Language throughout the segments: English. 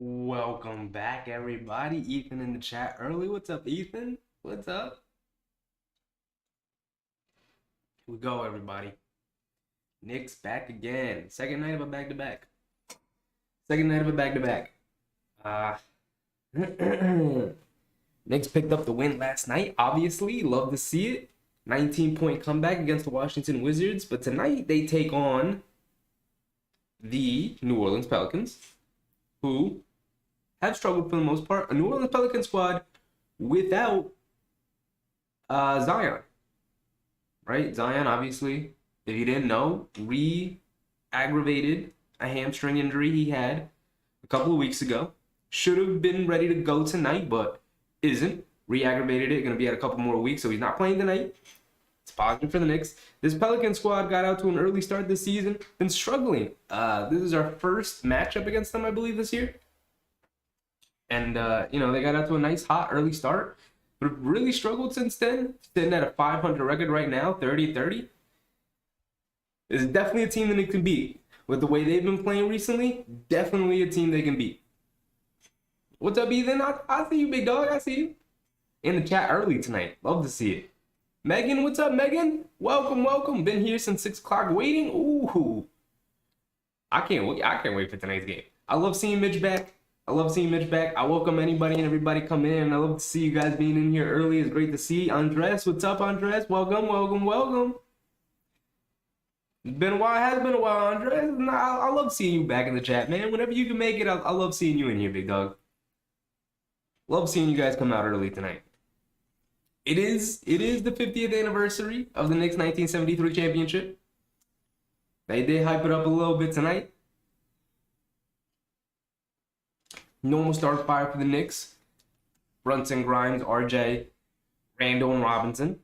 Welcome back, everybody. Ethan in the chat early. What's up, Ethan? What's up? Here we go, everybody. Knicks back again. Second night of a back-to-back. Second night of a back-to-back. Uh, Knicks picked up the win last night. Obviously, love to see it. 19-point comeback against the Washington Wizards. But tonight, they take on the New Orleans Pelicans, who have struggled for the most part. A New Orleans Pelican squad without Zion, right? Zion, obviously, if you didn't know, re-aggravated a hamstring injury he had a couple of weeks ago. Should have been ready to go tonight, but isn't. Re-aggravated it. Going to be out a couple more weeks, so he's not playing tonight. It's positive for the Knicks. This Pelican squad got out to an early start this season. Been struggling. This is our first matchup against them, I believe, this year. And, they got out to a nice, hot, early start. But have really struggled since then. Sitting at a 500 record right now, 30-30. It's definitely a team that they can beat. With the way they've been playing recently, definitely a team they can beat. What's up, Ethan? I see you, big dog. I see you. In the chat early tonight. Love to see it. Megan, what's up, Megan? Welcome, welcome. Been here since 6 o'clock waiting. Ooh. I can't wait for tonight's game. I love seeing Mitch back. I welcome anybody and everybody coming in. I love to see you guys being in here early. It's great to see. Andres, what's up, Andres? Welcome. It's been a while. It has been a while, Andres. I love seeing you back in the chat, man. Whenever you can make it, I love seeing you in here, big dog. Love seeing you guys come out early tonight. It is the 50th anniversary of the Knicks 1973 championship. They did hype it up a little bit tonight. Normal start fire for the Knicks. Brunson, Grimes, RJ, Randall, and Robinson.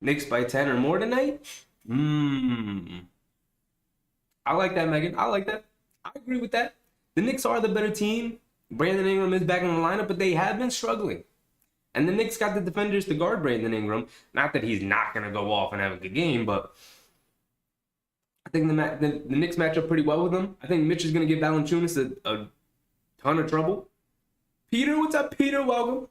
Knicks by 10 or more tonight? I like that, Megan. I like that. I agree with that. The Knicks are the better team. Brandon Ingram is back in the lineup, but they have been struggling. And the Knicks got the defenders to guard Brandon Ingram. Not that he's not going to go off and have a good game, but I think the Knicks match up pretty well with them. I think Mitch is going to give Valanciunas a ton of trouble. Peter, what's up, Peter? Welcome.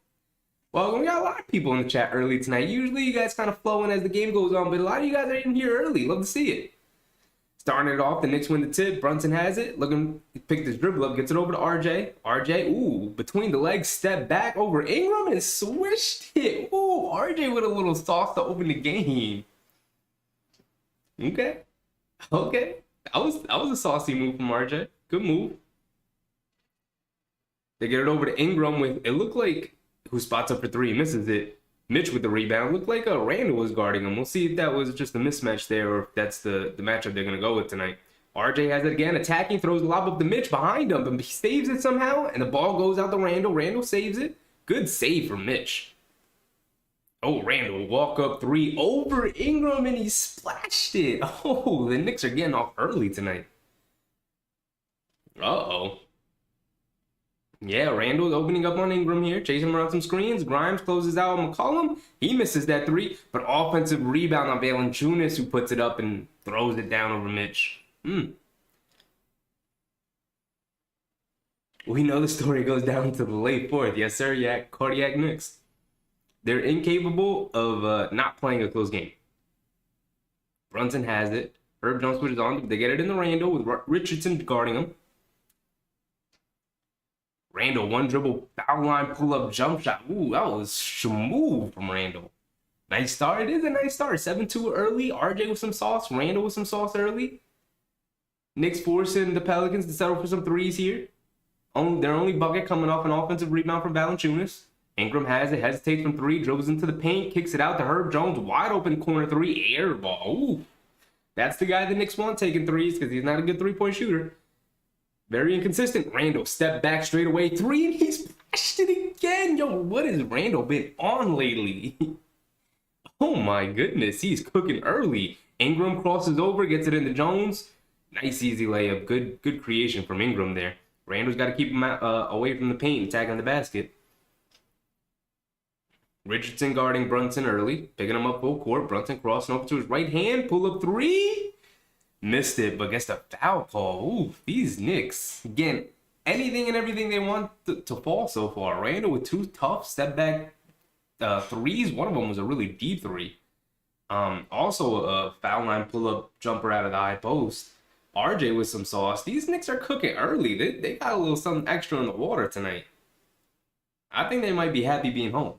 We got a lot of people in the chat early tonight. Usually you guys kind of flowing as the game goes on, but a lot of you guys are in here early. Love to see it. Starting it off, the Knicks win the tip. Brunson has it. He picked his dribble up, gets it over to RJ. RJ, between the legs, step back over Ingram and swished it. RJ with a little sauce to open the game. Okay. That was a saucy move from RJ. Good move. They get it over to Ingram with, it looked like, who spots up for three, misses it. Mitch with the rebound. Looked like Randall was guarding him. We'll see if that was just a mismatch there or if that's the matchup they're going to go with tonight. RJ has it again, attacking, throws the lob up to Mitch behind him, but he saves it somehow, and the ball goes out to Randall. Randall saves it. Good save from Mitch. Randall, walk up three over Ingram, and he splashed it. The Knicks are getting off early tonight. Yeah, Randall's opening up on Ingram here, chasing him around some screens. Grimes closes out on McCollum. He misses that three, but offensive rebound on Valanciunas, who puts it up and throws it down over Mitch. We know the story goes down to the late fourth. Yes, sir. Yeah, cardiac Knicks. They're incapable of not playing a close game. Brunson has it. Herb Jones switches on. They get it in the Randall with Richardson guarding him. Randall, one dribble, foul line, pull-up, jump shot. That was smooth from Randall. Nice start. It is a nice start. 7-2 early. RJ with some sauce. Randall with some sauce early. Knicks forcing the Pelicans to settle for some threes here. Their only bucket coming off an offensive rebound from Valanciunas. Ingram has it, hesitates from three, dribbles into the paint, kicks it out to Herb Jones. Wide open corner three, air ball. That's the guy the Knicks want taking threes because he's not a good three-point shooter. Very inconsistent. Randall stepped back straight away. Three, and he splashed it again. Yo, what has Randall been on lately? Oh my goodness, he's cooking early. Ingram crosses over, gets it into Jones. Nice easy layup. Good creation from Ingram there. Randall's got to keep him away from the paint, attacking the basket. Richardson guarding Brunson early, picking him up full court. Brunson crossing over to his right hand, pull up three. Missed it, but gets the foul call. Ooh, these Knicks. Again, anything and everything they want to fall so far. Randall with two tough step back threes. One of them was a really deep three. Also a foul line pull up jumper out of the high post. RJ with some sauce. These Knicks are cooking early. They got a little something extra in the water tonight. I think they might be happy being home.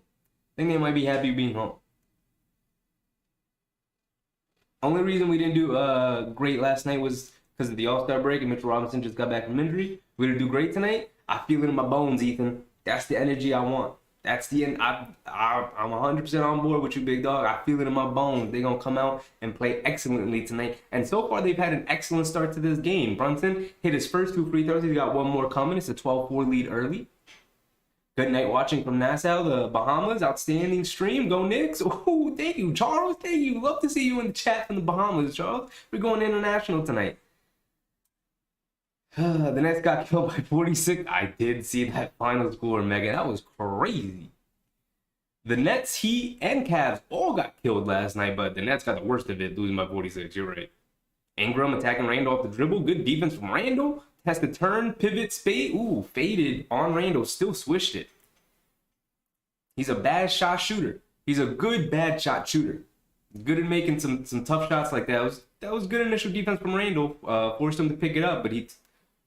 Only reason we didn't do great last night was because of the All-Star break and Mitchell Robinson just got back from injury. We didn't do great tonight. I feel it in my bones, Ethan. That's the energy I want. That's the end. I'm 100% on board with you, big dog. I feel it in my bones. They're going to come out and play excellently tonight. And so far, they've had an excellent start to this game. Brunson hit his first 2 free throws. He's got one more coming. It's a 12-4 lead early. Good night watching from Nassau, the Bahamas. Outstanding stream. Go Knicks. Oh, thank you, Charles. Thank you. Love to see you in the chat from the Bahamas, Charles. We're going international tonight. The Nets got killed by 46. I did see that final score, Megan. That was crazy. The Nets, Heat, and Cavs all got killed last night, but the Nets got the worst of it, losing by 46. You're right. Ingram attacking Randall off the dribble. Good defense from Randall. Has to turn, pivot, spade. Ooh, faded on Randall. Still swished it. He's a bad shot shooter. He's a good bad shot shooter. Good at making some tough shots like that. That was good initial defense from Randall. Forced him to pick it up, but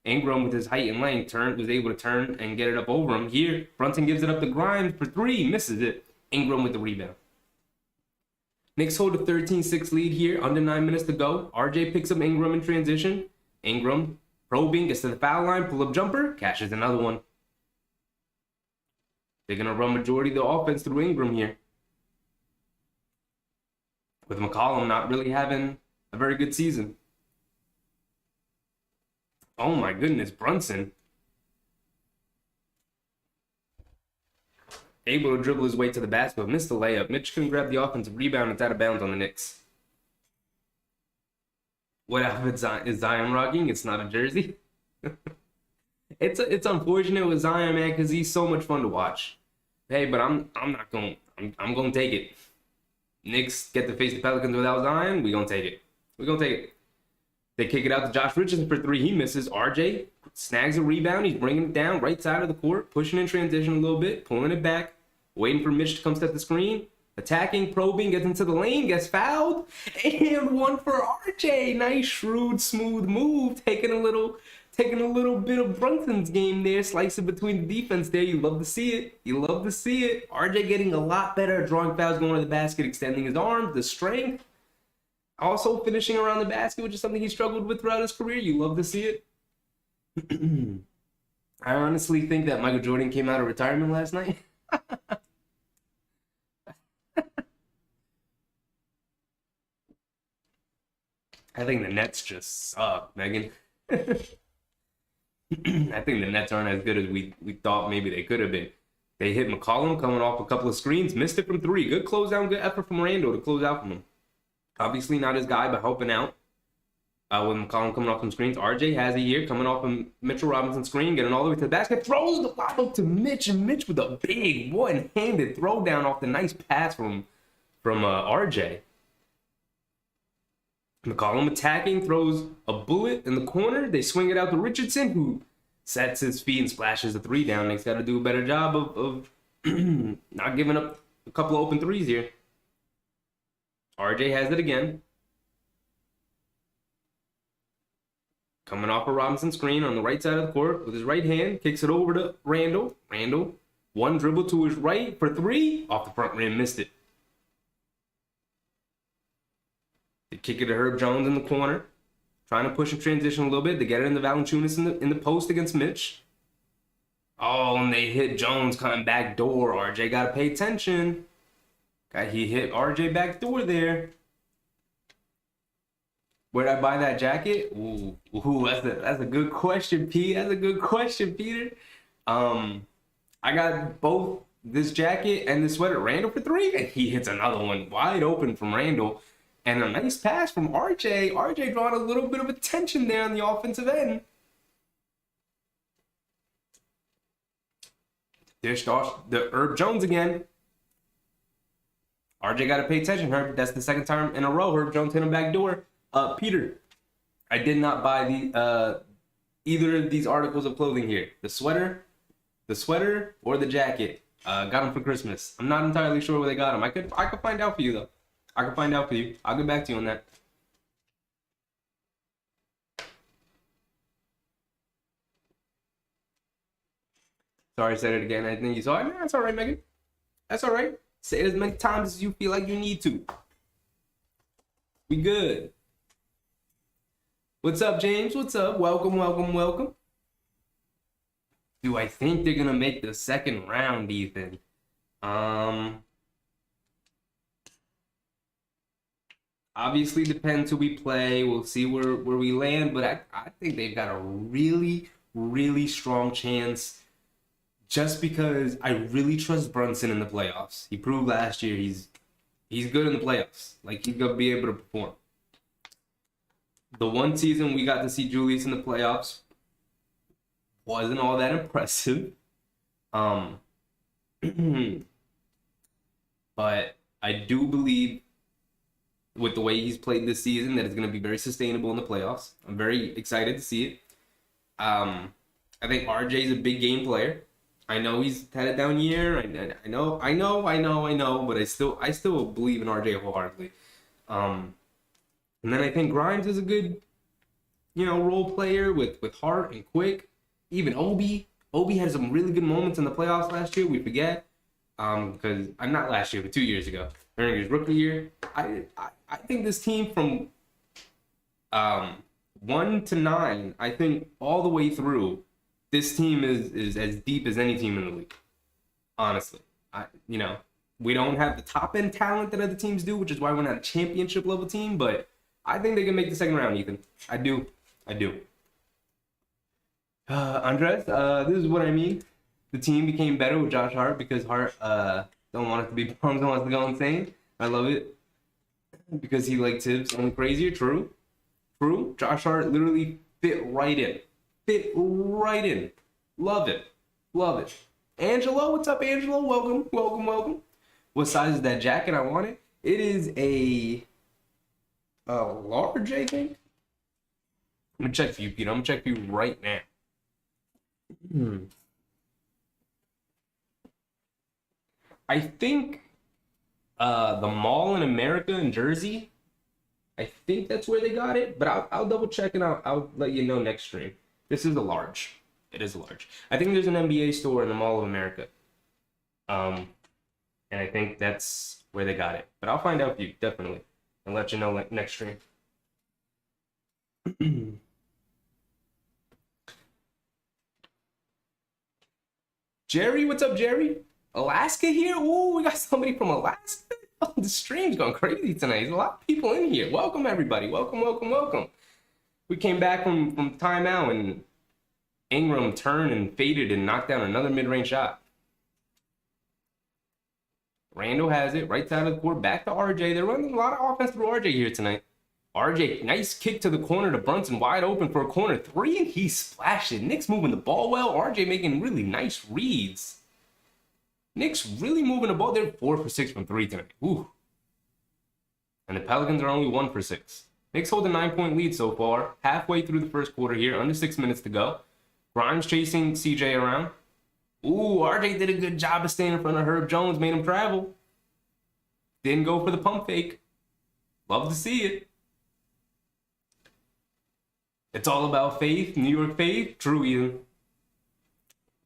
Ingram with his height and length was able to turn and get it up over him. Here, Brunson gives it up to Grimes for 3, misses it. Ingram with the rebound. Knicks hold a 13-6 lead here, under 9 minutes to go. RJ picks up Ingram in transition. Ingram probing, gets to the foul line, pull-up jumper, catches another one. They're going to run majority of the offense through Ingram here. With McCollum not really having a very good season. Oh my goodness, Brunson. Able to dribble his way to the basket, but missed the layup. Mitch couldn't grab the offensive rebound. It's out of bounds on the Knicks. What outfit is Zion rocking? It's not a jersey. It's unfortunate with Zion, man, because he's so much fun to watch. Hey, but I'm gonna take it. Knicks get to face the Pelicans without Zion. We're gonna take it. They kick it out to Josh Richardson for 3. He misses. RJ snags a rebound. He's bringing it down right side of the court, pushing in transition a little bit, pulling it back, waiting for Mitch to come set the screen. Attacking, probing, gets into the lane, gets fouled, and one for RJ. Nice, shrewd, smooth move. Taking a little bit of Brunson's game there, slicing between the defense there. You love to see it. RJ getting a lot better at drawing fouls, going to the basket, extending his arms, the strength. Also finishing around the basket, which is something he struggled with throughout his career. You love to see it. I honestly think that Michael Jordan came out of retirement last night. I think the Nets just suck, Megan. I think the Nets aren't as good as we thought maybe they could have been. They hit McCollum coming off a couple of screens, missed it from 3. Good close down, good effort from Randall to close out from him. Obviously not his guy, but helping out. With McCollum coming off some screens. RJ has it here, coming off a Mitchell Robinson screen, getting all the way to the basket, throws the lob up to Mitch, and Mitch with a big one-handed throw down off the nice pass from RJ. McCollum attacking, throws a bullet in the corner. They swing it out to Richardson, who sets his feet and splashes a 3 down. He's got to do a better job of not giving up a couple of open threes here. RJ has it again. Coming off a Robinson screen on the right side of the court with his right hand. Kicks it over to Randall. Randall, one dribble to his right for 3. Off the front rim, missed it. They kick it to Herb Jones in the corner. Trying to push in transition a little bit. They get it in the Valanciunas in the post against Mitch. Oh, and they hit Jones coming back door. RJ got to pay attention. He hit RJ back door there. Where'd I buy that jacket? Ooh, that's a good question, Pete. That's a good question, Peter. I got both this jacket and this sweater. Randall for 3, and he hits another one wide open from Randall. And a nice pass from RJ. RJ drawing a little bit of attention there on the offensive end. There's the Herb Jones again. RJ got to pay attention, Herb. That's the second time in a row Herb Jones hit him back door. Peter, I did not buy the either of these articles of clothing here. The sweater, or the jacket. Got them for Christmas. I'm not entirely sure where they got them. I could find out for you though. I could find out for you. I'll get back to you on that. Sorry, I said it again. I think you saw it. That's all right, Megan. That's all right. Say it as many times as you feel like you need to. We good. What's up, James? What's up? Welcome, welcome, welcome. Do I think they're gonna make the second round, Ethan? Obviously depends who we play. We'll see where we land, but I think they've got a really, really strong chance. Just because I really trust Brunson in the playoffs. He proved last year he's good in the playoffs. Like, he's going to be able to perform. The one season we got to see Julius in the playoffs wasn't all that impressive. But I do believe with the way he's played this season that it's going to be very sustainable in the playoffs. I'm very excited to see it. I think RJ is a big game player. I know he's had a down year. I know, but I still believe in RJ wholeheartedly. And then I think Grimes is a good, role player with heart and quick. Even Obi had some really good moments in the playoffs last year. We forget, because I'm not last year, but 2 years ago during his rookie year. I think this team from 1 to 9, I think all the way through. This team is as deep as any team in the league. Honestly, we don't have the top end talent that other teams do, which is why we're not a championship level team. But I think they can make the second round, Ethan. I do. Andres, this is what I mean. The team became better with Josh Hart because Hart don't want it to be bums and wants to go insane. I love it because he like Tibbs going crazier. True. Josh Hart literally fit right in. Love it. Angelo, what's up, Angelo? Welcome. What size is that jacket? I want it. It is a large, I think. I'm gonna check for you, Peter. I'm gonna check for you right now. I think the mall in America in Jersey, I think that's where they got it, but I'll double check and I'll let you know next stream. This is a large. It is a large. I think there's an NBA store in the Mall of America. And I think that's where they got it. But I'll find out for you, definitely. And let you know next stream. Jerry, what's up, Jerry? Alaska here? Ooh, we got somebody from Alaska. Oh, the stream's going crazy tonight. There's a lot of people in here. Welcome, everybody. Welcome. We came back from timeout and Ingram turned and faded and knocked down another mid-range shot. Randall has it, right side of the court, back to RJ. They're running a lot of offense through RJ here tonight. RJ, nice kick to the corner to Brunson, wide open for a corner three, and he splashed it. Knicks moving the ball well. RJ making really nice reads. Knicks really moving the ball. They're 4 for 6 from 3 tonight. Ooh. And the Pelicans are only 1 for 6. Knicks hold a 9-point lead so far, halfway through the first quarter here, under 6 minutes to go. Grimes chasing CJ around. Ooh, RJ did a good job of staying in front of Herb Jones, made him travel. Didn't go for the pump fake. Love to see it. It's all about faith, New York faith. True, Ian.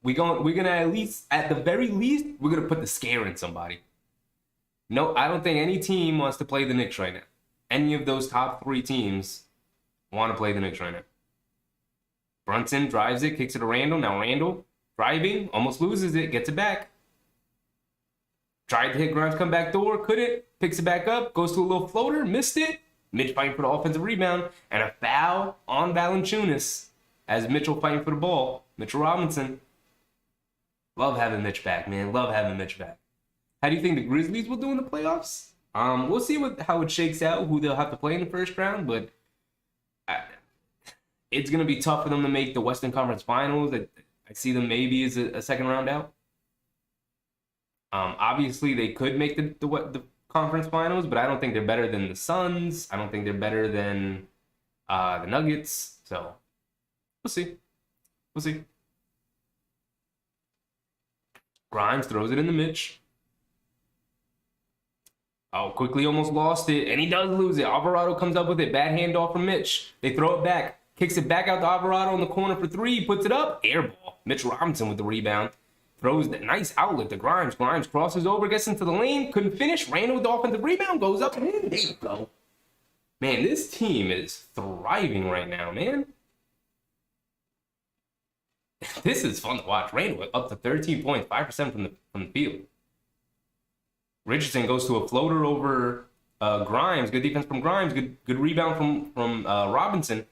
We're gonna at the very least, we're gonna put the scare in somebody. No, I don't think any team wants to play the Knicks right now. Any of those top 3 teams want to play the Knicks right now. Brunson drives it, kicks it to Randall. Now Randall driving, almost loses it, gets it back. Tried to hit Grimes, come back door, couldn't. Picks it back up, goes to a little floater, missed it. Mitch fighting for the offensive rebound, and a foul on Valanciunas as Mitchell fighting for the ball. Mitchell Robinson. Love having Mitch back, man. Love having Mitch back. How do you think the Grizzlies will do in the playoffs? We'll see how it shakes out, who they'll have to play in the first round, but it's going to be tough for them to make the Western Conference Finals. I see them maybe as a second round out. Obviously, they could make the conference finals, but I don't think they're better than the Suns. I don't think they're better than the Nuggets. So we'll see. We'll see. Grimes throws it in the Mitch. Oh, quickly almost lost it, and he does lose it. Alvarado comes up with it. Bad handoff from Mitch. They throw it back. Kicks it back out to Alvarado in the corner for three. Puts it up. Air ball. Mitch Robinson with the rebound. Throws the nice outlet to Grimes. Grimes crosses over, gets into the lane. Couldn't finish. Randall with the offensive rebound. Goes up and in. There you go. Man, this team is thriving right now, man. This is fun to watch. Randall up to 13 points, 5% from the field. Richardson goes to a floater over Grimes. Good defense from Grimes. Good rebound from Robinson.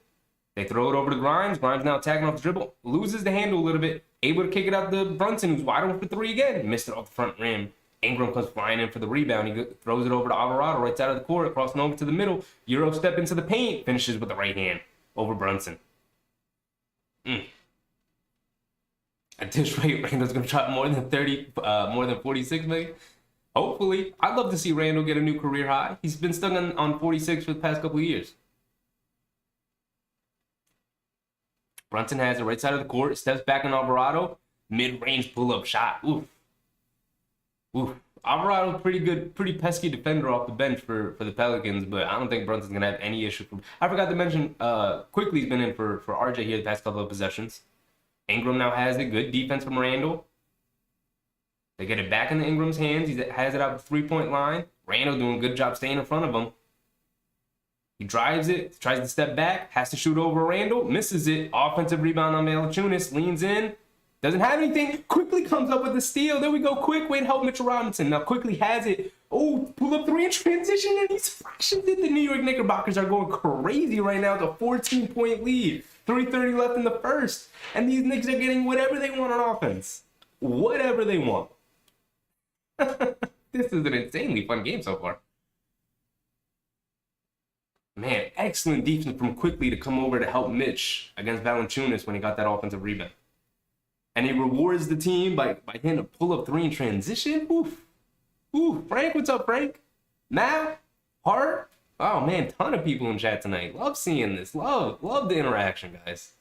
They throw it over to Grimes. Grimes now attacking off the dribble. Loses the handle a little bit. Able to kick it out to Brunson, who's wide open for three again. Missed it off the front rim. Ingram comes flying in for the rebound. He throws it over to Alvarado, right side of the court, crossing over to the middle. Euro step into the paint. Finishes with the right hand over Brunson. At this rate, Randall's going to drop more than 46 million. Hopefully. I'd love to see Randall get a new career high. He's been stuck on 46 for the past couple of years. Brunson has it right side of the court. Steps back on Alvarado. Mid-range pull-up shot. Oof. Alvarado, pretty good, pretty pesky defender off the bench for the Pelicans, but I don't think Brunson's going to have any issue. I forgot to mention, quickly he's been in for RJ here the past couple of possessions. Ingram now has it. Good defense from Randall. They get it back into Ingram's hands. He has it out the three-point line. Randall doing a good job staying in front of him. He drives it, tries to step back, has to shoot over Randall, misses it. Offensive rebound on Valanciunas, leans in, doesn't have anything, quickly comes up with the steal. There we go, quick way to help Mitchell Robinson. Now quickly has it. Oh, pull up three in transition, and he fractions it. The New York Knickerbockers are going crazy right now. It's a 14-point lead. 3:30 left in the first. And these Knicks are getting whatever they want on offense. Whatever they want. This is an insanely fun game so far. Man, excellent defense from Quickly to come over to help Mitch against Valanciunas when he got that offensive rebound. And he rewards the team by hitting a pull-up three in transition. Oof. Frank, what's up, Frank? Matt? Hart? Oh, man, ton of people in chat tonight. Love seeing this. Love the interaction, guys.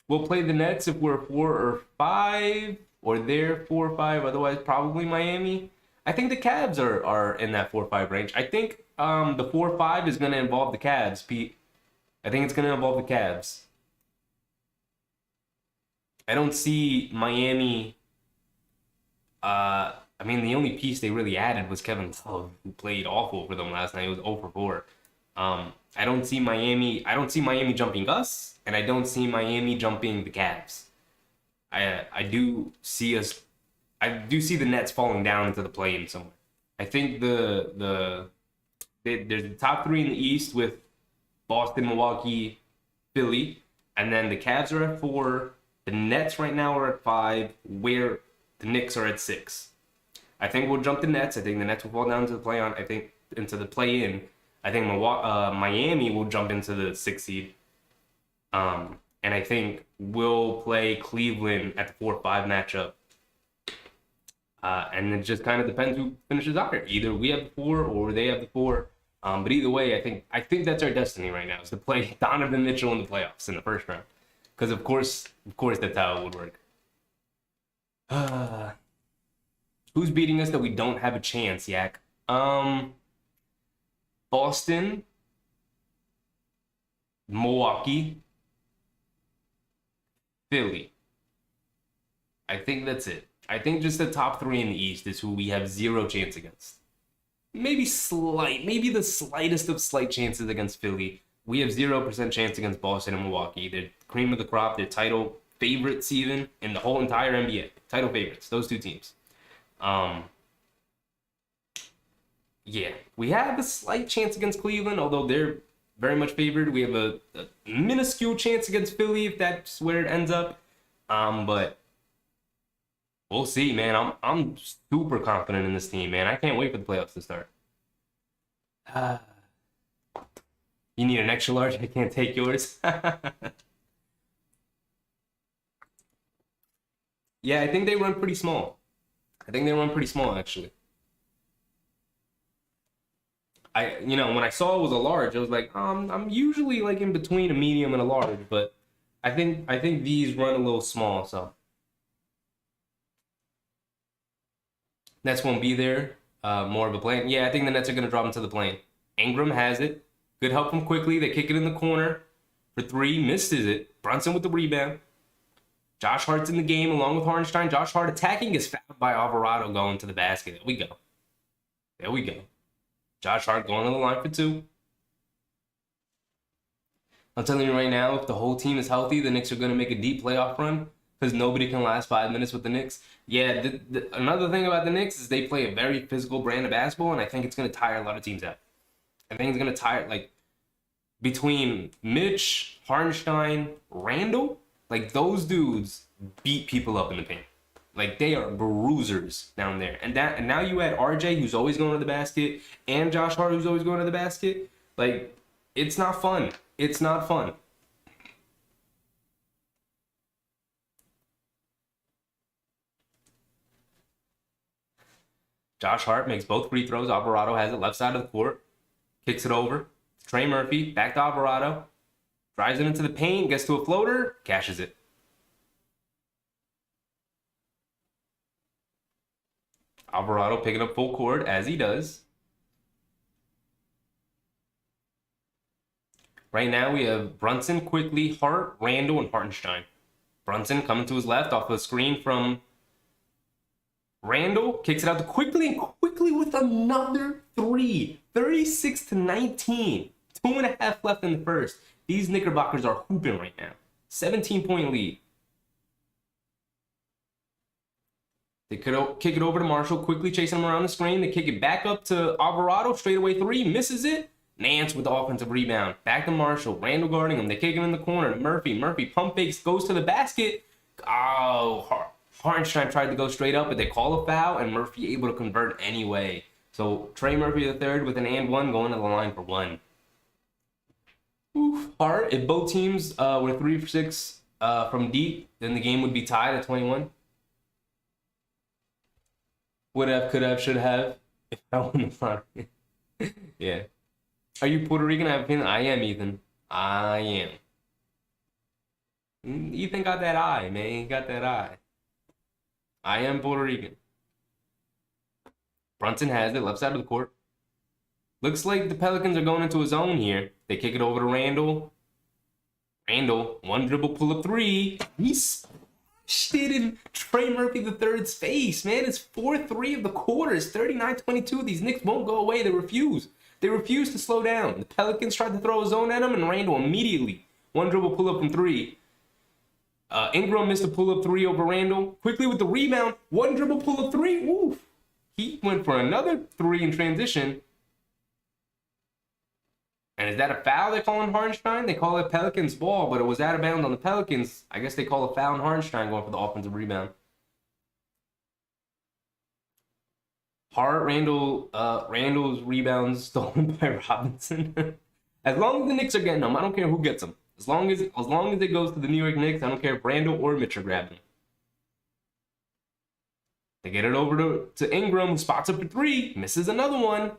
We'll play the Nets if we're 4 or 5, or they're 4 or 5. Otherwise, probably Miami. I think the Cavs are in that 4 or 5 range. I think the 4 or 5 is going to involve the Cavs, Pete. I think it's going to involve the Cavs. I don't see Miami. I mean, the only piece they really added was Kevin Love, who played awful for them last night. It was 0 for 4. I don't see Miami. I don't see Miami jumping us, and I don't see Miami jumping the Cavs. I do see the Nets falling down into the play-in somewhere. I think there's the top 3 in the East with Boston, Milwaukee, Philly, and then the Cavs are at 4. The Nets right now are at 5, where the Knicks are at 6. I think we'll jump the Nets. I think the Nets will fall down to the play-on. I think into the play-in. I think Miami will jump into the 6th seed. And I think we'll play Cleveland at the 4-5 matchup. And it just kind of depends who finishes higher. Either we have the 4 or they have the 4. But either way, I think that's our destiny right now, is to play Donovan Mitchell in the playoffs in the first round. Because of course that's how it would work. Who's beating us that we don't have a chance, Yak? Boston, Milwaukee, Philly. I think that's it. I think just the top 3 in the East is who we have 0 chance against. Maybe the slightest of slight chances against Philly. We have 0% chance against Boston and Milwaukee. They're cream of the crop. They're title favorites even in the whole entire NBA. Title favorites, those 2 teams. Yeah, we have a slight chance against Cleveland, although they're very much favored. We have a minuscule chance against Philly if that's where it ends up. But we'll see, man. I'm super confident in this team, man. I can't wait for the playoffs to start. You need an extra large? I can't take yours. Yeah, I think they run pretty small. Actually. when I saw it was a large, I was like, I'm usually like in between a medium and a large, but I think these run a little small, so Nets won't be there. More of a plane. Yeah, I think the Nets are gonna drop into the plane. Ingram has it. Good help from quickly. They kick it in the corner for three. Misses it. Brunson with the rebound. Josh Hart's in the game along with Hartenstein. Josh Hart attacking is fouled by Alvarado going to the basket. There we go. There we go. Josh Hart going to the line for two. I'm telling you right now, if the whole team is healthy, the Knicks are going to make a deep playoff run because nobody can last 5 minutes with the Knicks. Yeah, another thing about the Knicks is they play a very physical brand of basketball, and I think it's going to tire a lot of teams out. I think it's going to tire, like, between Mitch, Hartenstein, Randall, like, those dudes beat people up in the paint. Like, they are bruisers down there. And now you add RJ, who's always going to the basket, and Josh Hart, who's always going to the basket. Like, it's not fun. It's not fun. Josh Hart makes both free throws. Alvarado has it left side of the court. Kicks it over. Trey Murphy, back to Alvarado. Drives it into the paint, gets to a floater, cashes it. Alvarado picking up full court as he does. Right now we have Brunson, quickly, Hart, Randall, and Hartenstein. Brunson coming to his left off a screen from Randall. Kicks it out to quickly, and quickly with another three. 36-19. 2.5 left in the first. These Knickerbockers are hooping right now. 17-point lead. They could kick it over to Marshall, quickly chasing him around the screen. They kick it back up to Alvarado, straightaway three, misses it. Nance with the offensive rebound. Back to Marshall, Randall guarding him. They kick him in the corner to Murphy. Murphy pump fakes, goes to the basket. Oh, Hartenstein tried to go straight up, but they call a foul, and Murphy able to convert anyway. So Trey Murphy the third with an and one going to the line for one. Oof. Hart, if both teams were 3 for 6 from deep, then the game would be tied at 21. Would have, could have, should have. If I won the lottery. Yeah. Are you Puerto Rican? I have a feeling I am, Ethan. I am. Ethan got that eye, man. He got that eye. I am Puerto Rican. Brunson has it, left side of the court. Looks like the Pelicans are going into a zone here. They kick it over to Randall. Randall, one dribble, pull up three. He splashed it in Trey Murphy the third's face, man. It's 4-3 of the quarter. It's 39-22. These Knicks won't go away. They refuse. They refuse to slow down. The Pelicans tried to throw a zone at him, and Randall immediately. One dribble, pull up from three. Ingram missed a pull up three over Randall. Quickly with the rebound. One dribble, pull up three. Oof. He went for another three in transition. And is that a foul they call on Hartenstein? They call it Pelicans ball, but it was out of bounds on the Pelicans. I guess they call a foul on Hartenstein going for the offensive rebound. Hart, Randall's rebounds stolen by Robinson. As long as the Knicks are getting them, I don't care who gets them. As long as it goes to the New York Knicks, I don't care if Randall or Mitch are grabbing. They get it over to Ingram, who spots up for three, misses another one.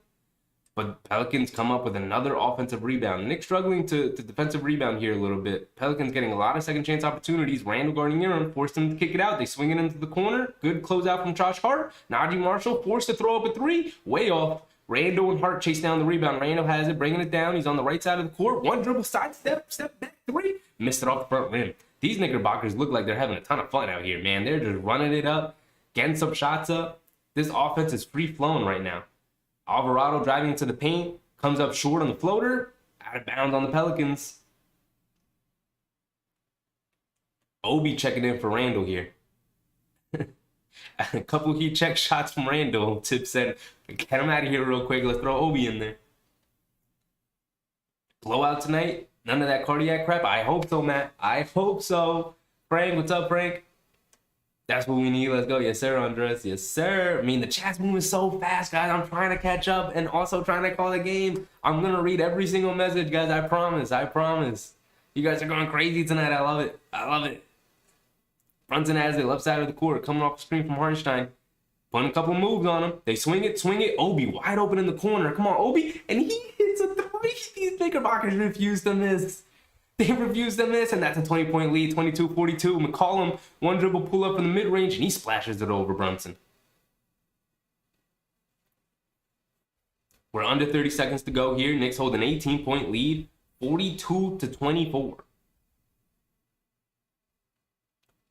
But Pelicans come up with another offensive rebound. Knicks struggling to defensive rebound here a little bit. Pelicans getting a lot of second chance opportunities. Randall guarding Ingram, forced him to kick it out. They swing it into the corner. Good closeout from Josh Hart. Najee Marshall forced to throw up a three. Way off. Randall and Hart chase down the rebound. Randall has it, bringing it down. He's on the right side of the court. One dribble, side step back three. Missed it off the front rim. These Knickerbockers look like they're having a ton of fun out here, man. They're just running it up, getting some shots up. This offense is free-flowing right now. Alvarado driving into the paint, comes up short on the floater, out of bounds on the Pelicans. Obi checking in for Randall here. A couple heat check shots from Randall. Tip said, get him out of here real quick. Let's throw Obi in there. Blowout tonight? None of that cardiac crap? I hope so, Matt. I hope so. Frank, what's up, Frank? That's what we need. Let's go. Yes, sir, Andres. Yes, sir. I mean, the chat's moving so fast, guys. I'm trying to catch up and also trying to call the game. I'm going to read every single message, guys. I promise. I promise. You guys are going crazy tonight. I love it. I love it. Brunson has it. Left side of the court. Coming off the screen from Hartenstein. Putting a couple moves on him. They swing it. Obi wide open in the corner. Come on, Obi. And he hits a three. These Knickerbockers refuse to miss. They refuse to miss, and that's a 20-point lead, 22-42. McCollum, one dribble pull up in the mid-range, and he splashes it over Brunson. We're under 30 seconds to go here. Knicks hold an 18-point lead, 42-24.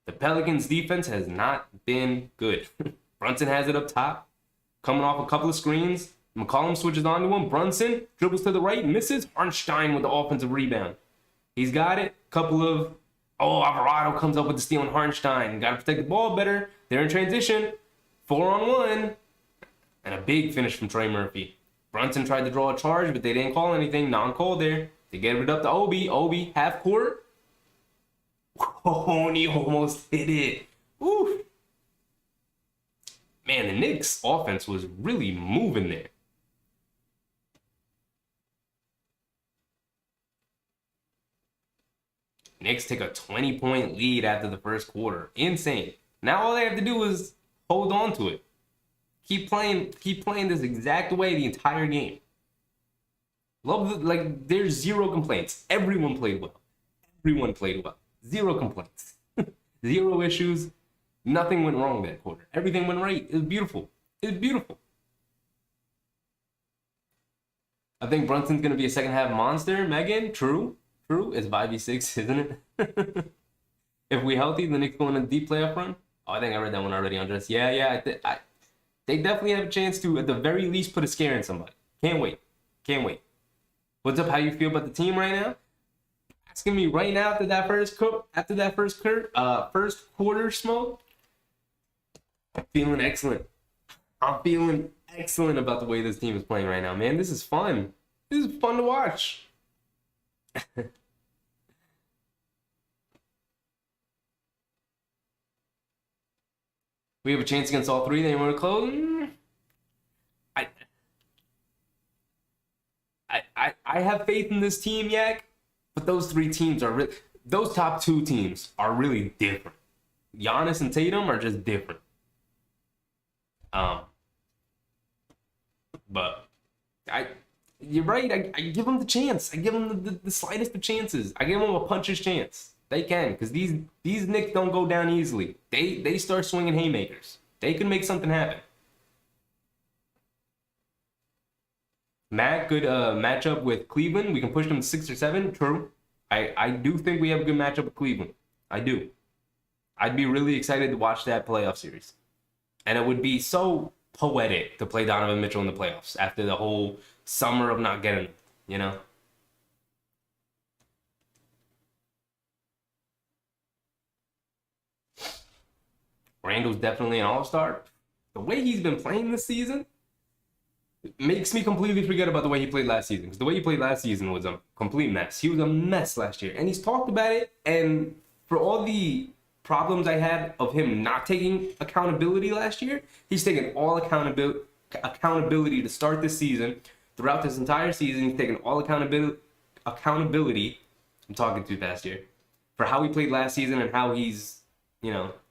The Pelicans' defense has not been good. Brunson has it up top, coming off a couple of screens. McCollum switches onto him. Brunson dribbles to the right, misses. Hartenstein with the offensive rebound. He's got it. Couple of, Alvarado comes up with the steal on Hartenstein. Got to protect the ball better. They're in transition. 4-on-1. And a big finish from Trey Murphy. Brunson tried to draw a charge, but they didn't call anything. Non-call there. They get it up to Obi. Obi, half court. Oh, and he almost hit it. Oof. Man, the Knicks offense was really moving there. Knicks take a 20-point lead after the first quarter. Insane. Now all they have to do is hold on to it. Keep playing this exact way the entire game. There's zero complaints. Everyone played well. Zero complaints. Zero issues. Nothing went wrong that quarter. Everything went right. It was beautiful. I think Brunson's going to be a second half monster. Megan, true. It's 5v6, isn't it? If we healthy, the Knicks go on a deep playoff run. Oh, I think I read that one already, Andres. Yeah. They definitely have a chance to, at the very least, put a scare in somebody. Can't wait. What's up? How you feel about the team right now? Asking me right now after that first quarter smoke. I'm feeling excellent. I'm feeling excellent about the way this team is playing right now, man. This is fun. This is fun to watch. We have a chance against all three. They want to close. I have faith in this team, Yak, but those three teams are really, those top two teams are really different. Giannis and Tatum are just different. But you're right. I give them the chance. I give them the slightest of chances. I give them a puncher's chance. They can, because these Knicks don't go down easily. They start swinging haymakers. They can make something happen. Matt, good matchup with Cleveland. We can push them to 6 or 7. True. I do think we have a good matchup with Cleveland. I do. I'd be really excited to watch that playoff series. And it would be so poetic to play Donovan Mitchell in the playoffs after the whole summer of not getting him, you know? Randall's definitely an all-star. The way he's been playing this season makes me completely forget about the way he played last season. Because the way he played last season was a complete mess. He was a mess last year. And he's talked about it. And for all the problems I had of him not taking accountability last year, he's taken all accountability to start this season. Throughout this entire season, he's taken all accountability. I'm talking too fast here. For how he played last season and how he's,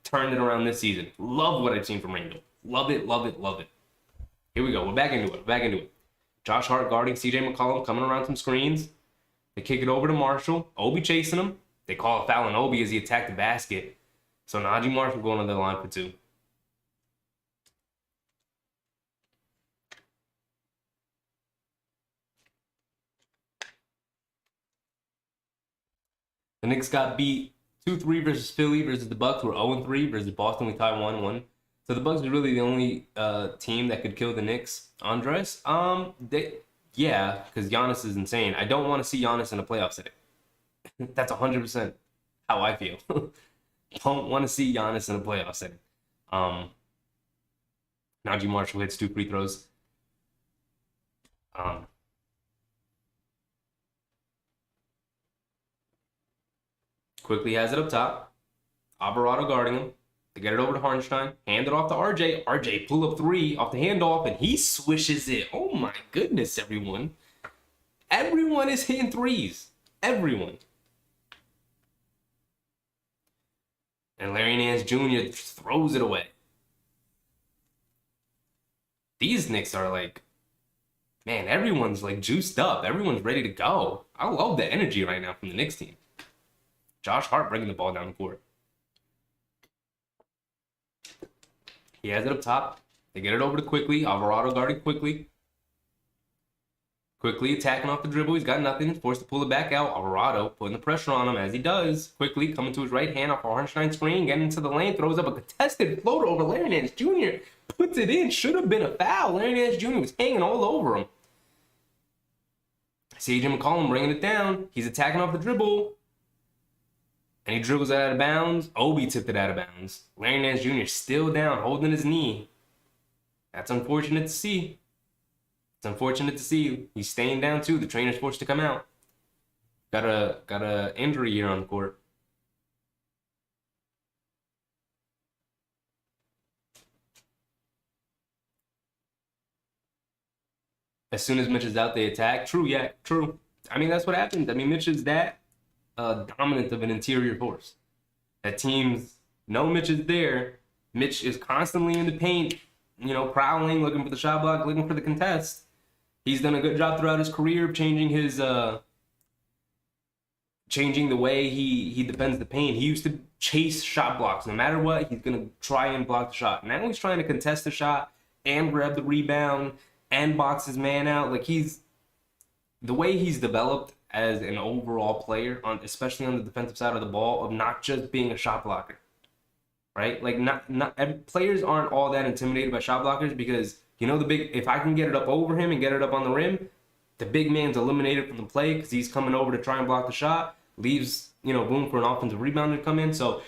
turned it around this season. Love what I've seen from Randall. Love it. Here we go. We're back into it. Josh Hart guarding CJ McCollum, coming around some screens. They kick it over to Marshall. Obi chasing him. They call a foul on Obi as he attacked the basket. So Najee Marshall going on the line for 2. The Knicks got beat 2-3 versus Philly versus the Bucks. We're 0-3 versus Boston. We tied 1-1. So the Bucks are really the only team that could kill the Knicks. Andres, because Giannis is insane. I don't want to see Giannis in a playoff setting. That's 100% how I feel. Don't want to see Giannis in a playoff setting. Najee Marshall hits 2 free throws. Quickly has it up top. Alvarado guarding him. They get it over to Hartenstein. Hand it off to RJ. RJ pull up 3 off the handoff, and he swishes it. Oh my goodness, everyone. Everyone is hitting threes. Everyone. And Larry Nance Jr. throws it away. These Knicks are like, man, everyone's like juiced up. Everyone's ready to go. I love the energy right now from the Knicks team. Josh Hart bringing the ball down the court. He has it up top. They get it over to Quickly. Alvarado guarded Quickly. Quickly attacking off the dribble. He's got nothing. Forced to pull it back out. Alvarado putting the pressure on him as he does. Quickly coming to his right hand off a Hartenstein screen. Getting into the lane. Throws up a contested floater over Larry Nance Jr. Puts it in. Should have been a foul. Larry Nance Jr. was hanging all over him. CJ McCollum bringing it down. He's attacking off the dribble. And he dribbles it out of bounds. Obi tipped it out of bounds. Larry Nance Jr. still down, holding his knee. That's unfortunate to see. It's unfortunate to see. He's staying down too. The trainer's forced to come out. Got a injury here on the court. As soon as Mitch is out, they attack. True, yeah, true. I mean, that's what happens. I mean, Mitch is that dominant of an interior force. That teams know Mitch is there. Mitch is constantly in the paint, you know, prowling, looking for the shot block, looking for the contest. He's done a good job throughout his career changing his changing the way he defends the paint. He used to chase shot blocks. No matter what, he's gonna try and block the shot. Now he's trying to contest the shot and grab the rebound and box his man out. Like, he's the way he's developed as an overall player, especially on the defensive side of the ball, of not just being a shot blocker, right? Like, players aren't all that intimidated by shot blockers because, you know, if I can get it up over him and get it up on the rim, the big man's eliminated from the play because he's coming over to try and block the shot, leaves, you know, room for an offensive rebounder to come in. So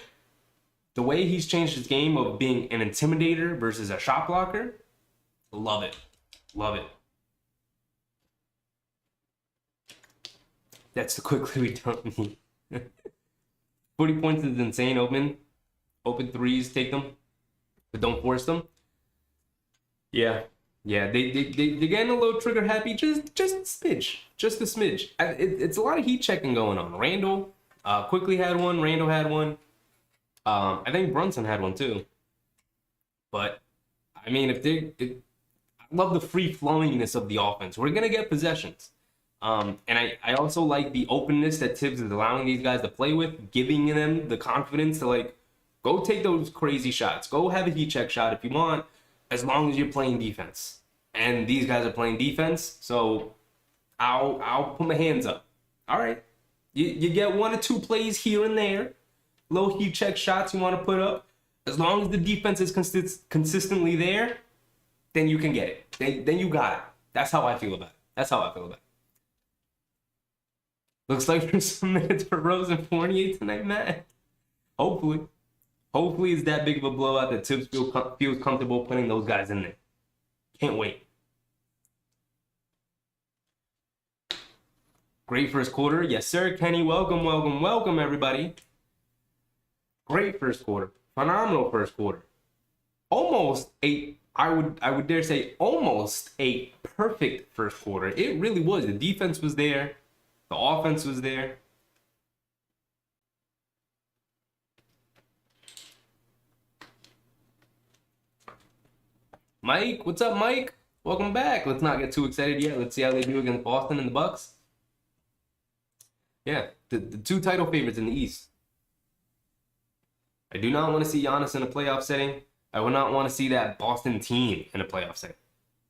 the way he's changed his game of being an intimidator versus a shot blocker, love it. Love it. That's the quickly we don't need. 40 points is insane. Open threes, take them, but don't force them. Yeah, they getting a little trigger happy, just a smidge, just a smidge. It's a lot of heat checking going on. Randall quickly had one. Randall had one. I think Brunson had one too. But I mean, I love the free flowingness of the offense. We're gonna get possessions. And I also like the openness that Tibbs is allowing these guys to play with, giving them the confidence to, like, go take those crazy shots. Go have a heat check shot if you want, as long as you're playing defense. And these guys are playing defense, so I'll put my hands up. All right. You get 1 or 2 plays here and there, low heat check shots you want to put up. As long as the defense is consistently there, then you can get it. Then you got it. That's how I feel about it. Looks like there's some minutes for Rose and Fournier tonight, Matt. Hopefully it's that big of a blowout that Tibbs feels comfortable putting those guys in there. Can't wait. Great first quarter. Yes, sir, Kenny. Welcome, everybody. Great first quarter. Phenomenal first quarter. I would dare say almost a perfect first quarter. It really was. The defense was there. The offense was there. Mike, what's up, Mike? Welcome back. Let's not get too excited yet. Let's see how they do against Boston and the Bucks. Yeah, the 2 title favorites in the East. I do not want to see Giannis in a playoff setting. I would not want to see that Boston team in a playoff setting.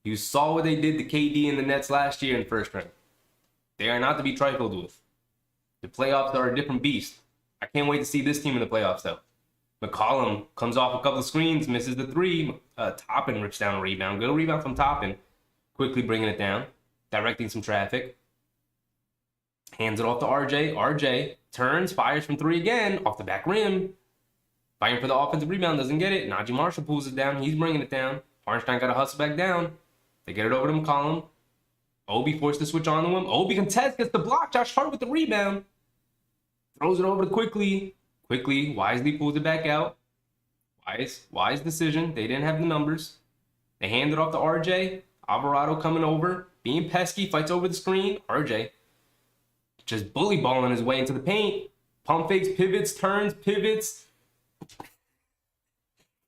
You saw what they did to KD and the Nets last year in the first round. They are not to be trifled with. The playoffs are a different beast. I can't wait to see this team in the playoffs, though. McCollum comes off a couple of screens, misses the 3. Toppin rips down a rebound. Good rebound from Toppin. Quickly bringing it down. Directing some traffic. Hands it off to RJ. RJ turns, fires from 3 again, off the back rim. Fighting for the offensive rebound, doesn't get it. Najee Marshall pulls it down. He's bringing it down. Hartenstein got to hustle back down. They get it over to McCollum. Obi forced to switch on to him. Obi contests, gets the block. Josh Hart with the rebound. Throws it over to Quickly. Quickly, wisely pulls it back out. Wise decision. They didn't have the numbers. They hand it off to RJ. Alvarado coming over, being pesky, fights over the screen. RJ just bully balling his way into the paint. Pump fakes, pivots, turns, pivots.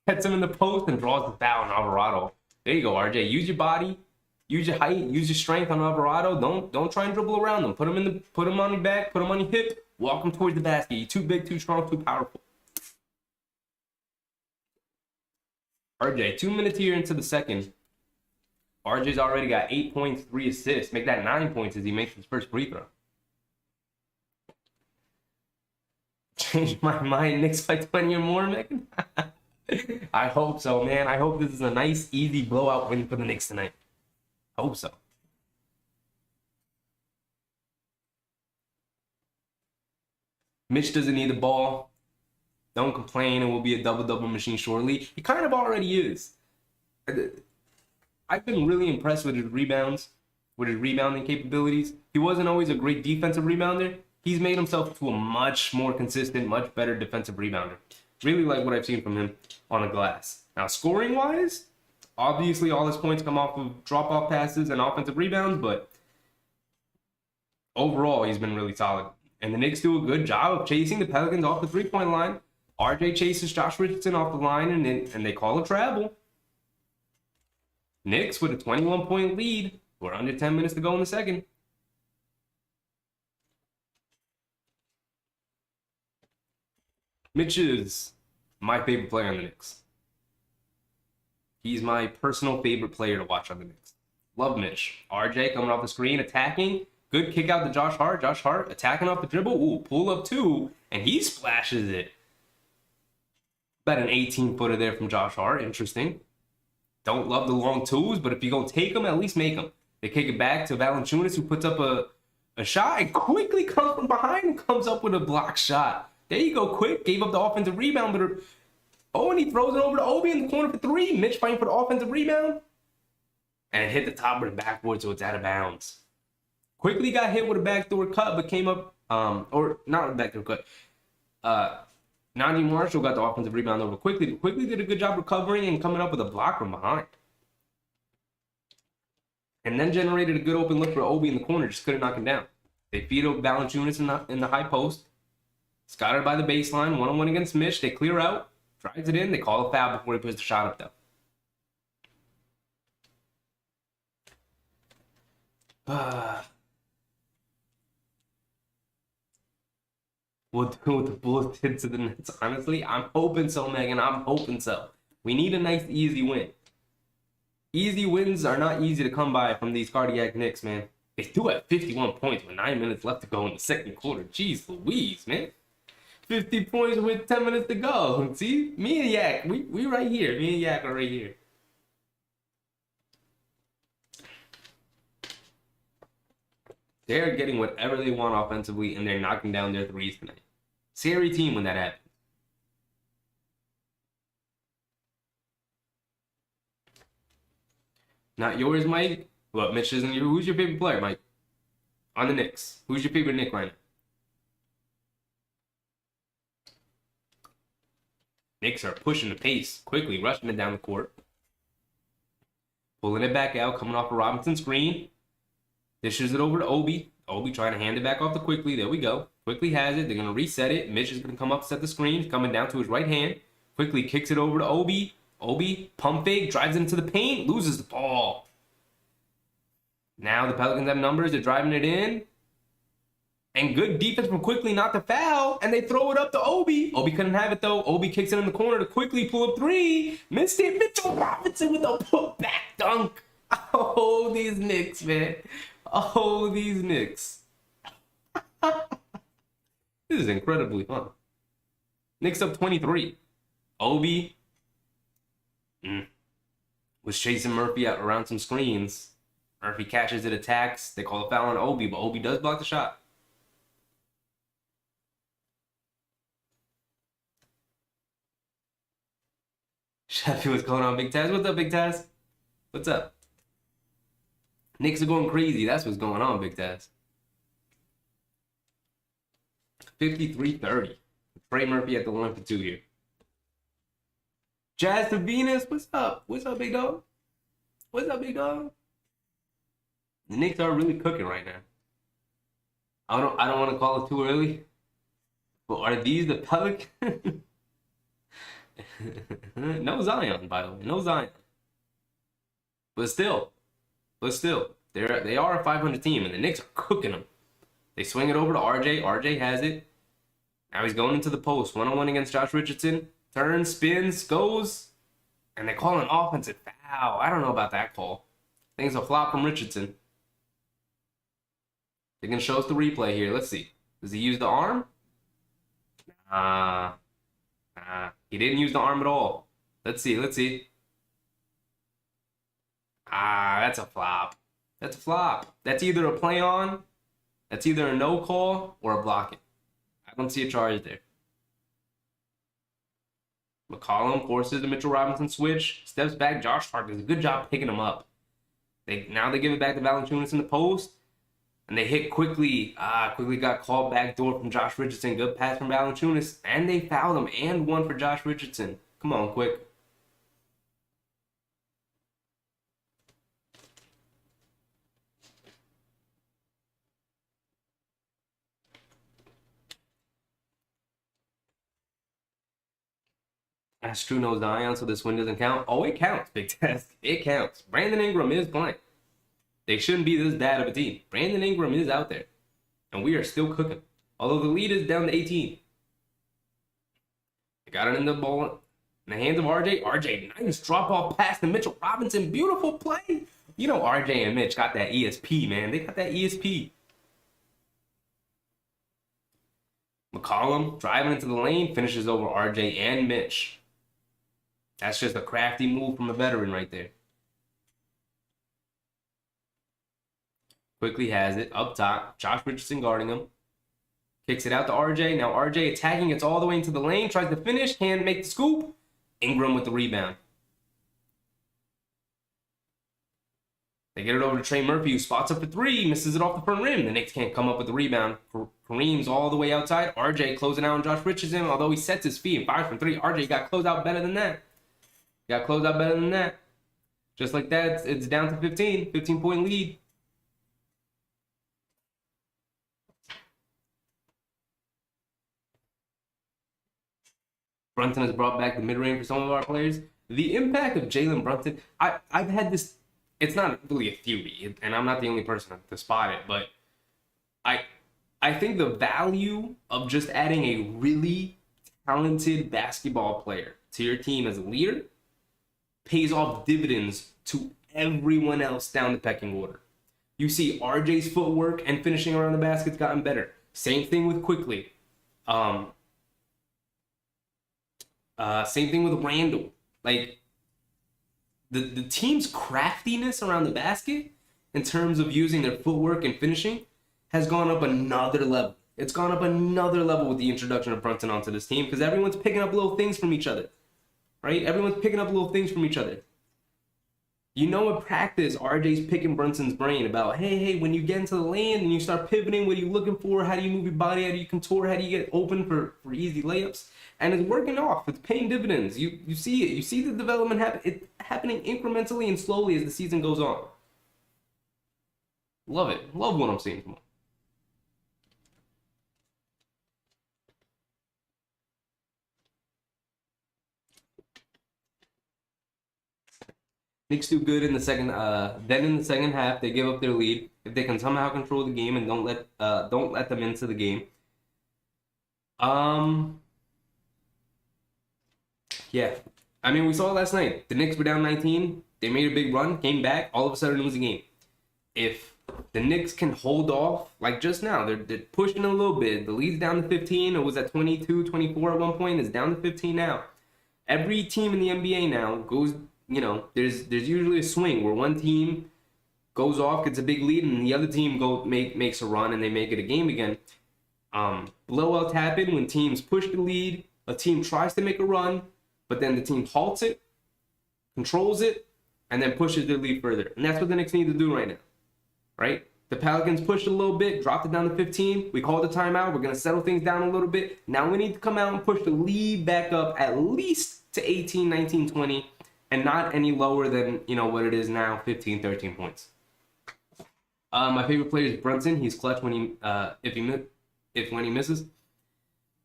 Hits him in the post and draws the foul on Alvarado. There you go, RJ. Use your body, use your height, use your strength on Alvarado. Don't try and dribble around them. Put him on your back, put him on your hip, walk him towards the basket. You're too big, too strong, too powerful. RJ, 2 minutes here into the second. RJ's already got 8 points, 3 assists. Make that 9 points as he makes his first free throw. Change my mind, Knicks by 20 or more, Megan. I hope so, man. I hope this is a nice, easy blowout win for the Knicks tonight. Hope so. Mitch doesn't need the ball. Don't complain. It will be a double-double machine shortly. He kind of already is. I've been really impressed with his rebounds, with his rebounding capabilities. He wasn't always a great defensive rebounder. He's made himself to a much more consistent, much better defensive rebounder. Really like what I've seen from him on the glass. Now, scoring-wise, obviously all his points come off of drop-off passes and offensive rebounds, but overall, he's been really solid. And the Knicks do a good job of chasing the Pelicans off the three-point line. RJ chases Josh Richardson off the line, and they call a travel. Knicks with a 21-point lead. We're under 10 minutes to go in the second. Mitch is my favorite player on the Knicks. He's my personal favorite player to watch on the Knicks. Love Mitch. RJ coming off the screen, attacking. Good kick out to Josh Hart. Josh Hart attacking off the dribble. Ooh, pull up two, and he splashes it. About an 18-footer there from Josh Hart. Interesting. Don't love the long twos, but if you're going to take them, at least make them. They kick it back to Valanciunas, who puts up a shot and quickly comes from behind and comes up with a block shot. There you go, quick. Gave up the offensive rebound, but and he throws it over to Obi in the corner for three. Mitch fighting for the offensive rebound. And it hit the top of the backboard, so it's out of bounds. Quickly got hit with a backdoor cut, but came up, or not a backdoor cut. Najee Marshall got the offensive rebound over quickly. Quickly did a good job recovering and coming up with a block from behind. And then generated a good open look for Obi in the corner, just couldn't knock him down. They feed up Valanciunas in the high post. Scattered by the baseline, one-on-one against Mitch. They clear out, drives it in. They call a foul before he puts the shot up, though. We'll do what the Bulls did to the Nets. Honestly, I'm hoping so, Megan. I'm hoping so. We need a nice, easy win. Easy wins are not easy to come by from these cardiac Knicks, man. They do have 51 points with 9 minutes left to go in the second quarter. Jeez Louise, man. 50 points with 10 minutes to go. See? Me and Yak, we right here. Me and Yak are right here. They're getting whatever they want offensively, and they're knocking down their threes tonight. Scary team when that happens. Not yours, Mike. Look, Mitch isn't your. Who's your favorite player, Mike? On the Knicks. Who's your favorite Knick right now? Knicks are pushing the pace quickly, rushing it down the court. Pulling it back out, coming off a Robinson screen. Dishes it over to Obi. Obi trying to hand it back off to Quickly. There we go. Quickly has it. They're going to reset it. Mitch is going to come up, set the screen. Coming down to his right hand. Quickly kicks it over to Obi. Obi, pump fake, drives into the paint, loses the ball. Now the Pelicans have numbers. They're driving it in. And good defense from Quickly not to foul. And they throw it up to Obi. Obi couldn't have it, though. Obi kicks it in the corner to Quickly pull up three. Missed it. Mitchell Robinson with a putback dunk. Oh, these Knicks, man. Oh, these Knicks. This is incredibly fun. Knicks up 23. Obi was chasing Murphy out around some screens. Murphy catches it, attacks. They call a foul on Obi, but Obi does block the shot. Sheffield, what's going on, Big Taz? What's up, Big Taz? What's up? Knicks are going crazy. That's what's going on, Big Taz. 53-30. Trey Murphy at the line for two here. Jazz to Venus, what's up? What's up, big dog? What's up, big dog? The Knicks are really cooking right now. I don't want to call it too early, but are these the Pelicans? No Zion, by the way. No Zion. But still, they are a 500 team, and the Knicks are cooking them. They swing it over to RJ. RJ has it. Now he's going into the post, 1-on-1 against Josh Richardson. Turns, spins, goes, and they call an offensive foul. I don't know about that call. I think it's a flop from Richardson. They're going to show us the replay here. Let's see. Does he use the arm? Nah. He didn't use the arm at all. Let's see. That's a flop. That's either a play on, that's either a no call, or a block it. I don't see a charge there. McCollum forces the Mitchell Robinson switch, steps back. Josh Hart does a good job picking him up. Now they give it back to Valanciunas in the post, and they hit quickly. Quickly got called back door from Josh Richardson. Good pass from Valanciunas, and they fouled him, and one for Josh Richardson. Come on, quick. That's true, no Zion, so this win doesn't count. Oh, it counts, Big Test. It counts. Brandon Ingram is playing. They shouldn't be this bad of a team. Brandon Ingram is out there, and we are still cooking. Although the lead is down to 18. They got it in the ball in the hands of RJ. RJ, nice drop-off pass to Mitchell Robinson. Beautiful play. You know RJ and Mitch got that ESP, man. They got that ESP. McCollum driving into the lane, finishes over RJ and Mitch. That's just a crafty move from a veteran right there. Quickly has it up top. Josh Richardson guarding him. Kicks it out to RJ. Now RJ attacking. It's all the way into the lane. Tries to finish. Can't make the scoop. Ingram with the rebound. They get it over to Trey Murphy, who spots up for three. Misses it off the front rim. The Knicks can't come up with the rebound. Kareem's all the way outside. RJ closing out on Josh Richardson. Although he sets his feet and fires from three, RJ got closed out better than that. Just like that, it's down to 15. 15-point lead. Brunson has brought back the mid-range for some of our players. The impact of Jalen Brunson, I've had this, it's not really a theory, and I'm not the only person to spot it, but I think the value of just adding a really talented basketball player to your team as a leader pays off dividends to everyone else down the pecking order. You see RJ's footwork and finishing around the basket's gotten better. Same thing with Quickly. Same thing with Randall. Like, the team's craftiness around the basket in terms of using their footwork and finishing has gone up another level. It's gone up another level with the introduction of Brunson onto this team because everyone's picking up little things from each other, right? Everyone's picking up little things from each other. You know, in practice, RJ's picking Brunson's brain about, hey, when you get into the lane and you start pivoting, what are you looking for? How do you move your body? How do you contour? How do you get open for easy layups? And it's working off. It's paying dividends. You see it. You see the development happening incrementally and slowly as the season goes on. Love it. Love what I'm seeing from him. Knicks do good in the second. Then in the second half, they give up their lead. If they can somehow control the game and don't let them into the game. Yeah. I mean, we saw it last night. The Knicks were down 19. They made a big run, came back, all of a sudden lose the game. If the Knicks can hold off, like just now, they're pushing a little bit. The lead's down to 15. It was at 22, 24 at one point. It's down to 15 now. Every team in the NBA now goes, there's usually a swing where one team goes off, gets a big lead, and the other team makes a run and they make it a game again. Blowouts happen when teams push the lead. A team tries to make a run, but then the team halts it, controls it, and then pushes their lead further. And that's what the Knicks need to do right now, right? The Pelicans pushed a little bit, dropped it down to 15. We called the timeout. We're going to settle things down a little bit. Now we need to come out and push the lead back up at least to 18, 19, 20, and not any lower than, what it is now, 15, 13 points. My favorite player is Brunson. He's clutch when he misses.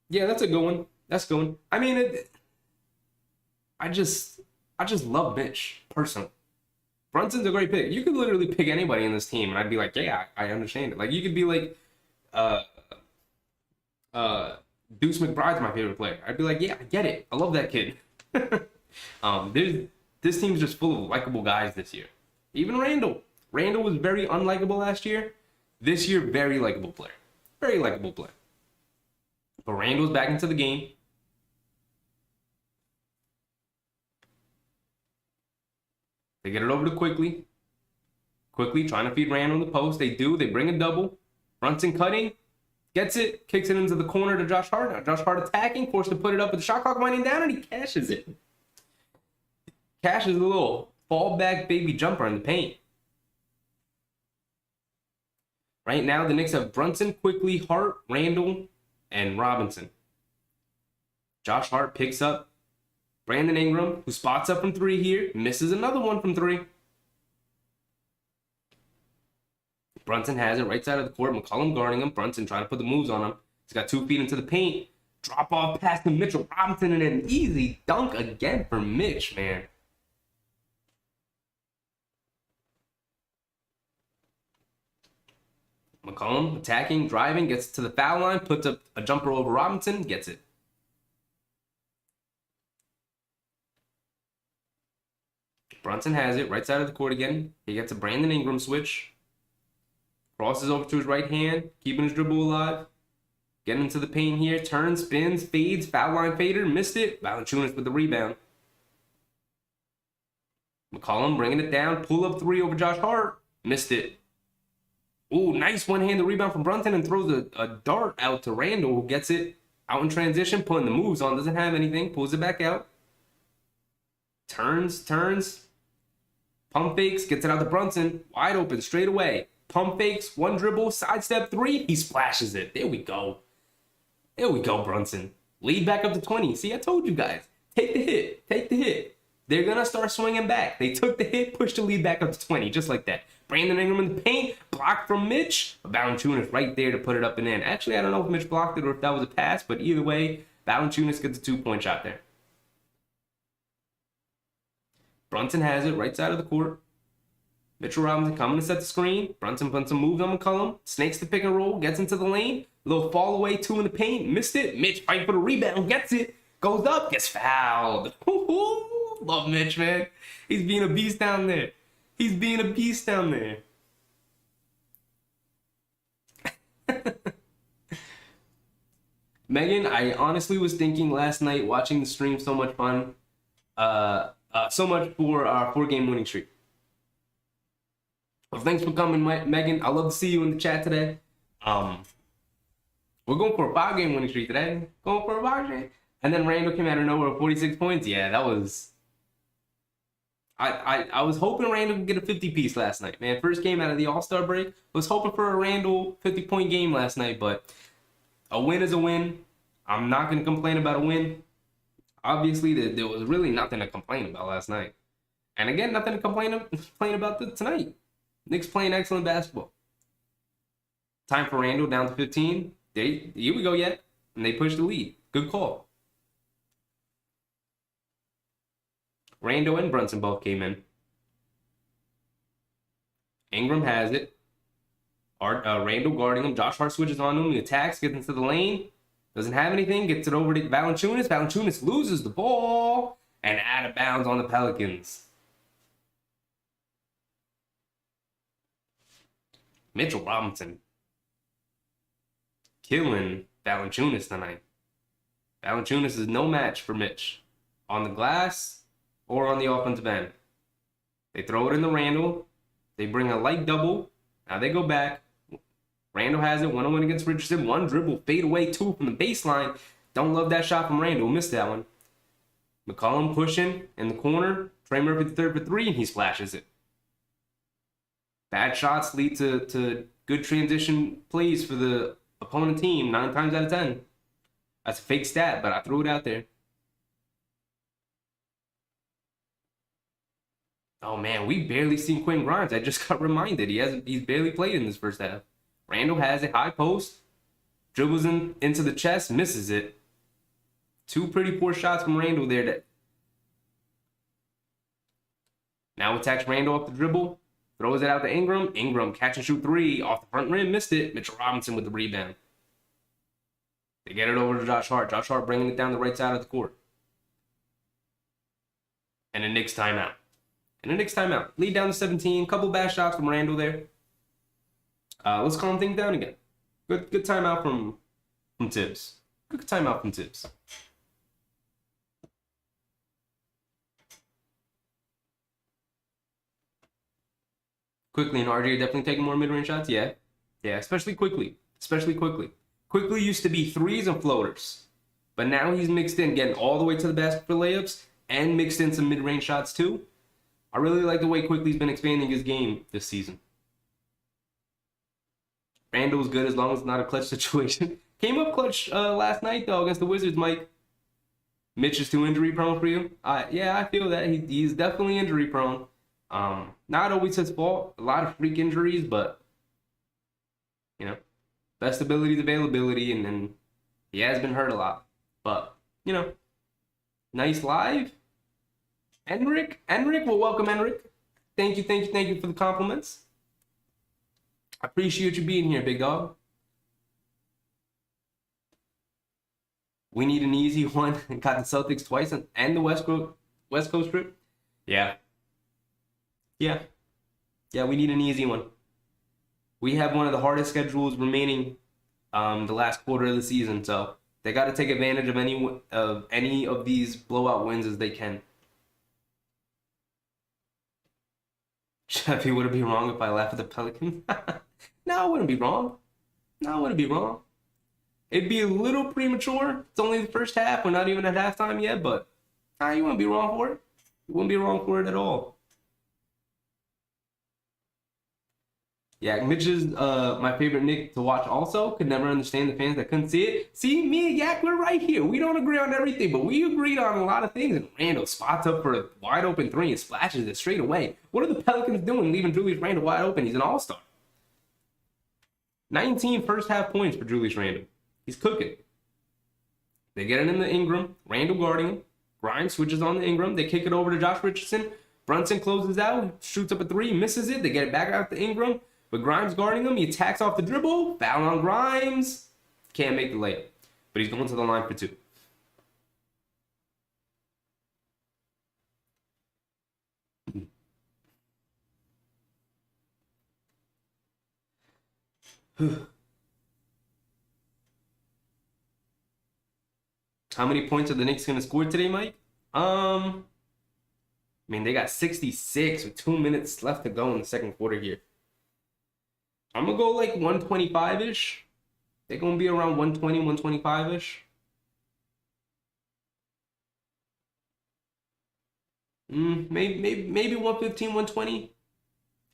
Yeah, that's a good one. That's a good one. I mean, I just love Mitch personally. Brunson's a great pick. You could literally pick anybody in this team, and I'd be like, yeah, I understand it. Like you could be like, uh, uh, Deuce McBride's my favorite player. I'd be like, yeah, I get it. I love that kid. There's this team's just full of likable guys this year. Even Randall. Randall was very unlikable last year. This year, very likable player. Very likable player. But Randall's back into the game. They get it over to Quickly. Quickly trying to feed Randall in the post. They do. They bring a double. Brunson cutting. Gets it. Kicks it into the corner to Josh Hart. Now Josh Hart attacking. Forced to put it up with the shot clock winding down, and he cashes it. Cashes a little fallback baby jumper in the paint. Right now, the Knicks have Brunson, Quickly, Hart, Randall, and Robinson. Josh Hart picks up Brandon Ingram, who spots up from three here, misses another one from three. Brunson has it right side of the court. McCollum guarding him. Brunson trying to put the moves on him. He's got 2 feet into the paint. Drop off pass to Mitchell Robinson, and an easy dunk again for Mitch, man. McCollum attacking, driving, gets to the foul line, puts up a jumper over Robinson, gets it. Brunson has it, right side of the court again. He gets a Brandon Ingram switch. Crosses over to his right hand, keeping his dribble alive. Getting into the paint here, turns, spins, fades, foul line fader, missed it. Valanciunas with the rebound. McCollum bringing it down, pull up three over Josh Hart, missed it. Ooh, nice one-handed rebound from Brunson and throws a dart out to Randall, who gets it out in transition, putting the moves on, doesn't have anything, pulls it back out. Turns, pump fakes, gets it out to Brunson, wide open, straight away. Pump fakes, one dribble, sidestep three, he splashes it. There we go. There we go, Brunson. Lead back up to 20. See, I told you guys. Take the hit. They're going to start swinging back. They took the hit, pushed the lead back up to 20, just like that. Brandon Ingram in the paint, blocked from Mitch. Valanciunas right there to put it up and in. Actually, I don't know if Mitch blocked it or if that was a pass, but either way, Valanciunas gets a 2-point shot there. Brunson has it, right side of the court. Mitchell Robinson coming to set the screen. Brunson puts some moves on McCollum. Snakes the pick and roll, gets into the lane. Little fall away, 2 in the paint, missed it. Mitch fighting for the rebound, gets it. Goes up, gets fouled. Love Mitch, man. He's being a beast down there. Megan, I honestly was thinking last night, watching the stream, so much fun. So much for our 4-game winning streak. Well, thanks for coming, Megan. I love to see you in the chat today. We're going for a 5-game winning streak today. And then Randall came out of nowhere with 46 points. Yeah, that was... I was hoping Randall could get a 50-piece last night, man. First game out of the All-Star break. Was hoping for a Randall 50-point game last night, but a win is a win. I'm not going to complain about a win. Obviously, there was really nothing to complain about last night. And again, nothing to complain about tonight. Knicks playing excellent basketball. Time for Randall down to 15. Here we go yet. And they push the lead. Good call. Randall and Brunson both came in. Ingram has it. Randall guarding him. Josh Hart switches on him. He attacks, gets into the lane. Doesn't have anything. Gets it over to Valanciunas. Valanciunas loses the ball. And out of bounds on the Pelicans. Mitchell Robinson killing Valanciunas tonight. Valanciunas is no match for Mitch. On the glass or on the offensive end. They throw it in the Randall. They bring a light double. Now they go back. Randall has it. 1-on-1 against Richardson. One dribble. Fade away. 2 from the baseline. Don't love that shot from Randall. Missed that one. McCollum pushing in the corner. Trey Murphy the third for 3, and he splashes it. Bad shots lead to good transition plays for the opponent team 9 times out of 10. That's a fake stat, but I threw it out there. Oh man, we barely seen Quentin Grimes. I just got reminded he's barely played in this first half. Randall has it, high post, dribbles into the chest, misses it. 2 pretty poor shots from Randall there. Now attacks Randall off the dribble. Throws it out to Ingram. Ingram catch and shoot three off the front rim. Missed it. Mitchell Robinson with the rebound. They get it over to Josh Hart. Josh Hart bringing it down the right side of the court. And a Knicks timeout. Lead down to 17. Couple bad shots from Randall there. Let's calm things down again. Good timeout from Tibbs. Good timeout from Tibbs. Quickly and RJ are definitely taking more mid-range shots. Yeah, especially quickly. Quickly used to be threes and floaters, but now he's mixed in, getting all the way to the basket for layups and mixed in some mid-range shots too. I really like the way Quickly's been expanding his game this season. Randall's good as long as it's not a clutch situation. Came up clutch last night though against the Wizards, Mike. Mitch is too injury prone for you. Yeah, I feel that he's definitely injury prone. Not always his fault. A lot of freak injuries, but best ability is availability, and then he has been hurt a lot. But nice live. Enric, well, welcome, Enric. Thank you for the compliments. I appreciate you being here, big dog. We need an easy one. Got the Celtics twice and the West Coast trip. Yeah, we need an easy one. We have one of the hardest schedules remaining the last quarter of the season, so they got to take advantage of any of these blowout wins as they can. Sheffy, would it be wrong if I laugh at the Pelicans? No, I wouldn't be wrong. It'd be a little premature. It's only the first half. We're not even at halftime yet, but you wouldn't be wrong for it. You wouldn't be wrong for it at all. Yeah, Mitch is my favorite Knick to watch also. Could never understand the fans that couldn't see it. See, me and Yak, we're right here. We don't agree on everything, but we agreed on a lot of things. And Randall spots up for a wide open three and splashes it straight away. What are the Pelicans doing leaving Julius Randle wide open? He's an all-star. 19 first half points for Julius Randle. He's cooking. They get it in the Ingram. Randall guarding him. Grimes switches on the Ingram. They kick it over to Josh Richardson. Brunson closes out. Shoots up a three. Misses it. They get it back out to Ingram. But Grimes guarding him. He attacks off the dribble. Foul on Grimes. Can't make the layup. But he's going to the line for two. How many points are the Knicks going to score today, Mike? I mean, they got 66 with 2 minutes left to go in the second quarter here. I'm going to go like 125-ish. They're going to be around 120, 125-ish. Maybe 115, 120.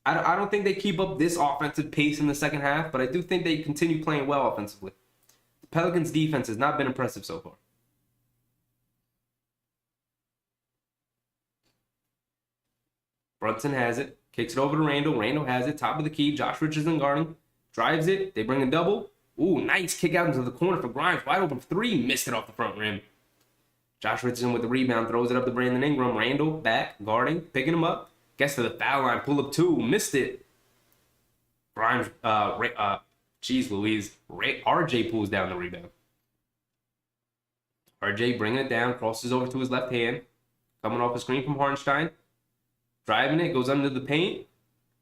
I don't think they keep up this offensive pace in the second half, but I do think they continue playing well offensively. The Pelicans' defense has not been impressive so far. Brunson has it. Kicks it over to Randall. Randall has it. Top of the key. Josh Richardson guarding. Drives it. They bring a double. Ooh, nice kick out into the corner for Grimes. Wide open for three. Missed it off the front rim. Josh Richardson with the rebound. Throws it up to Brandon Ingram. Randall back. Guarding. Picking him up. Gets to the foul line. Pull up two. Missed it. Grimes. Jeez Louise. RJ pulls down the rebound. RJ bringing it down. Crosses over to his left hand. Coming off a screen from Hartenstein. Driving it, goes under the paint,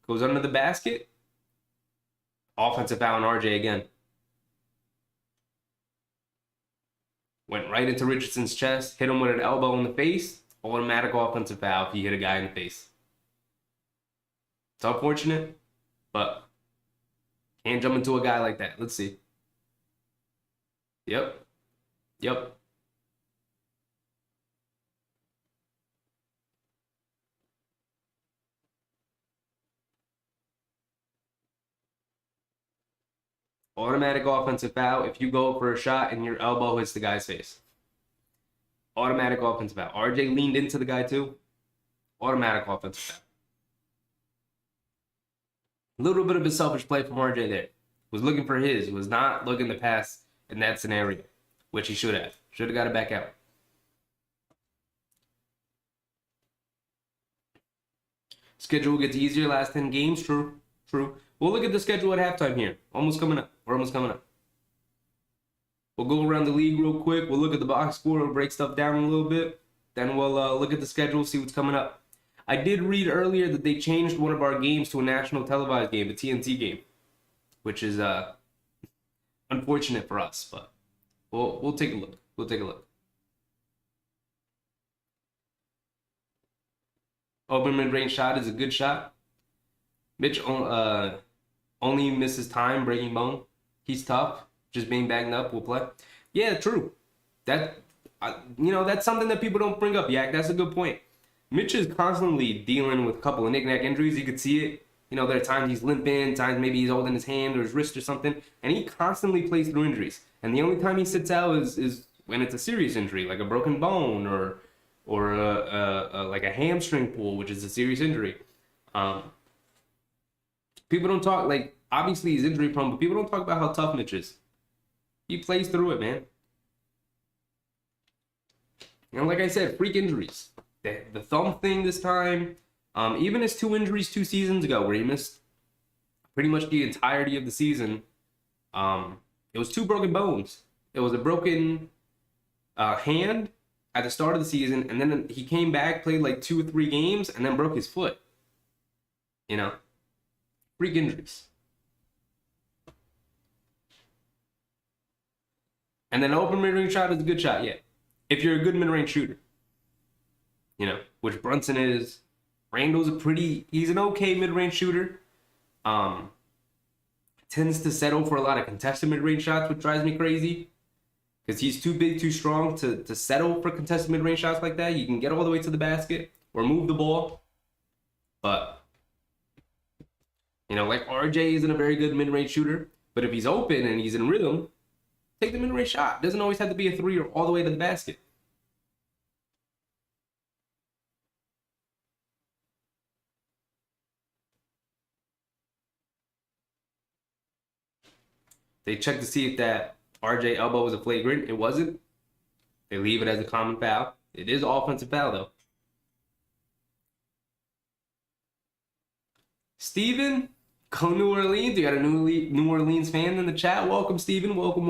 goes under the basket. Offensive foul on RJ again. Went right into Richardson's chest, hit him with an elbow in the face. Automatic offensive foul if he hit a guy in the face. It's unfortunate, but can't jump into a guy like that. Let's see. Yep. Automatic offensive foul if you go for a shot and your elbow hits the guy's face. Automatic offensive foul. RJ leaned into the guy too. Automatic offensive foul. A little bit of a selfish play from RJ there. Was looking for his. Was not looking to pass in that scenario, which he should have. Should have got it back out. Schedule gets easier last 10 games. True. We'll look at the schedule at halftime here. Almost coming up. We're almost coming up. We'll go around the league real quick. We'll look at the box score. We'll break stuff down a little bit. Then we'll look at the schedule, see what's coming up. I did read earlier that they changed one of our games to a national televised game, a TNT game, which is unfortunate for us, but we'll take a look. We'll take a look. Open mid-range shot is a good shot. Mitch only misses time breaking bone. He's tough. Just being banged up will play. Yeah, true. That's something that people don't bring up. Yeah, that's a good point. Mitch is constantly dealing with a couple of knick-knack injuries. You could see it. There are times he's limping, times maybe he's holding his hand or his wrist or something, and he constantly plays through injuries. And the only time he sits out is when it's a serious injury, like a broken bone or like a hamstring pull, which is a serious injury. People don't talk, like, obviously he's injury prone, but people don't talk about how tough Mitch is. He plays through it, man. Like I said, freak injuries. The thumb thing this time, even his 2 injuries 2 seasons ago, where he missed pretty much the entirety of the season, it was 2 broken bones. It was a broken hand at the start of the season, and then he came back, played like 2 or 3 games, and then broke his foot. Freak injuries. And then open mid-range shot is a good shot, yeah. If you're a good mid-range shooter. Which Brunson is. Randall's he's an okay mid-range shooter. Tends to settle for a lot of contested mid-range shots, which drives me crazy. Because he's too big, too strong to settle for contested mid-range shots like that. You can get all the way to the basket or move the ball. But, like RJ isn't a very good mid-range shooter. But if he's open and he's in rhythm, take the mid-range shot. It doesn't always have to be a 3 or all the way to the basket. They check to see if that RJ elbow was a flagrant. It wasn't. They leave it as a common foul. It is offensive foul, though. Steven, go New Orleans. You got a New Orleans fan in the chat. Welcome, Steven. Welcome.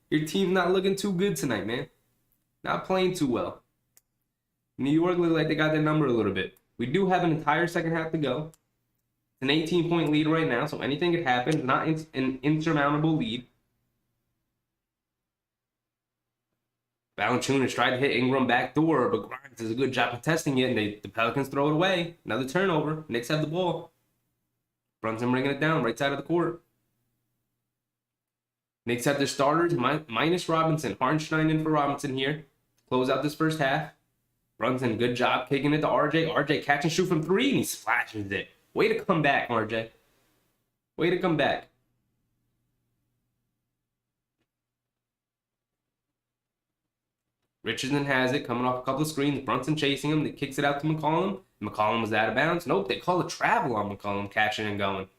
Your team's not looking too good tonight, man. Not playing too well. New York look like they got their number a little bit. We do have an entire second half to go. An 18-point lead right now, so anything could happen. Not an insurmountable lead. Valanciunas tried to hit Ingram backdoor, but Grimes does a good job contesting it, and the Pelicans throw it away. Another turnover. Knicks have the ball. Brunson bringing it down, right side of the court. Knicks have their starters, minus Robinson. Hartenstein in for Robinson here. Close out this first half. Brunson, good job kicking it to RJ. RJ catch and shoot from 3, and he splashes it. Way to come back, RJ. Way to come back. Richardson has it, coming off a couple of screens. Brunson chasing him. He kicks it out to McCollum. McCollum was out of bounds. Nope, they call a travel on McCollum, catching and going.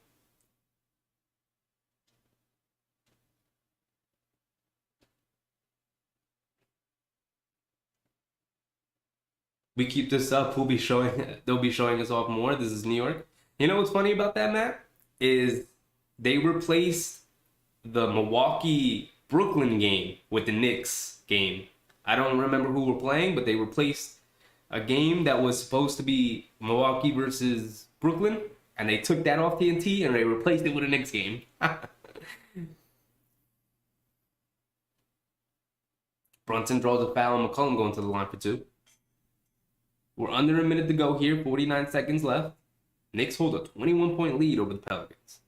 We keep this up, they'll be showing us off more. This is New York. You know what's funny about that, Matt? Is they replaced the Milwaukee-Brooklyn game with the Knicks game. I don't remember who were playing, but they replaced a game that was supposed to be Milwaukee versus Brooklyn, and they took that off TNT, and they replaced it with a Knicks game. Brunson draws a foul, and McCollum going to the line for 2. We're under a minute to go here, 49 seconds left. Knicks hold a 21-point lead over the Pelicans.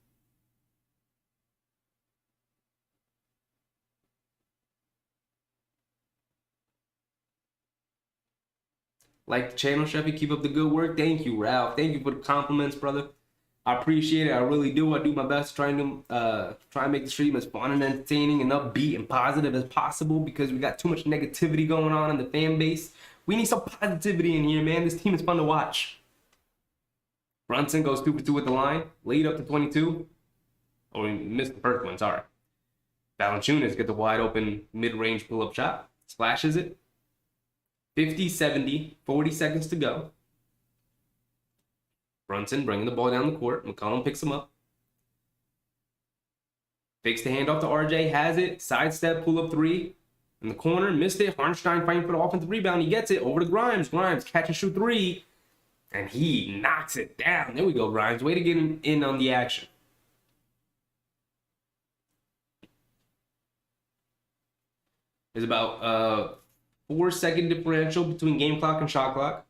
Like the channel, Chefy. Keep up the good work. Thank you, Ralph. Thank you for the compliments, brother. I appreciate it. I really do. I do my best trying to make the stream as fun and entertaining and upbeat and positive as possible because we got too much negativity going on in the fan base. We need some positivity in here, man. This team is fun to watch. Brunson goes 2 for 2 at the line. Lead up to 22. Oh, he missed the first one. Sorry. Valanciunas gets a wide open mid-range pull-up shot. Splashes it. 50-70. 40 seconds to go. Brunson bringing the ball down the court. McCollum picks him up. Fakes the handoff to RJ, has it, sidestep, pull up three. In the corner, missed it. Harnstein fighting for the offensive rebound. He gets it over to Grimes. Grimes catch and shoot three. And he knocks it down. There we go, Grimes. Way to get him in on the action. There's about 4-second differential between game clock and shot clock.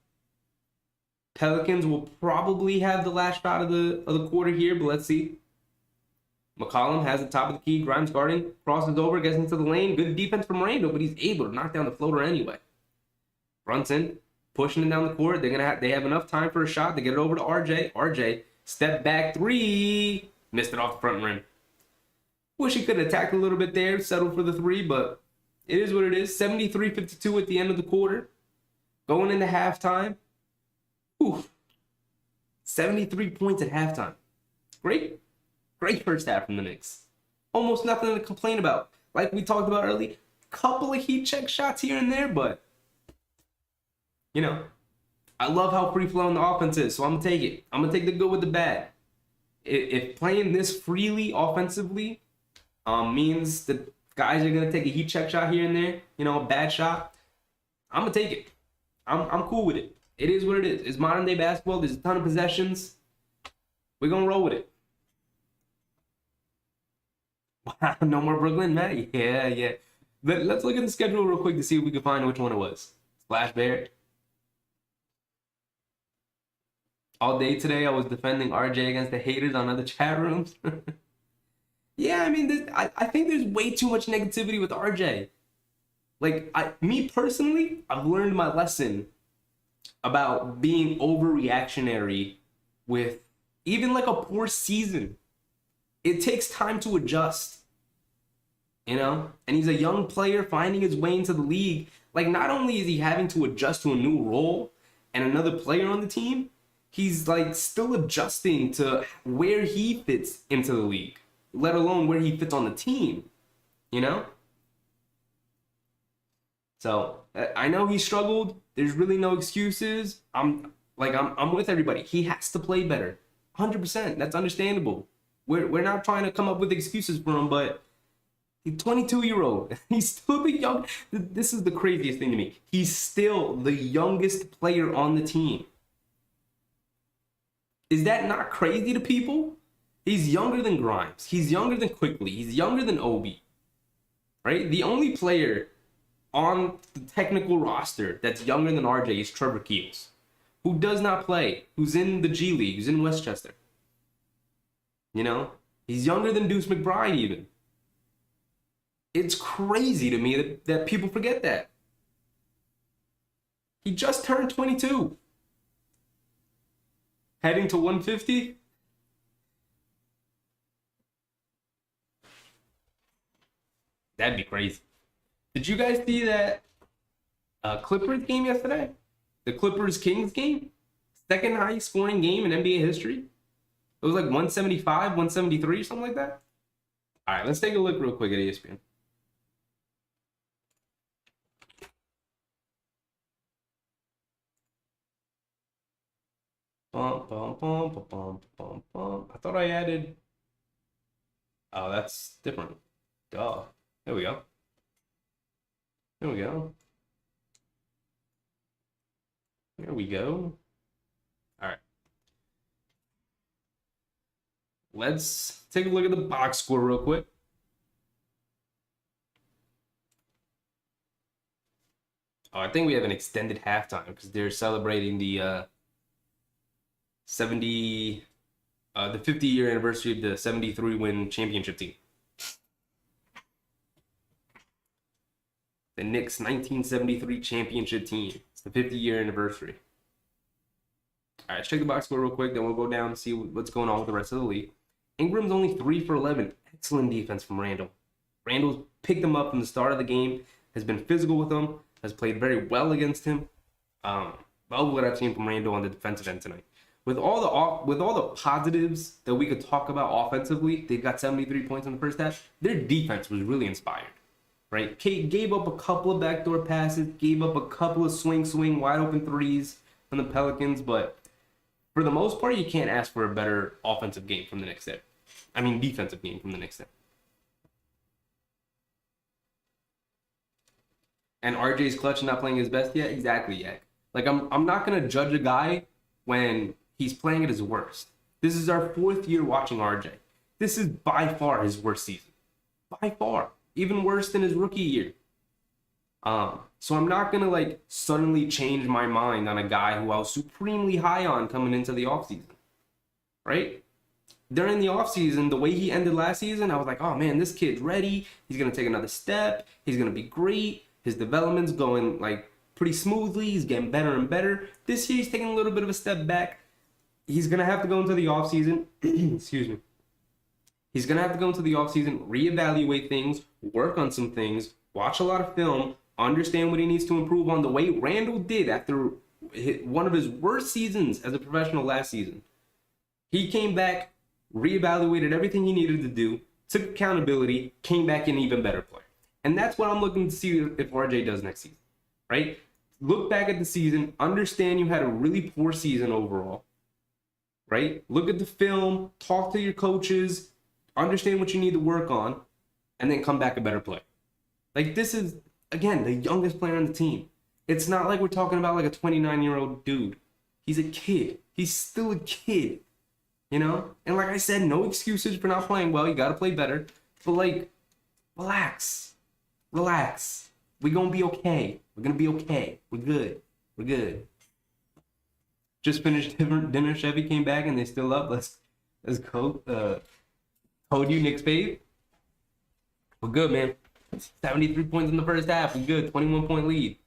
Pelicans will probably have the last shot of the quarter here, but let's see. McCollum has the top of the key. Grimes guarding, crosses over, gets into the lane. Good defense from Randall, but he's able to knock down the floater anyway. Brunson pushing it down the court. They have enough time for a shot to get it over to RJ. RJ step back three, missed it off the front rim. Wish he could have attacked a little bit there, settled for the three, but it is what it is. 73-52 at the end of the quarter. Going into halftime. Oof. 73 points at halftime. Great first half from the Knicks. Almost nothing to complain about. Like we talked about earlier, couple of heat check shots here and there, but you know, I love how free-flowing the offense is, so I'm going to take it. I'm going to take the good with the bad. If playing this freely offensively means that guys are going to take a heat check shot here and there, you know, a bad shot, I'm going to take it. I'm cool with it. It is what it is. It's modern-day basketball. There's a ton of possessions. We're going to roll with it. Wow, no more Brooklyn, Matt? Yeah. Let's look at the schedule real quick to see if we can find which one it was. Splash Bear. All day today, I was defending RJ against the haters on other chat rooms. Yeah, I mean, I think there's way too much negativity with RJ. Like, me personally, I've learned my lesson about being overreactionary with even like a poor season. It takes time to adjust, you know? And he's a young player finding his way into the league. Like, not only is he having to adjust to a new role and another player on the team, he's like still adjusting to where he fits into the league, let alone where he fits on the team, you know? So I know he struggled. There's really no excuses. I'm with everybody. He has to play better. 100%. That's understandable. We're not trying to come up with excuses for him, but he's 22-year-old. He's still the young. This is the craziest thing to me. He's still the youngest player on the team. Is that not crazy to people? He's younger than Grimes. He's younger than Quickly. He's younger than Obi. Right? The only player on the technical roster that's younger than RJ is Trevor Keels, who does not play, who's in the G League, who's in Westchester. You know? He's younger than Deuce McBride even. It's crazy to me that people forget that. He just turned 22. Heading to 150? That'd be crazy. Did you guys see that Clippers game yesterday? The Clippers-Kings game? Second highest scoring game in NBA history? It was like 175, 173, something like that. All right, let's take a look real quick at ESPN. I thought I added. Oh, that's different. Duh. There we go. There we go. There we go. All right. Let's take a look at the box score real quick. Oh, I think we have an extended halftime because they're celebrating the 50-year anniversary of the 73 win championship team. The Knicks 1973 championship team. It's the 50-year anniversary. All right, let's check the box score real quick. Then we'll go down and see what's going on with the rest of the league. Ingram's only 3 for 11. Excellent defense from Randall. Randall's picked him up from the start of the game, has been physical with him, has played very well against him. Love what I've seen from Randall on the defensive end tonight. With all the positives that we could talk about offensively, they got 73 points in the first half. Their defense was really inspired. Right? Kate gave up a couple of backdoor passes, gave up a couple of swing, wide open threes from the Pelicans, but For the most part, you can't ask for a better offensive game from the Knicks there. I mean, defensive game from the Knicks there. And RJ's clutch and not playing his best yet? Exactly, Yak. Like, I'm not going to judge a guy when he's playing at his worst. This is our 4th year watching RJ. This is by far his worst season. By far. Even worse than his rookie year. So I'm not going to, like, suddenly change my mind on a guy who I was supremely high on coming into the offseason. Right? During the offseason, the way he ended last season, I was like, oh, man, this kid's ready. He's going to take another step. He's going to be great. His development's going, like, pretty smoothly. He's getting better and better. This year, he's taking a little bit of a step back. He's going to have to go into the offseason. Excuse me. He's going to have to go into the offseason, reevaluate things, work on some things, watch a lot of film, understand what he needs to improve on the way Randall did after one of his worst seasons as a professional last season. He came back, reevaluated everything he needed to do, took accountability, came back an even better player. And that's what I'm looking to see if RJ does next season, right? Look back at the season, understand you had a really poor season overall, right? Look at the film, talk to your coaches, understand what you need to work on, and then come back a better player. Like, this is, again, the youngest player on the team. It's not like we're talking about like a 29-year-old dude. He's a kid. He's still a kid, you know? And like I said, no excuses for not playing well. You got to play better. But, like, relax. Relax. We're going to be okay. We're going to be okay. We're good. We're good. Just finished dinner. Chevy came back and they still up. Let's go. Told you, Knicks fave. We're good, man. 73 points in the first half. We're good. 21-point lead.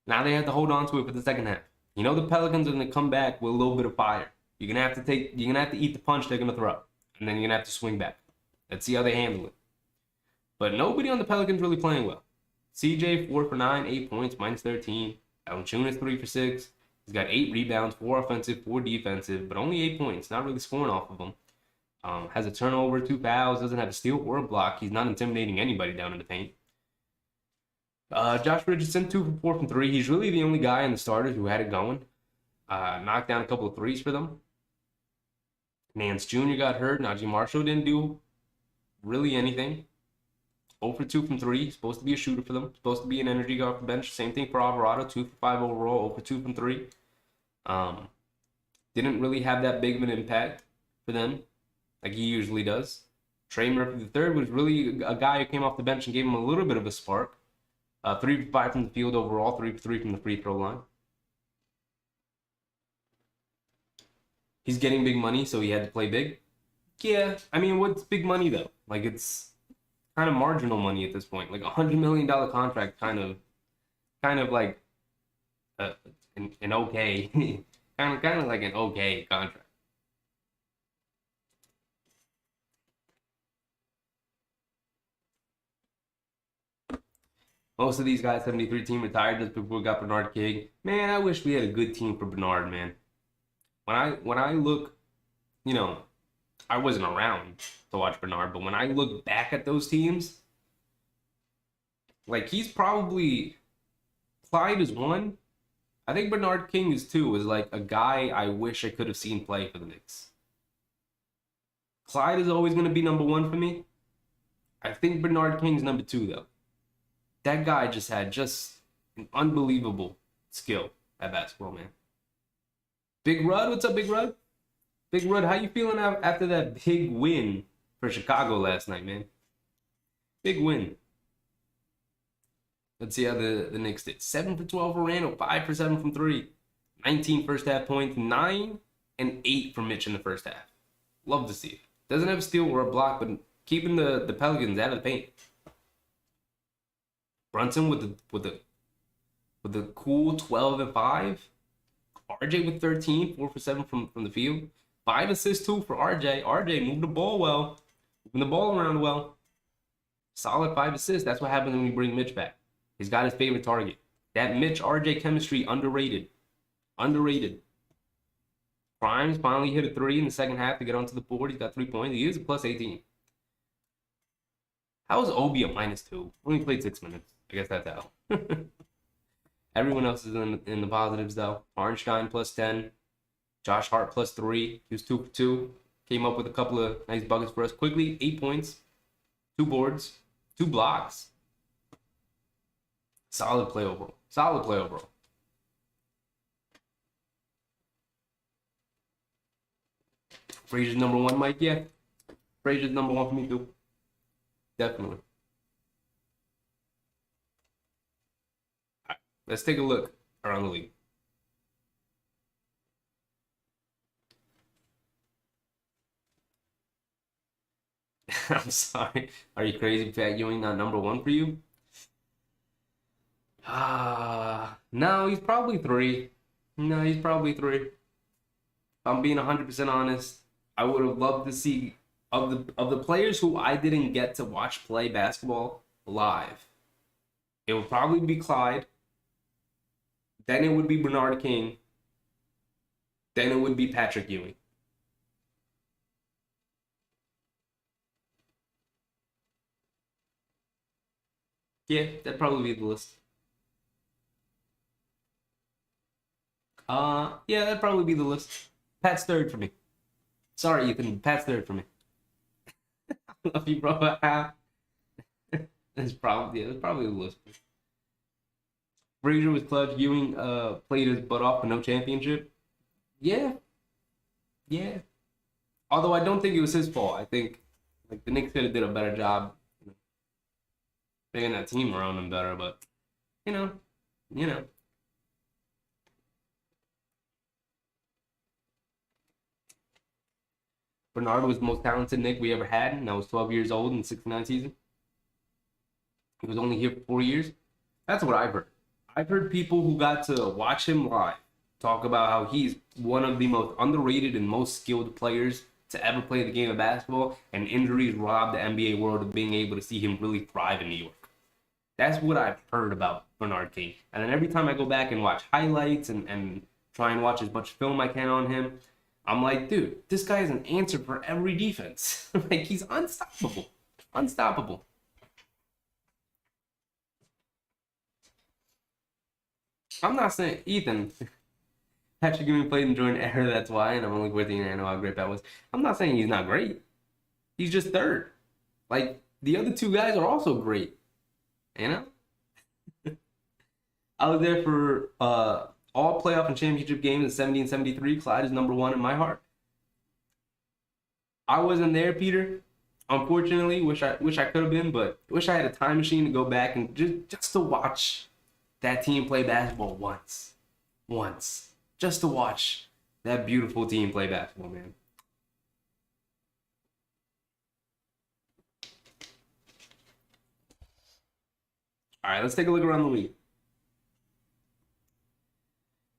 Now they have to hold on to it for the second half. You know the Pelicans are going to come back with a little bit of fire. You're going to have to eat the punch they're going to throw. And then you're going to have to swing back. Let's see how they handle it. But nobody on the Pelicans really playing well. CJ, 4 for 9, 8 points, minus 13. Valanciunas, 3 for 6. He's got 8 rebounds, 4 offensive, 4 defensive, but only 8 points. Not really scoring off of them. Has a turnover, 2 fouls, doesn't have a steal or a block. He's not intimidating anybody down in the paint. Josh Richardson, 2 for 4 from 3. He's really the only guy in the starters who had it going. Knocked down a couple of threes for them. Nance Jr. got hurt. Najee Marshall didn't do really anything. 0 for 2 from 3. Supposed to be a shooter for them. Supposed to be an energy guy off the bench. Same thing for Alvarado. 2 for 5 overall. 0 for 2 from 3. Didn't really have that big of an impact for them like he usually does. Trey Murphy III was really a guy who came off the bench and gave him a little bit of a spark. 3 for 5 from the field overall. 3 for 3 from the free throw line. He's getting big money, so he had to play big. Yeah, I mean, what's big money though? Like, it's kind of marginal money at this point. Like $100 million contract, kind of like an okay, kind of like an okay contract. Most of these guys, 73 team retired just before we got Bernard King. Man, I wish we had a good team for Bernard, man. When I look, you know, I wasn't around to watch Bernard, but when I look back at those teams, like, he's probably, Clyde is 1. I think Bernard King is 2, is like a guy I wish I could have seen play for the Knicks. Clyde is always going to be number 1 for me. I think Bernard King's number 2, though. That guy just had an unbelievable skill at basketball, man. Big Rud, what's up, Big Rud? Big Rud, how you feeling after that big win for Chicago last night, man? Big win. Let's see how the Knicks did. 7 for 12 for Randall, 5 for 7 from 3. 19 first half points, 9 and 8 for Mitch in the first half. Love to see it. Doesn't have a steal or a block, but keeping the Pelicans out of the paint. Brunson with the cool 12 and 5. RJ with 13, 4 for 7 from the field. 5 assists, 2 for RJ. RJ moved the ball well. Moving the ball around well. Solid 5 assists. That's what happens when you bring Mitch back. He's got his favorite target. That Mitch-RJ chemistry, underrated. Underrated. Grimes finally hit a 3 in the second half to get onto the board. He's got 3 points. He is a plus 18. How is Obi a minus 2? Only played 6 minutes. I guess that's how. Everyone else is in the positives, though. Arnstein plus 10. Josh Hart +3. He was 2 for 2. Came up with a couple of nice buckets for us. Quickly, 8 points, 2 boards, 2 blocks. Solid play overall. Solid play overall. Frazier's number 1, Mike. Yeah. Frazier's number 1 for me, too. Definitely. All right, let's take a look around the league. I'm sorry. Are you crazy, Pat Ewing not number 1 for you? No, he's probably 3. No, he's probably 3. If I'm being 100% honest, I would have loved to see of the players who I didn't get to watch play basketball live. It would probably be Clyde. Then it would be Bernard King. Then it would be Patrick Ewing. Yeah, that'd probably be the list. Yeah, that'd probably be the list. Pat's 3rd for me. Sorry, Ethan. Pat's 3rd for me. I love you, bro. That's probably the list. Frazier was clutch. Ewing played his butt off for no championship. Yeah. Yeah. Although I don't think it was his fault. I think like the Knicks could have did a better job, making that team around him better, but you know, you know. Bernard was the most talented Knick we ever had, and I was 12 years old in the 69 season. He was only here for 4 years. That's what I've heard. I've heard people who got to watch him live talk about how he's one of the most underrated and most skilled players to ever play the game of basketball, and injuries robbed the NBA world of being able to see him really thrive in New York. That's what I've heard about Bernard King. And then every time I go back and watch highlights and try and watch as much film I can on him, I'm like, dude, this guy is an answer for every defense. Like, he's unstoppable. Unstoppable. I'm not saying, Ethan, Patrick Ewing played in Jordan era, that's why, and I'm only with you and I know how great that was. I'm not saying he's not great. He's just 3rd. Like, the other 2 guys are also great. You know? I was there for all playoff and championship games in 1773. Clyde is number 1 in my heart. I wasn't there, Peter. Unfortunately, wish I could have been, but wish I had a time machine to go back and just to watch that team play basketball once, just to watch that beautiful team play basketball, man. All right, let's take a look around the league.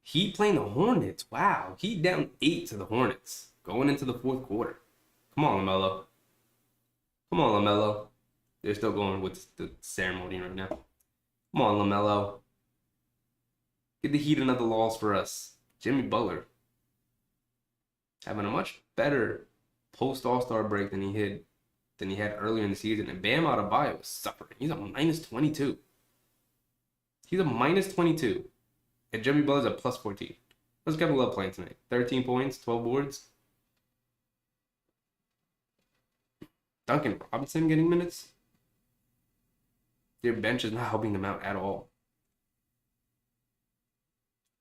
Heat playing the Hornets. Wow, Heat down 8 to the Hornets going into the 4th quarter. Come on, LaMelo. Come on, LaMelo. They're still going with the ceremony right now. Come on, LaMelo. Get the Heat another loss for us. Jimmy Butler having a much better post All-Star break than he had earlier in the season. And Bam Adebayo is suffering. He's a -22. He's a -22. And Jimmy Butler's a +14. Let's get a love playing tonight. 13 points, 12 boards. Duncan Robinson getting minutes. Their bench is not helping them out at all.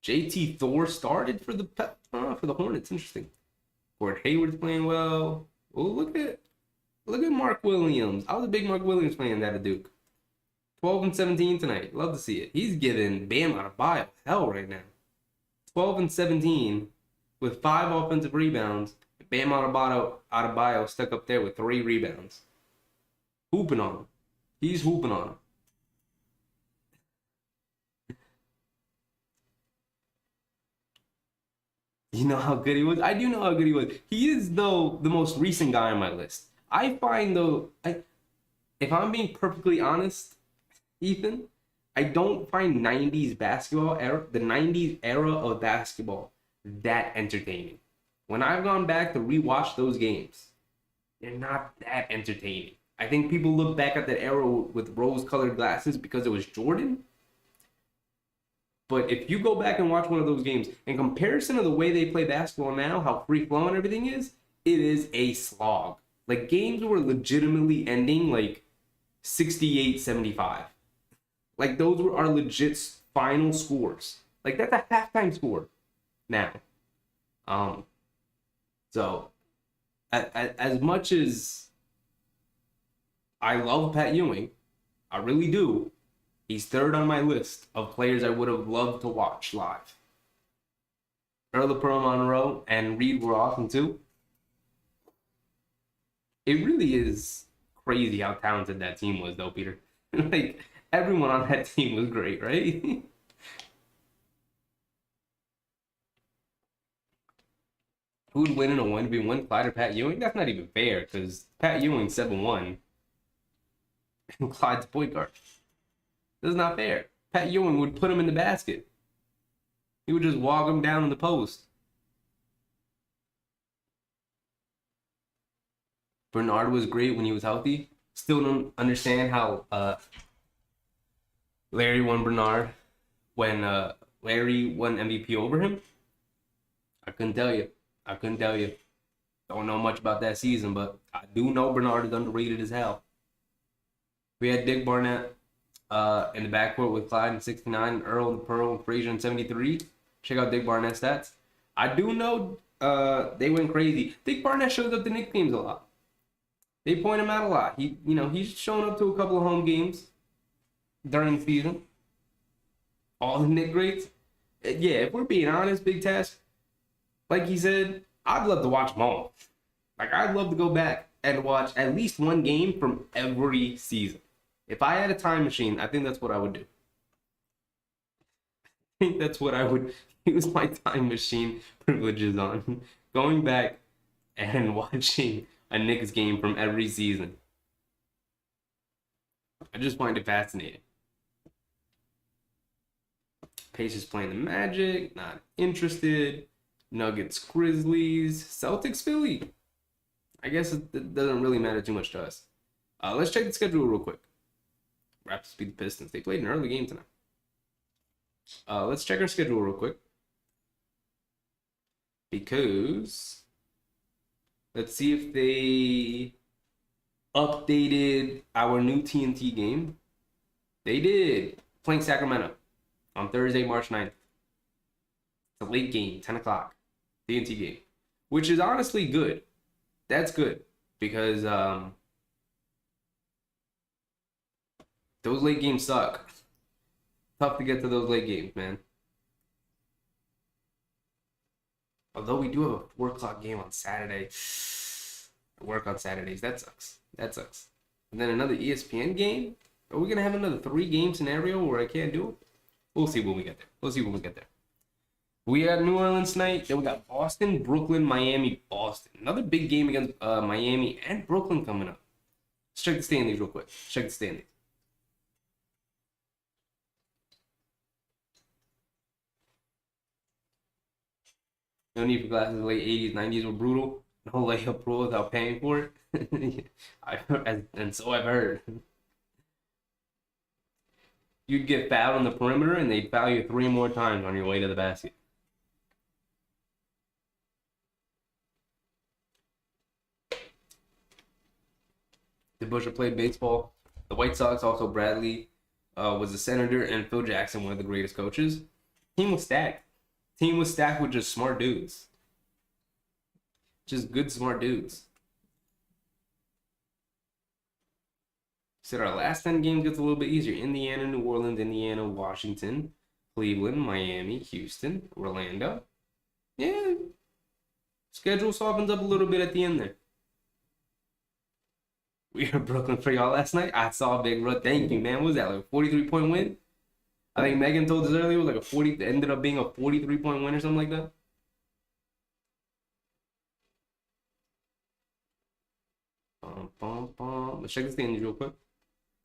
JT Thor started for the Hornets. Interesting. Gordon Hayward's playing well. Oh, look at Mark Williams. I was a big Mark Williams fan at Duke. 12 and 17 tonight. Love to see it. He's giving Bam Adebayo hell right now. 12 and 17 with 5 offensive rebounds. Bam Adebayo stuck up there with 3 rebounds. Hooping on him. He's hooping on him. You know how good he was? I do know how good he was. He is, though, the most recent guy on my list. I find, though, if I'm being perfectly honest, Ethan, I don't find the 90s era of basketball that entertaining. When I've gone back to rewatch those games, they're not that entertaining. I think people look back at that era with rose-colored glasses because it was Jordan. But if you go back and watch one of those games, in comparison to the way they play basketball now, how free flowing everything is, it is a slog. Like games were legitimately ending like 68-75. Like those were our legit final scores. Like that's a halftime score now. Um, so as much as I love Pat Ewing, I really do. He's third on my list of players I would have loved to watch live. Earl Pearl Monroe and Reed were awesome too. It really is crazy how talented that team was, though, Peter. Like everyone on that team was great, right? Who would win in a 1v1, Clyde or Pat Ewing? That's not even fair because Pat Ewing 7-1 and Clyde's point guard. That's not fair. Pat Ewing would put him in the basket. He would just walk him down in the post. Bernard was great when he was healthy. Still don't understand how Larry won Bernard when Larry won MVP over him. I couldn't tell you. Don't know much about that season, but I do know Bernard is underrated as hell. We had Dick Barnett in the backcourt with Clyde in 69, Earl and Pearl and Frazier in 73. Check out Dick Barnett's stats. I do know they went crazy. Dick Barnett shows up to Knicks games a lot. They point him out a lot. He's shown up to a couple of home games during the season. All the Knicks greats. Yeah, if we're being honest, Big Task, like he said, I'd love to watch them all. Like, I'd love to go back and watch at least one game from every season. If I had a time machine, I think that's what I would do. I think that's what I would use my time machine privileges on. Going back and watching a Knicks game from every season. I just find it fascinating. Pacers playing the Magic, not interested. Nuggets, Grizzlies, Celtics, Philly. I guess it doesn't really matter too much to us. Let's check the schedule real quick. Raptors beat the Pistons. They played an early game tonight. Let's check our schedule real quick. Because let's see if they updated our new TNT game. They did. Playing Sacramento on Thursday, March 9th. It's a late game, 10 o'clock. TNT game. Which is honestly good. That's good. Because those late games suck. Tough to get to those late games, man. Although we do have a 4 o'clock game on Saturday. I work on Saturdays. That sucks. And then another ESPN game? Are we going to have another 3-game scenario where I can't do it? We'll see when we get there. We got New Orleans tonight. Then we got Boston, Brooklyn, Miami, Boston. Another big game against Miami and Brooklyn coming up. Let's check the standings real quick. No need for glasses. The late 80s, 90s were brutal. No layup rule without paying for it. And so I've heard. You'd get fouled on the perimeter and they'd foul you 3 more times on your way to the basket. The Busher played baseball. The White Sox, also Bradley, was a senator, and Phil Jackson, one of the greatest coaches. Team was stacked. With just smart dudes. Just good, smart dudes. Said our last 10 games gets a little bit easier. Indiana, New Orleans, Indiana, Washington, Cleveland, Miami, Houston, Orlando. Yeah. Schedule softens up a little bit at the end there. We were in Brooklyn for y'all last night. I saw Big Rod. Thank you, man. What was that, like a 43-point win? I think Megan told us earlier it was like ended up being a 43-point win or something like that. Let's check the standings real quick.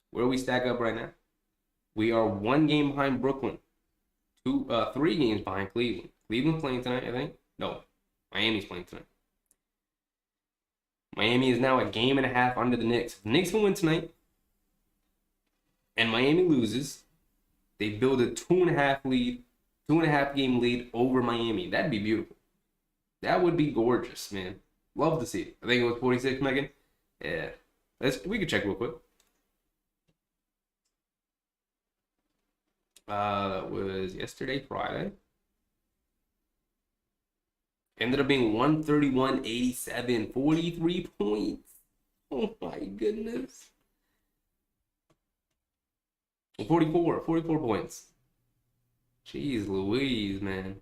Where do we stack up right now? We are 1 game behind Brooklyn. 3 games behind Cleveland. Cleveland's playing tonight, I think. No, Miami's playing tonight. Miami is now a game and a half under the Knicks. If the Knicks can win tonight and Miami loses, they build a 2.5 lead 2.5 game lead over Miami. That'd be beautiful. That would be gorgeous, man. Love to see it. I think it was 46, Megan. Yeah. We could check real quick. That was yesterday, Friday. Ended up being 131-87, 43 points. Oh my goodness. 44 points. Jeez Louise, man.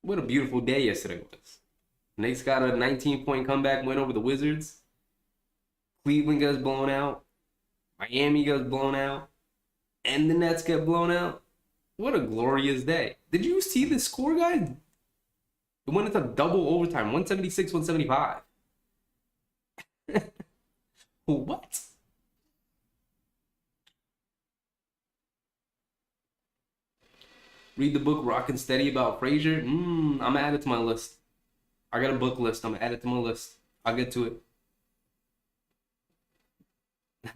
What a beautiful day yesterday was. Knicks got a 19-point comeback win over the Wizards. Cleveland gets blown out. Miami gets blown out. And the Nets get blown out. What a glorious day. Did you see the score, guys? It went into double overtime, 176-175. What? Read the book Rockin' Steady about Frazier. I'm going to add it to my list. I got a book list. I'm going to add it to my list. I'll get to it.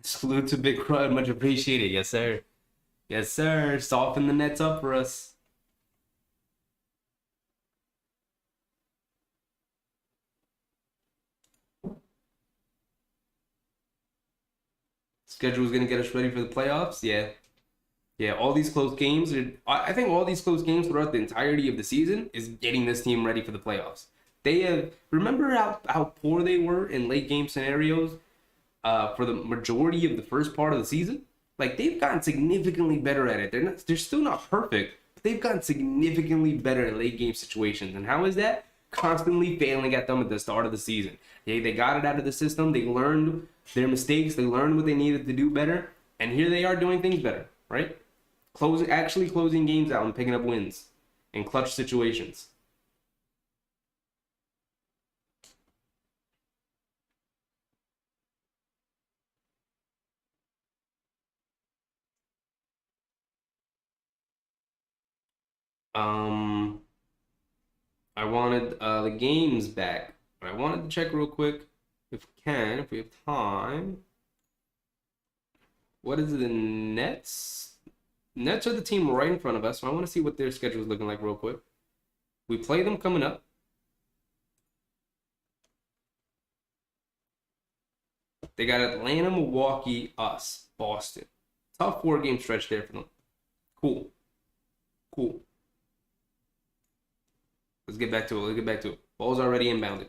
Salute to Big Crud. Much appreciated. Yes, sir. Yes, sir. Soften the nets up for us. Schedule's going to get us ready for the playoffs. Yeah. Yeah, all these close games. I think all these close games throughout the entirety of the season is getting this team ready for the playoffs. They have, remember how poor they were in late game scenarios for the majority of the first part of the season? Like, they've gotten significantly better at it. They're still not perfect, but they've gotten significantly better in late game situations. And how is that? Constantly failing at them at the start of the season. They got it out of the system. They learned their mistakes. They learned what they needed to do better. And here they are doing things better, right? Actually closing games out and picking up wins in clutch situations. I wanted the games back, but I wanted to check real quick if we have time. What is it, the Nets? Nets are the team right in front of us, so I want to see what their schedule is looking like real quick. We play them coming up. They got Atlanta, Milwaukee, us, Boston. Tough 4-game stretch there for them. Cool. Let's get back to it. Ball's already inbounded.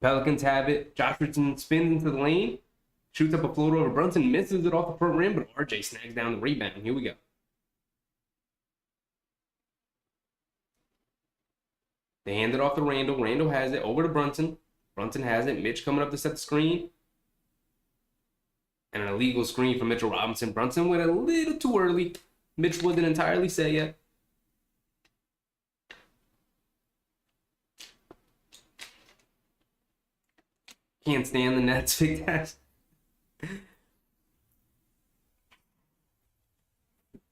Pelicans have it. Josh Richardson spins into the lane. Shoots up a floater over Brunson. Misses it off the front rim, but RJ snags down the rebound. Here we go. They hand it off to Randall. Randall has it over to Brunson. Brunson has it. Mitch coming up to set the screen. And an illegal screen from Mitchell Robinson. Brunson went a little too early. Mitch wasn't entirely set yet. Can't stand the Nets. Big Dash.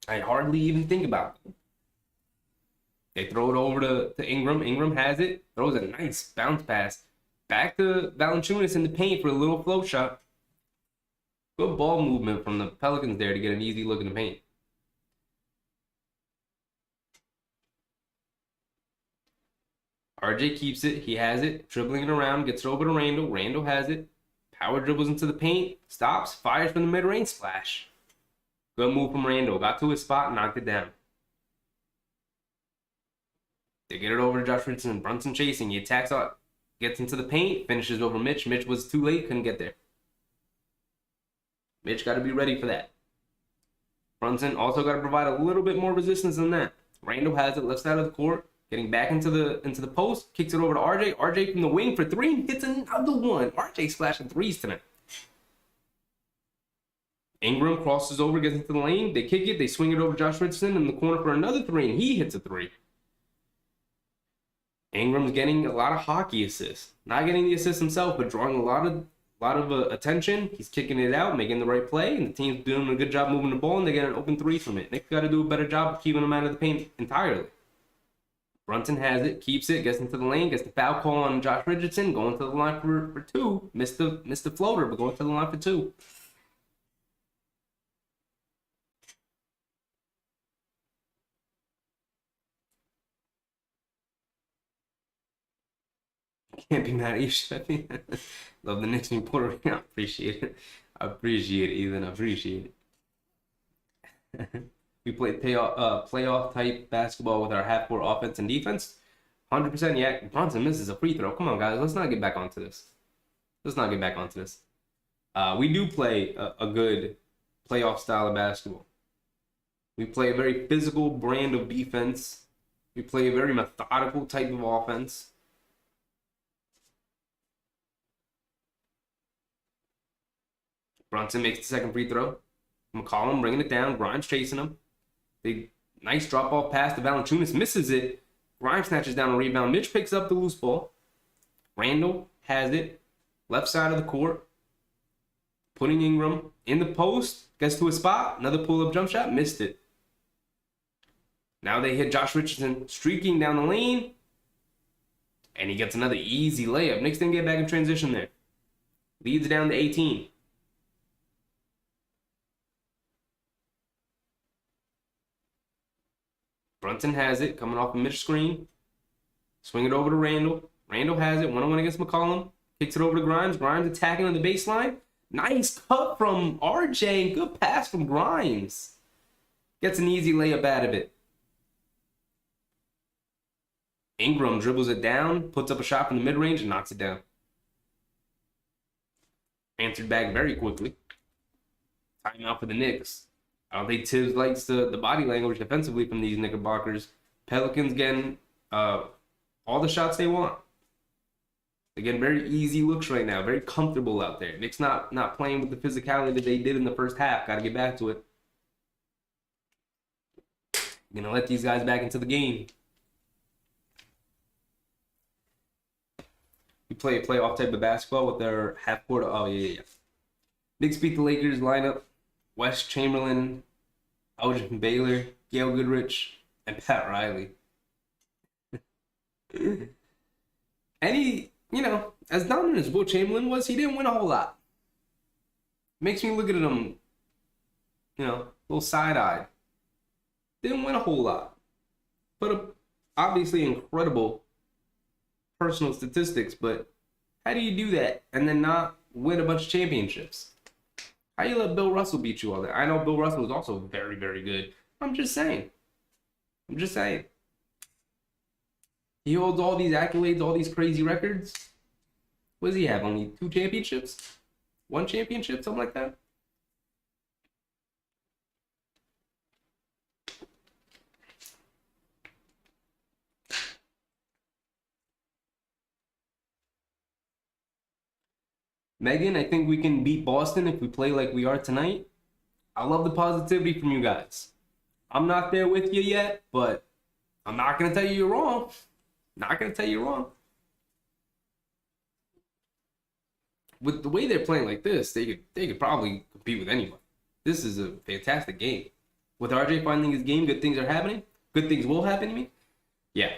I hardly even think about it. They throw it over to Ingram. Ingram has it. Throws a nice bounce pass. Back to Valanciunas in the paint for a little float shot. Good ball movement from the Pelicans there to get an easy look in the paint. RJ keeps it. He has it. Dribbling it around. Gets it over to Randall. Randall has it. Power dribbles into the paint. Stops. Fires from the mid-range. Splash. Good move from Randall. Got to his spot. Knocked it down. They get it over to Josh Richardson. Brunson chasing. He attacks out. Gets into the paint. Finishes over Mitch. Mitch was too late. Couldn't get there. Mitch got to be ready for that. Brunson also got to provide a little bit more resistance than that. Randall has it. Left side of the court. Getting back into the post, kicks it over to RJ. RJ from the wing for 3 and hits another one. RJ splashing threes tonight. Ingram crosses over, gets into the lane. They kick it. They swing it over Josh Richardson in the corner for another 3, and he hits a 3. Ingram's getting a lot of hockey assists. Not getting the assist himself, but drawing a lot of attention. He's kicking it out, making the right play, and the team's doing a good job moving the ball, and they get an open 3 from it. Nick's got to do a better job of keeping them out of the paint entirely. Brunson has it, keeps it, gets into the lane, gets the foul call on Josh Richardson, going to the line for 2. Missed the floater, but going to the line for 2. Can't be mad at you, Chevy. Love the Knicks in Puerto Rico. I appreciate it. I appreciate it, Ethan. I appreciate it. We play playoff type basketball with our half court offense and defense. 100%. Yeah, Bronson misses a free throw. Come on, guys. Let's not get back onto this. Let's not get back onto this. We do play a good playoff style of basketball. We play a very physical brand of defense. We play a very methodical type of offense. Brunson makes the second free throw. McCollum bringing it down. Grimes chasing him. Big, nice drop off pass to Valanciunas. Misses it. Grimes snatches down a rebound. Mitch picks up the loose ball. Randall has it. Left side of the court. Putting Ingram in the post. Gets to a spot. Another pull-up jump shot. Missed it. Now they hit Josh Richardson streaking down the lane. And he gets another easy layup. Knicks didn't get back in transition there. Leads down to 18. Brunson has it, coming off a mid screen. Swing it over to Randall. Randall has it, one-on-one against McCollum. Kicks it over to Grimes. Grimes attacking on the baseline. Nice cut from RJ. Good pass from Grimes. Gets an easy layup out of it. Ingram dribbles it down, puts up a shot from the mid-range, and knocks it down. Answered back very quickly. Timeout for the Knicks. I don't think Tibbs likes the body language defensively from these Knickerbockers. Pelicans getting all the shots they want. They're getting very easy looks right now. Very comfortable out there. Knicks not playing with the physicality that they did in the first half. Got to get back to it. Going to let these guys back into the game. We play a playoff type of basketball with their half court. Oh, yeah. Knicks beat the Lakers lineup. West Chamberlain, Elgin Baylor, Gail Goodrich, and Pat Riley. And he, as dominant as Will Chamberlain was, he didn't win a whole lot. Makes me look at him, a little side-eyed. Didn't win a whole lot. But obviously incredible personal statistics, but how do you do that and then not win a bunch of championships? How do you let Bill Russell beat you all that? I know Bill Russell is also very, very good. I'm just saying. He holds all these accolades, all these crazy records. What does he have? Only 2 championships? 1 championship? Something like that? Megan, I think we can beat Boston if we play like we are tonight. I love the positivity from you guys. I'm not there with you yet, but I'm not going to tell you you're wrong. Not going to tell you you're wrong. With the way they're playing like this, they could probably compete with anyone. This is a fantastic game. With RJ finding his game, good things are happening. Good things will happen to me. Yeah.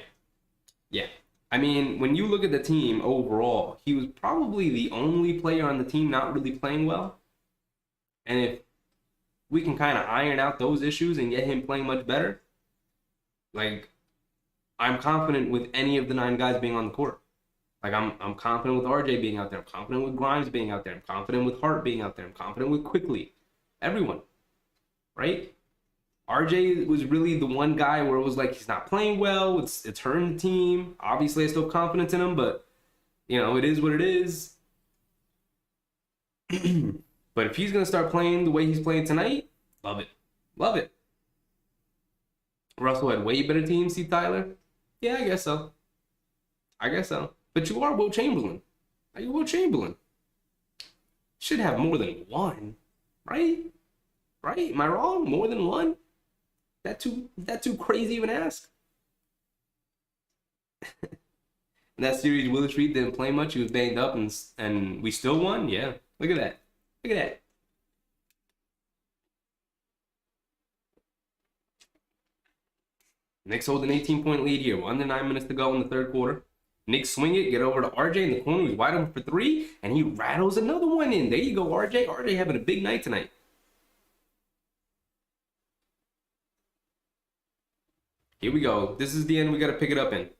I mean, when you look at the team overall, he was probably the only player on the team not really playing well. And if we can kind of iron out those issues and get him playing much better, I'm confident with any of the 9 guys being on the court. I'm confident with RJ being out there. I'm confident with Grimes being out there. I'm confident with Hart being out there. I'm confident with Quickly. Everyone. Right? RJ was really the one guy where it was like he's not playing well. It's hurting the team. Obviously, I still have confidence in him, but it is what it is. But if he's gonna start playing the way he's playing tonight, love it. Russell had way better teams. See Tyler? Yeah, I guess so. But you are Will Chamberlain. Are you Will Chamberlain? Should have more than 1, right? Right? Am I wrong? More than 1? Is that too crazy of an ask? In that series, Willis Reed didn't play much. He was banged up, and we still won. Yeah, look at that. Knicks hold an 18-point lead here. 1 to 9 minutes to go in the third quarter. Knicks swing it, get over to RJ in the corner. He's wide open for 3, and he rattles another one in. There you go, RJ. RJ having a big night tonight. Here we go. This is the end we got to pick it up in.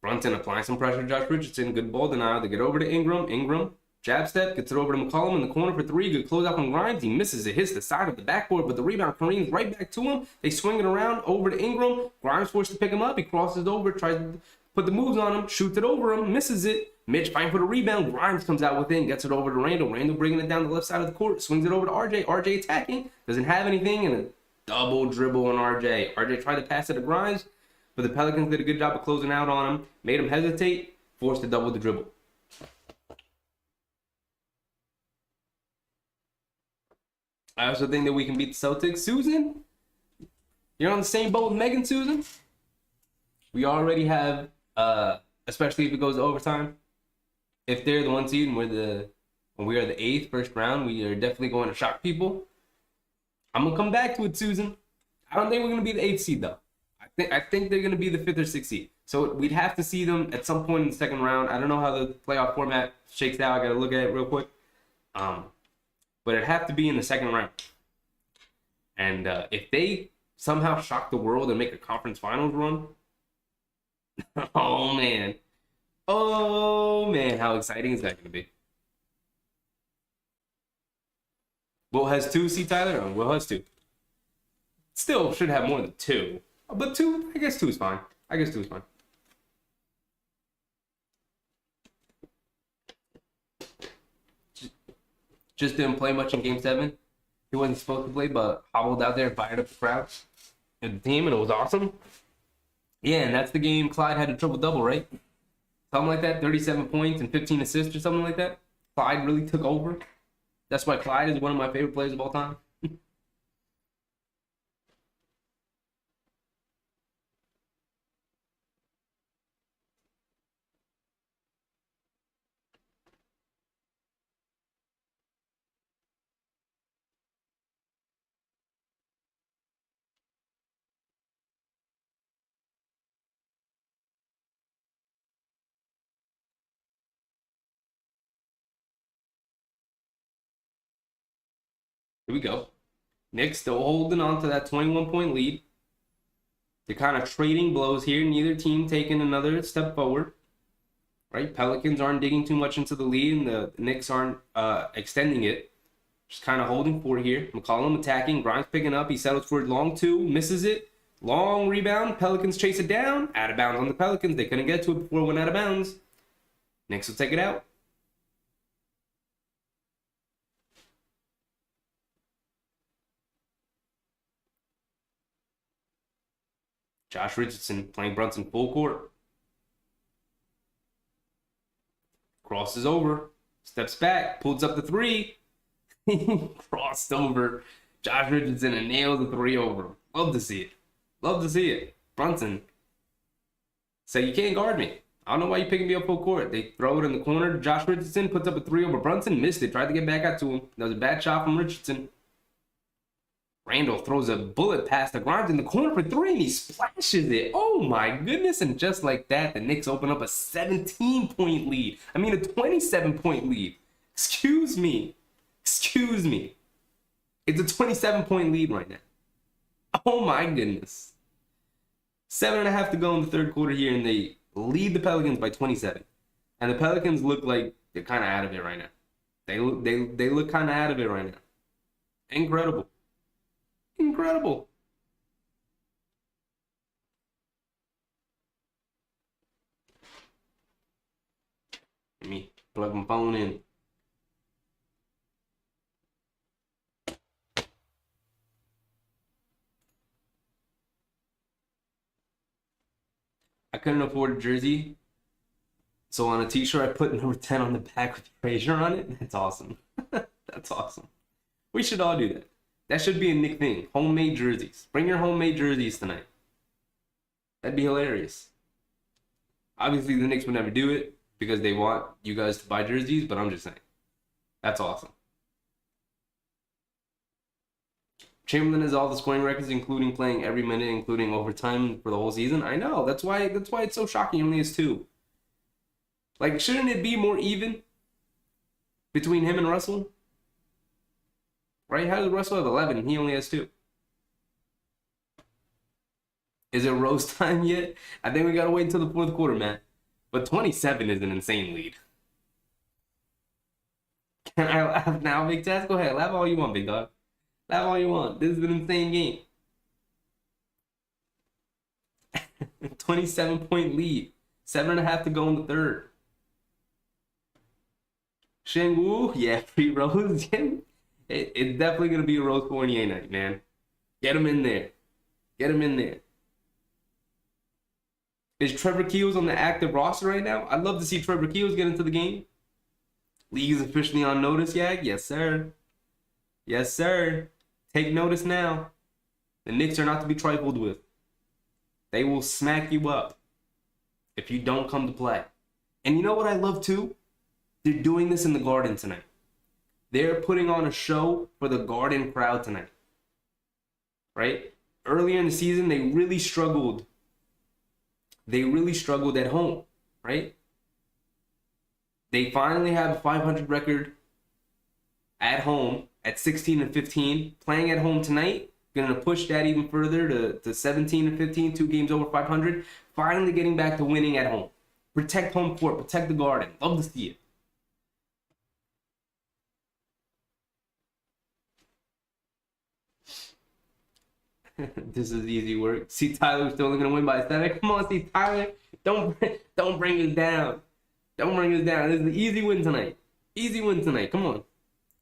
Brunson applying some pressure to Josh Richardson. Good ball denial. They get over to Ingram. Ingram, jab step, gets it over to McCollum in the corner for three. Good closeout from Grimes. He misses it, hits the side of the backboard, but the rebound careens right back to him. They swing it around over to Ingram. Grimes forced to pick him up. He crosses over, tries to put the moves on him, shoots it over him, misses it. Mitch fighting for the rebound. Grimes comes out within, gets it over to Randall. Randall bringing it down the left side of the court, swings it over to RJ. RJ attacking, doesn't have anything, and a double dribble on RJ. RJ tried to pass it to Grimes, but the Pelicans did a good job of closing out on him, made him hesitate, forced to double the dribble. I also think that we can beat the Celtics. Susan, you're on the same boat with Megan, Susan. We already have, especially if it goes to overtime, if they're the 1 seed and we are the 8th first round, we are definitely going to shock people. I'm gonna come back to it, Susan. I don't think we're gonna be the 8th seed though. I think they're gonna be the 5th or 6th seed. So we'd have to see them at some point in the second round. I don't know how the playoff format shakes out. I gotta look at it real quick. But it'd have to be in the second round. And if they somehow shock the world and make a conference finals run, oh man, how exciting is that gonna be? Will has 2, see Tyler? Oh, Will has 2. Still should have more than 2. But 2, I guess 2 is fine. Just didn't play much in Game 7. He wasn't supposed to play, but hobbled out there and fired up the crowd and the team, and it was awesome. Yeah, and that's the game Clyde had a triple-double, right? Something like that, 37 points and 15 assists or something like that. Clyde really took over. That's why Clyde is one of my favorite players of all time. Here we go. Knicks still holding on to that 21-point lead. They're kind of trading blows here. Neither team taking another step forward. Right? Pelicans aren't digging too much into the lead, and the Knicks aren't extending it. Just kind of holding forward here. McCollum attacking. Grimes picking up. He settles for a long 2. Misses it. Long rebound. Pelicans chase it down. Out of bounds on the Pelicans. They couldn't get to it before it went out of bounds. Knicks will take it out. Josh Richardson playing Brunson full court. Crosses over. Steps back. Pulls up the 3. Crossed over. Josh Richardson and nails the 3 over. Love to see it. Brunson. Say, you can't guard me. I don't know why you're picking me up full court. They throw it in the corner. Josh Richardson puts up a 3 over Brunson. Missed it. Tried to get back out to him. That was a bad shot from Richardson. Randall throws a bullet past the Grimes in the corner for 3, and he splashes it. Oh my goodness. And just like that, the Knicks open up a 17-point lead. I mean, a 27-point lead. Excuse me. It's a 27-point lead right now. Oh my goodness. 7.5 to go in the third quarter here, and they lead the Pelicans by 27. And the Pelicans look like they're kind of out of it right now. They look kind of out of it right now. Incredible. Let me plug my phone in. I couldn't afford a jersey, so on a t-shirt I put number 10 on the back with Frazier on it. That's awesome. That's awesome. We should all do that. That should be a Knick thing. Homemade jerseys. Bring your homemade jerseys tonight. That'd be hilarious. Obviously, the Knicks would never do it because they want you guys to buy jerseys, but I'm just saying. That's awesome. Chamberlain has all the scoring records, including playing every minute, including overtime for the whole season. I know. That's why it's so shocking. He only has 2. Like, shouldn't it be more even between him and Russell? Right? How does Russell have 11 and he only has 2? Is it Rose time yet? I think we gotta wait until the fourth quarter, man. But 27 is an insane lead. Can I laugh now, Big Tess? Go ahead, laugh all you want, big dog. Laugh all you want. This is an insane game. 27-point lead. 7.5 to go in the third. Shang-Wu, yeah, free Rose. It's definitely going to be a Rose Fournier night, man. Get him in there. Get him in there. Is Trevor Keels on the active roster right now? I'd love to see Trevor Keels get into the game. League is officially on notice, Yag? Yes, sir. Yes, sir. Take notice now. The Knicks are not to be trifled with. They will smack you up if you don't come to play. And you know what I love too? They're doing this in the Garden tonight. They're putting on a show for the Garden crowd tonight. Right? Earlier in the season, they really struggled. They really struggled at home, right? They finally have a 500 record at home at 16-15. Playing at home tonight, going to push that even further to 17-15, 2 games over 500. Finally getting back to winning at home. Protect home court, protect the Garden. Love to see it. This is easy work. See, Tyler's still only gonna win by 7. Come on, see, Tyler. Don't bring us down. Don't bring us down. This is an easy win tonight. Easy win tonight. Come on.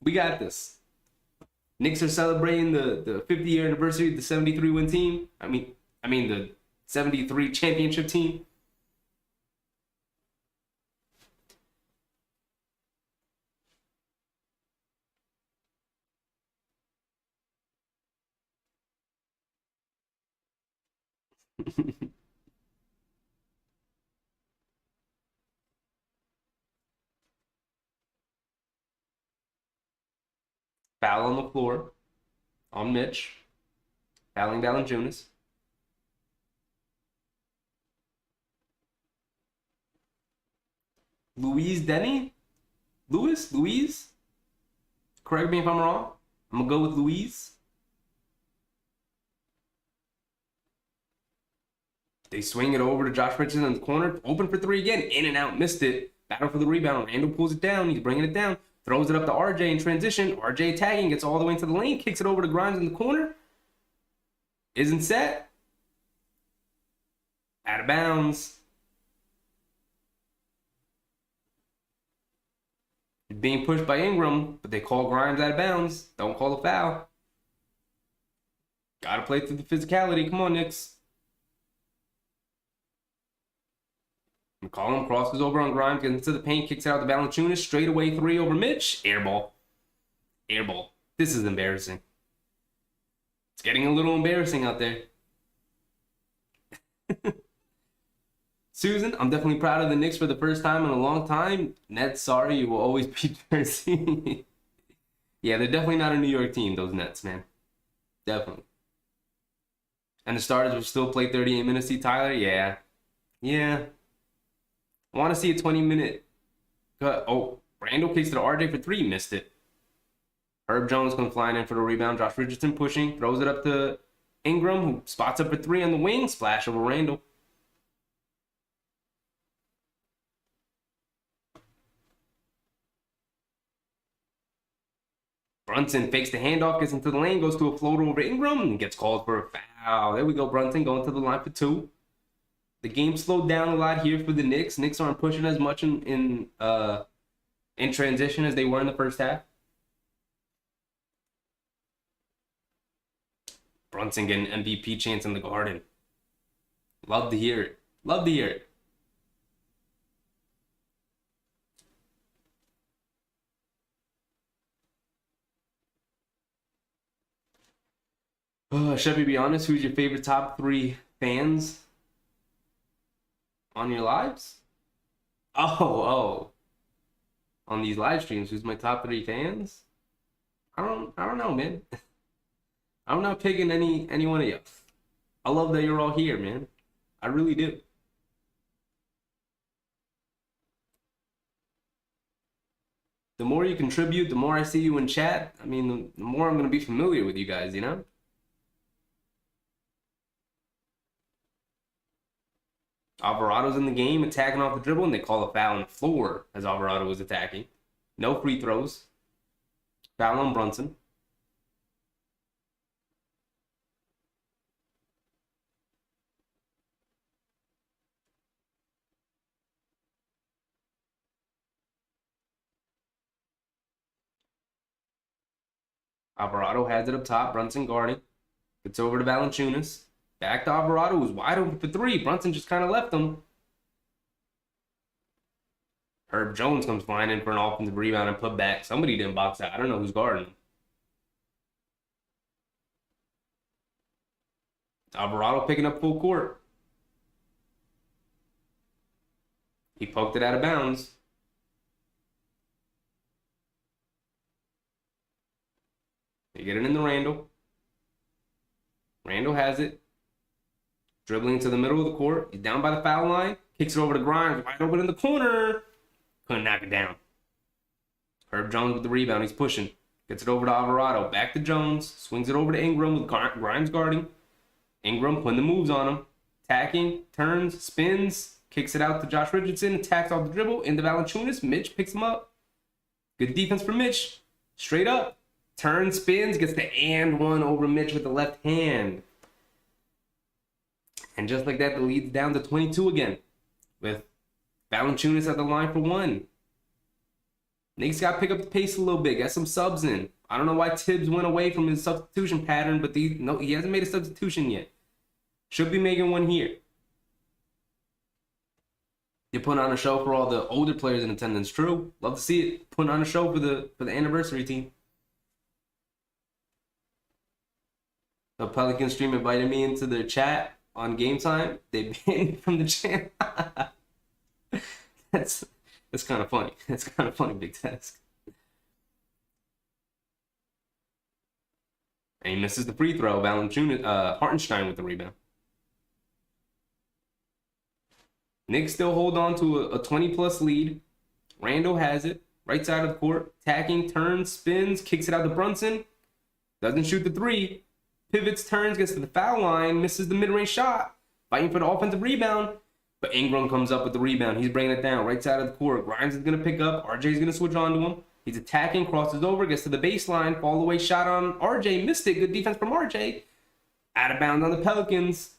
We got this. Knicks are celebrating the 50-year anniversary of the 73 win team. I mean the 73 championship team. Foul on the floor on Mitch. Fouling Valanciunas. Louise? Correct me if I'm wrong. I'm going to go with Louise. They swing it over to Josh Richardson in the corner. Open for 3 again. In and out. Missed it. Battle for the rebound. Randall pulls it down. He's bringing it down. Throws it up to RJ in transition. RJ tagging. Gets all the way into the lane. Kicks it over to Grimes in the corner. Isn't set. Out of bounds. Being pushed by Ingram, but they call Grimes out of bounds. Don't call a foul. Gotta play through the physicality. Come on, Knicks. McCollum crosses over on Grimes, gets into the paint, kicks it out to Valanciunas. Straight away 3 over Mitch. Airball. This is embarrassing. It's getting a little embarrassing out there. Susan, I'm definitely proud of the Knicks for the first time in a long time. Nets, sorry, you will always be Jersey. Yeah, they're definitely not a New York team, those Nets, man. Definitely. And the starters will still play 38 minutes. See Tyler? Yeah. I want to see a 20-minute cut. Oh, Randall kicks to the RJ for 3. Missed it. Herb Jones comes flying in for the rebound. Josh Richardson pushing. Throws it up to Ingram, who spots up for 3 on the wing. Splash over Randall. Brunson fakes the handoff, gets into the lane, goes to a floater over Ingram, and gets called for a foul. There we go, Brunson going to the line for 2. The game slowed down a lot here for the Knicks. Knicks aren't pushing as much in transition as they were in the first half. Brunson getting MVP chance in the Garden. Love to hear it. Should we be honest? Who's your favorite top 3 fans on your lives? Oh. On these live streams, who's my top 3 fans? I don't know, man. I'm not picking any one of you. I love that you're all here, man. I really do. The more you contribute, the more I see you in chat. I mean, the more I'm going to be familiar with you guys, you know? Alvarado's in the game, attacking off the dribble, and they call a foul on the floor as Alvarado was attacking. No free throws. Foul on Brunson. Alvarado has it up top. Brunson guarding. Gets over to Valanciunas. Back to Alvarado, who's wide open for three. Brunson just kind of left him. Herb Jones comes flying in for an offensive rebound and put back. Somebody didn't box out. I don't know who's guarding him. Alvarado picking up full court. He poked it out of bounds. They get it into Randall. Randall has it. Dribbling to the middle of the court. He's down by the foul line. Kicks it over to Grimes. Wide open in the corner. Couldn't knock it down. Herb Jones with the rebound. He's pushing. Gets it over to Alvarado. Back to Jones. Swings it over to Ingram with Grimes guarding. Ingram putting the moves on him. Attacking. Turns. Spins. Kicks it out to Josh Richardson. Attacks off the dribble. Into Valanciunas. Mitch picks him up. Good defense for Mitch. Straight up. Turns. Spins. Gets the and one over Mitch with the left hand. And just like that, the lead's down to 22 again. With Valanciunas at the line for one. Knicks got to pick up the pace a little bit. Got some subs in. I don't know why Tibbs went away from his substitution pattern, but he hasn't made a substitution yet. Should be making one here. You're putting on a show for all the older players in attendance. True. Love to see it. Putting on a show for the anniversary team. The Pelicans stream invited me into their chat on game time. They banned me from the channel. That's kind of funny. That's kind of funny, Big Task. And he misses the free throw. Valanciunas, Hartenstein with the rebound. Knicks still hold on to a 20-plus lead. Randall has it. Right side of the court. Attacking, turns, spins, kicks it out to Brunson. Doesn't shoot the three. Pivots, turns, gets to the foul line, misses the mid-range shot. Fighting for the offensive rebound. But Ingram comes up with the rebound. He's bringing it down. Right side of the court. Grimes is going to pick up. RJ's going to switch on to him. He's attacking, crosses over, gets to the baseline. Fall away shot on RJ. Missed it. Good defense from RJ. Out of bounds on the Pelicans.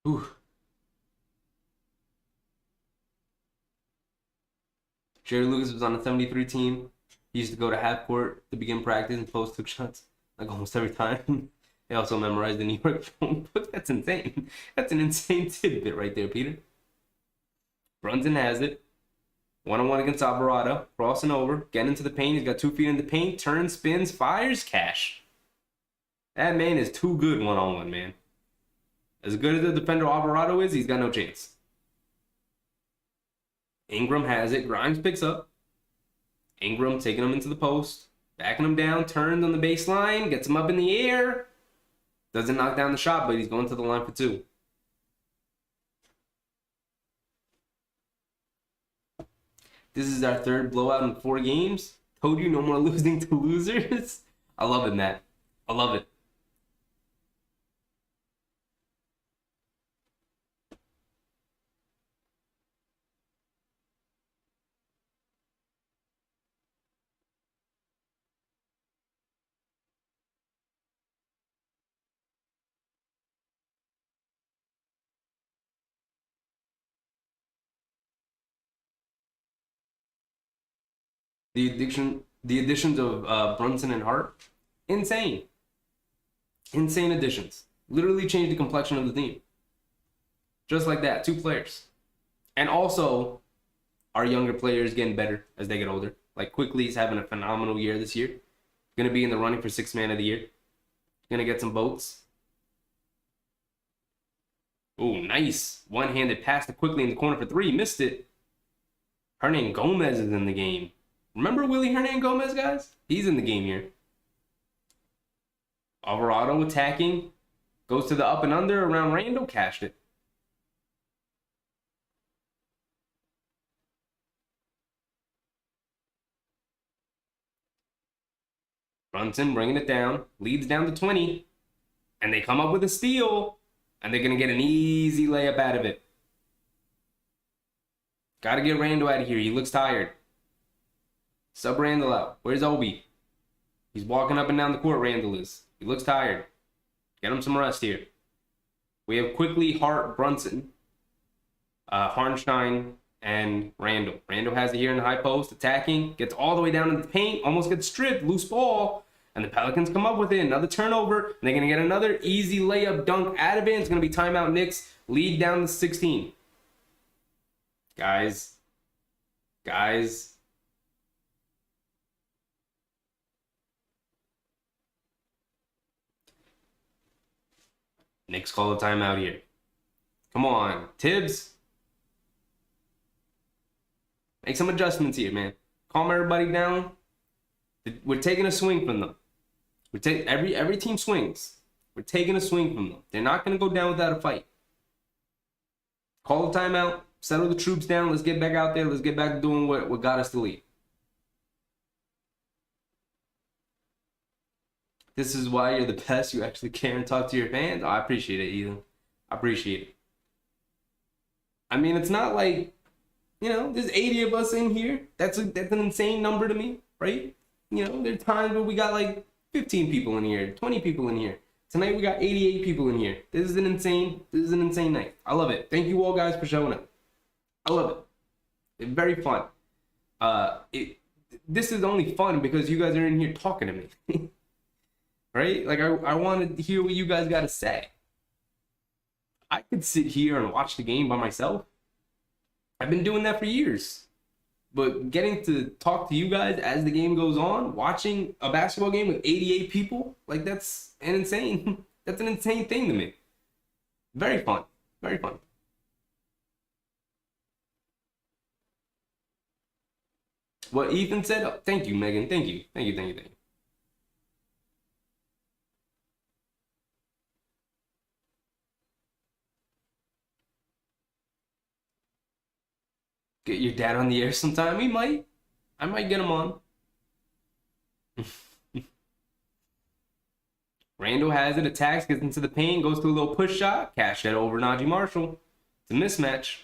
Whew. Jerry Lucas was on the 73 team. He used to go to half court to begin practice and post took shots like almost every time. He also memorized the New York phone book. That's insane. That's an insane tidbit right there, Peter. Brunson has it. One-on-one against Alvarado. Crossing over. Getting into the paint. He's got 2 feet in the paint. Turns, spins, fires, cash. That man is too good one-on-one, man. As good as the defender Alvarado is, he's got no chance. Ingram has it. Grimes picks up. Ingram taking him into the post. Backing him down. Turns on the baseline. Gets him up in the air. Doesn't knock down the shot, but he's going to the line for 2. This is our 3rd blowout in 4 games. Told you no more losing to losers. I love it, Matt. I love it. The additions of Brunson and Hart, insane additions. Literally changed the complexion of the team. Just like that, 2 players. And also, our younger players getting better as they get older. Like Quickly's having a phenomenal year this year. Going to be in the running for 6th man of the year. Going to get some votes. Oh, nice. One-handed pass to Quickly in the corner for 3. Missed it. Hernan Gomez is in the game. Remember Willie Hernan Gomez, guys? He's in the game here. Alvarado attacking. Goes to the up and under around Randall. Cashed it. Brunson bringing it down, leads down to 20, and they come up with a steal, and they're going to get an easy layup out of it. Got to get Randall out of here. He looks tired. Sub Randall out. Where's Obi? He's walking up and down the court, Randall is. He looks tired. Get him some rest here. We have quickly Hart, Brunson, Harnstein, and Randall. Randall has it here in the high post, attacking, gets all the way down in the paint, almost gets stripped, loose ball, and the Pelicans come up with it. Another turnover, and they're going to get another easy layup dunk out of it. It's going to be timeout Knicks, lead down to 16. Guys. Knicks call a timeout here. Come on, Tibbs. Make some adjustments here, man. Calm everybody down. We're taking a swing from them. Every team swings. We're taking a swing from them. They're not going to go down without a fight. Call a timeout. Settle the troops down. Let's get back out there. Let's get back to doing what got us to lead. This is why you're the best. You actually care and talk to your fans. Oh, I appreciate it, Ethan. I appreciate it. I mean, it's not like, there's 80 of us in here. That's an insane number to me, right? There are times where we got like 15 people in here, 20 people in here. Tonight we got 88 people in here. This is an insane night. I love it. Thank you all guys for showing up. I love it. It's very fun. This is only fun because you guys are in here talking to me. Right? Like, I want to hear what you guys got to say. I could sit here and watch the game by myself. I've been doing that for years. But getting to talk to you guys as the game goes on, watching a basketball game with 88 people, like, that's an insane thing to me. Very fun. Very fun. What Ethan said, oh, thank you, Megan. Thank you. Get your dad on the air sometime. I might get him on. Randall has it, attacks, gets into the paint, goes to a little push shot, cash that over Najee Marshall. It's a mismatch.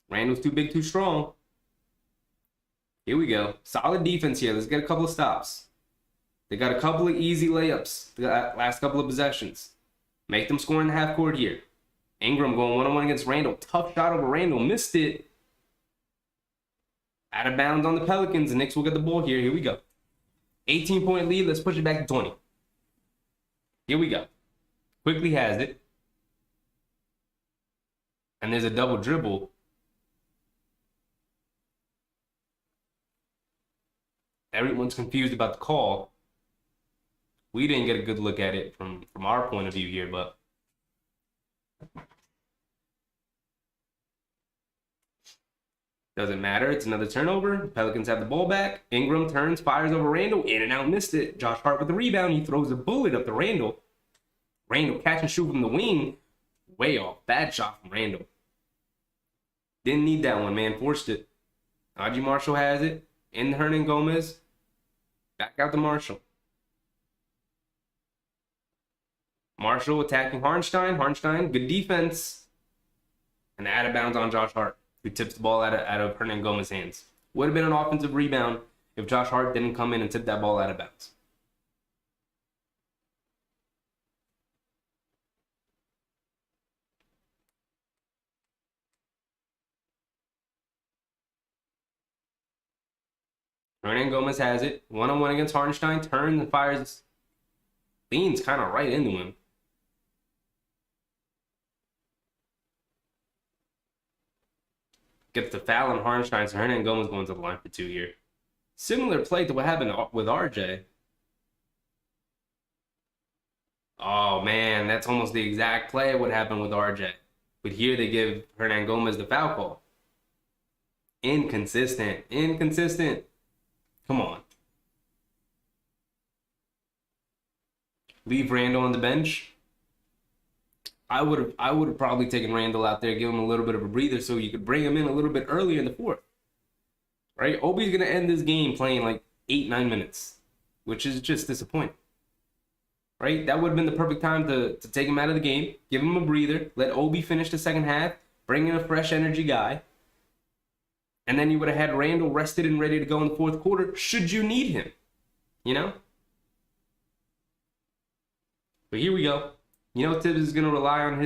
Randall's too big, too strong. Here we go. Solid defense here. Let's get a couple of stops. They got a couple of easy layups the last couple of possessions. Make them score in the half court here. Ingram going one-on-one against Randall. Tough shot over Randall. Missed it. Out of bounds on the Pelicans. The Knicks will get the ball here. Here we go. 18-point lead. Let's push it back to 20. Here we go. Quickly has it. And there's a double dribble. Everyone's confused about the call. We didn't get a good look at it from our point of view here, but doesn't matter. It's another turnover. Pelicans have the ball back. Ingram turns, fires over Randall. In and out, missed it. Josh Hart with the rebound. He throws a bullet up to Randall. Randall catch and shoot from the wing. Way off. Bad shot from Randall. Didn't need that one, man. Forced it. Najee Marshall has it. In Hernan Gomez. Back out to Marshall. Marshall attacking Harnstein. Harnstein, good defense. And out of bounds on Josh Hart, who tips the ball out of Hernan Gomez's hands. Would have been an offensive rebound if Josh Hart didn't come in and tip that ball out of bounds. Hernan Gomez has it. One-on-one against Harnstein. Turns and fires. Leans kind of right into him. Gets the foul on Harnstein, so Hernan Gomez going to the line for 2 here. Similar play to what happened with RJ. Oh, man, that's almost the exact play of what happened with RJ. But here they give Hernan Gomez the foul call. Inconsistent. Come on. Leave Randall on the bench. I would have probably taken Randall out there, give him a little bit of a breather so you could bring him in a little bit earlier in the fourth. Right? Obi's going to end this game playing like 8-9 minutes. which is just disappointing. Right? That would have been the perfect time to take him out of the game, give him a breather, let Obi finish the second half, bring in a fresh energy guy, and then you would have had Randall rested and ready to go in the fourth quarter should you need him. You know? But here we go. You know Tibbs is going to rely on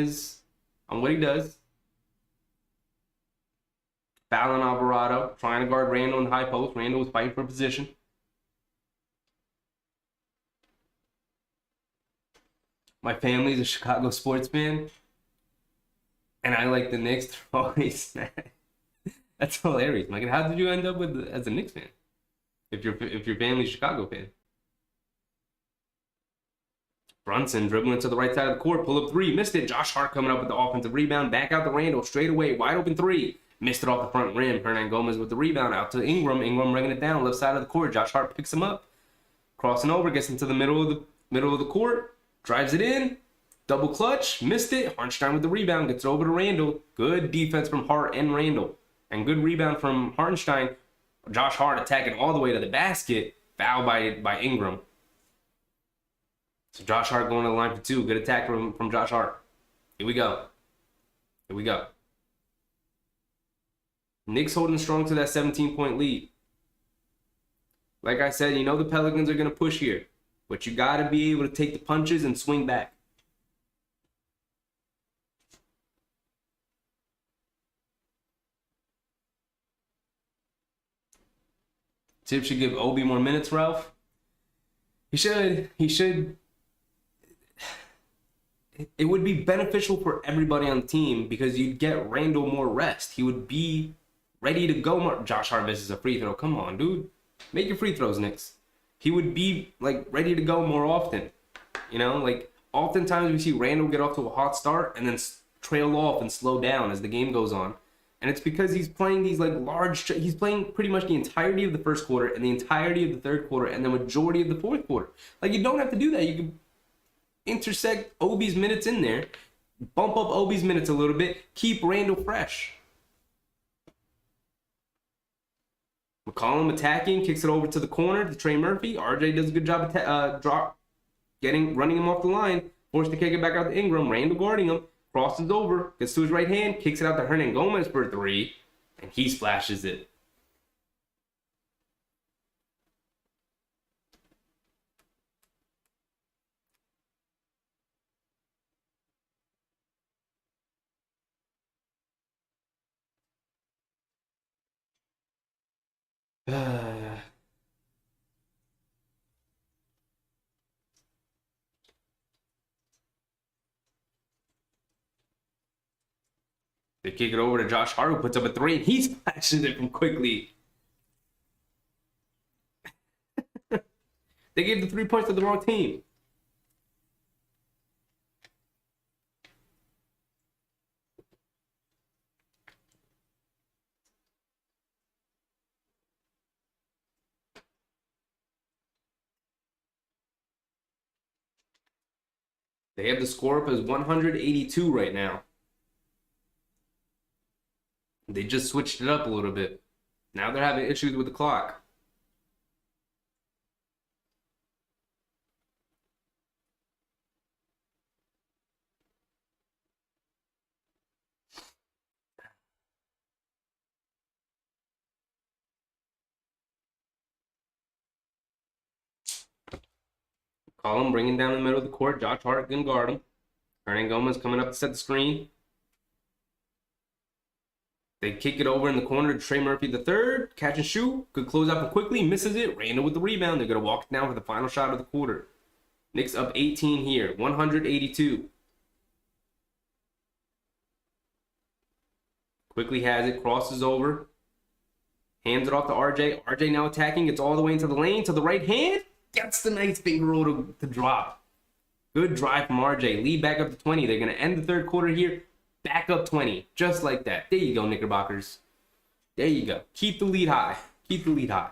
what he does. Fouling Alvarado, trying to guard Randall in the high post. Randall was fighting for position. My family's a Chicago sports fan, and I like the Knicks. They're always mad. That's hilarious. Like, how did you end up as a Knicks fan? If your family's a Chicago fan. Brunson dribbling to the right side of the court, pull up three, missed it. Josh Hart coming up with the offensive rebound, back out to Randall, straight away, wide open three. Missed it off the front rim. Hernangomez with the rebound out to Ingram. Ingram bringing it down, left side of the court. Josh Hart picks him up, crossing over, gets into the middle of the court, drives it in, double clutch, missed it. Hartenstein with the rebound, gets it over to Randall. Good defense from Hart and Randall, and good rebound from Hartenstein. Josh Hart attacking all the way to the basket, foul by Ingram. So Josh Hart going to the line for two. Good attack from Josh Hart. Here we go. Knicks holding strong to that 17-point lead. Like I said, you know the Pelicans are going to push here, but you got to be able to take the punches and swing back. Tibbs should give Obi more minutes, Ralph. He should. It would be beneficial for everybody on the team because you'd get Randall more rest. He would be ready to go more. Josh Hart misses a free throw. Come on, dude. Make your free throws, Knicks. He would be, like, ready to go more often. You know, like, oftentimes we see Randall get off to a hot start and then trail off and slow down as the game goes on. And it's because he's playing these, like, he's playing pretty much the entirety of the first quarter and the entirety of the third quarter and the majority of the fourth quarter. Like, you don't have to do that. You can intersect Obi's minutes in there, bump up Obi's minutes a little bit, keep Randall fresh. McCollum attacking, kicks it over to the corner to Trey Murphy. RJ does a good job running him off the line, forced to kick it back out to Ingram. Randall guarding him, crosses over, gets to his right hand, kicks it out to Hernangomez for a three, and he splashes it. They kick it over to Josh Hart, who puts up a three, and he splashes it from quickly. They gave the 3 points to the wrong team. They have the score up as 182 right now. They just switched it up a little bit. Now they're having issues with the clock. Column bringing down the middle of the court. Josh Hart can guard him. Hernangomez coming up to set the screen. They kick it over in the corner to Trey Murphy the third. Catch and shoot. Good close out quickly. Misses it. Randall with the rebound. They're going to walk it down for the final shot of the quarter. Knicks up 18 here. 182. Quickly has it. Crosses over. Hands it off to RJ. RJ now attacking. Gets all the way into the lane. To the right hand. Gets the nice finger roll to drop. Good drive from RJ. Lead back up to 20. They're going to end the third quarter here. Back up 20. Just like that. There you go, Knickerbockers. There you go. Keep the lead high. Keep the lead high.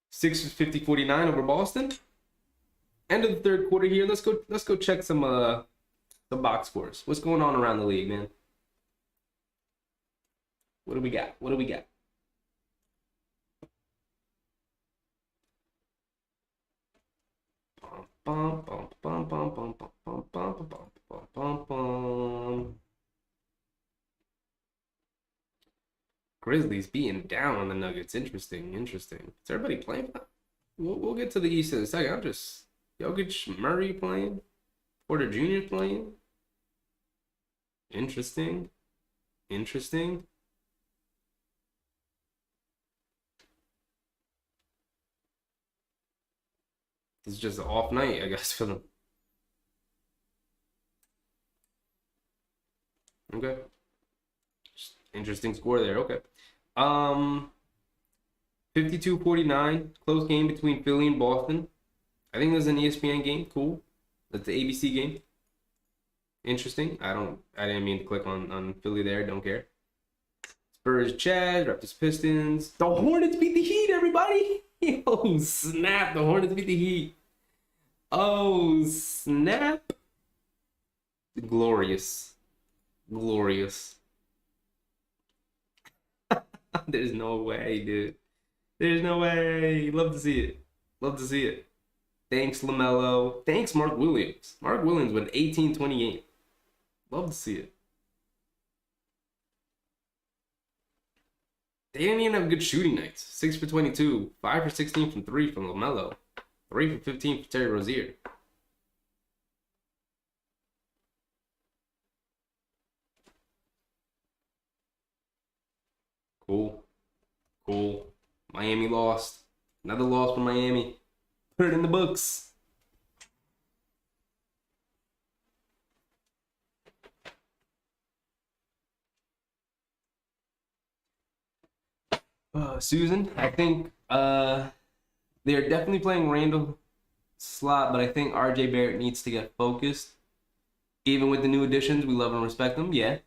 Sixers 50-49 over Boston. End of the third quarter here. Let's go check some box scores. What's going on around the league, man? What do we got? What do we got? Grizzlies being down on the Nuggets. Interesting. Is everybody playing? We'll get to the East in a second. I'm just Jokic, Murray playing, Porter Jr. playing. Interesting. It's just an off night, I guess, for them. Okay. Interesting score there. Okay. 52-49, close game between Philly and Boston. I think there's an ESPN game. Cool. That's the ABC game. Interesting. I didn't mean to click on Philly there. Don't care. Spurs, Jazz, Raptors, Pistons. The Hornets beat the Heat, everybody. Oh, snap. The Hornets beat the Heat. Oh, snap. Glorious. There's no way, dude. There's no way. Love to see it. Thanks, LaMelo. Thanks, Mark Williams. Mark Williams with an 18-20 game. Love to see it. They didn't even have good shooting nights. 6 for 22, 5 for 16 from 3 from LaMelo, 3 for 15 for Terry Rozier. Cool. Miami lost. Another loss for Miami. Put it in the books. Susan, I think they're definitely playing Randall slot, but I think RJ Barrett needs to get focused. Even with the new additions, we love and respect them. Yeah.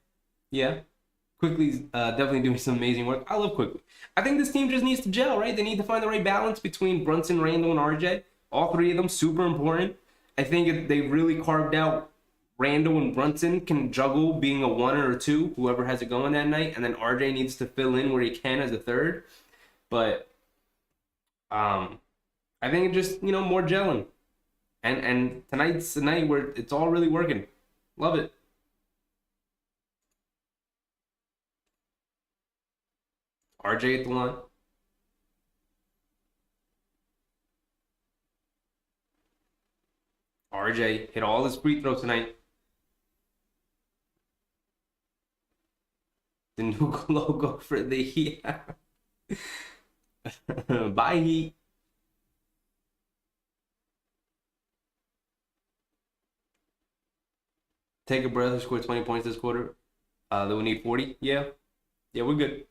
Quickly's definitely doing some amazing work. I love Quickly. I think this team just needs to gel, right? They need to find the right balance between Brunson, Randall, and RJ. All three of them super important. I think if they really carved out Randall and Brunson can juggle being a 1 or a 2, whoever has it going that night, and then RJ needs to fill in where he can as a third. But I think it just, more gelling. And tonight's the night where it's all really working. Love it. RJ at the line. RJ hit all his free throws tonight. The new logo for the Heat. Bye, Heat. Take a breath. Score 20 points this quarter. They will need 40. Yeah, we're good.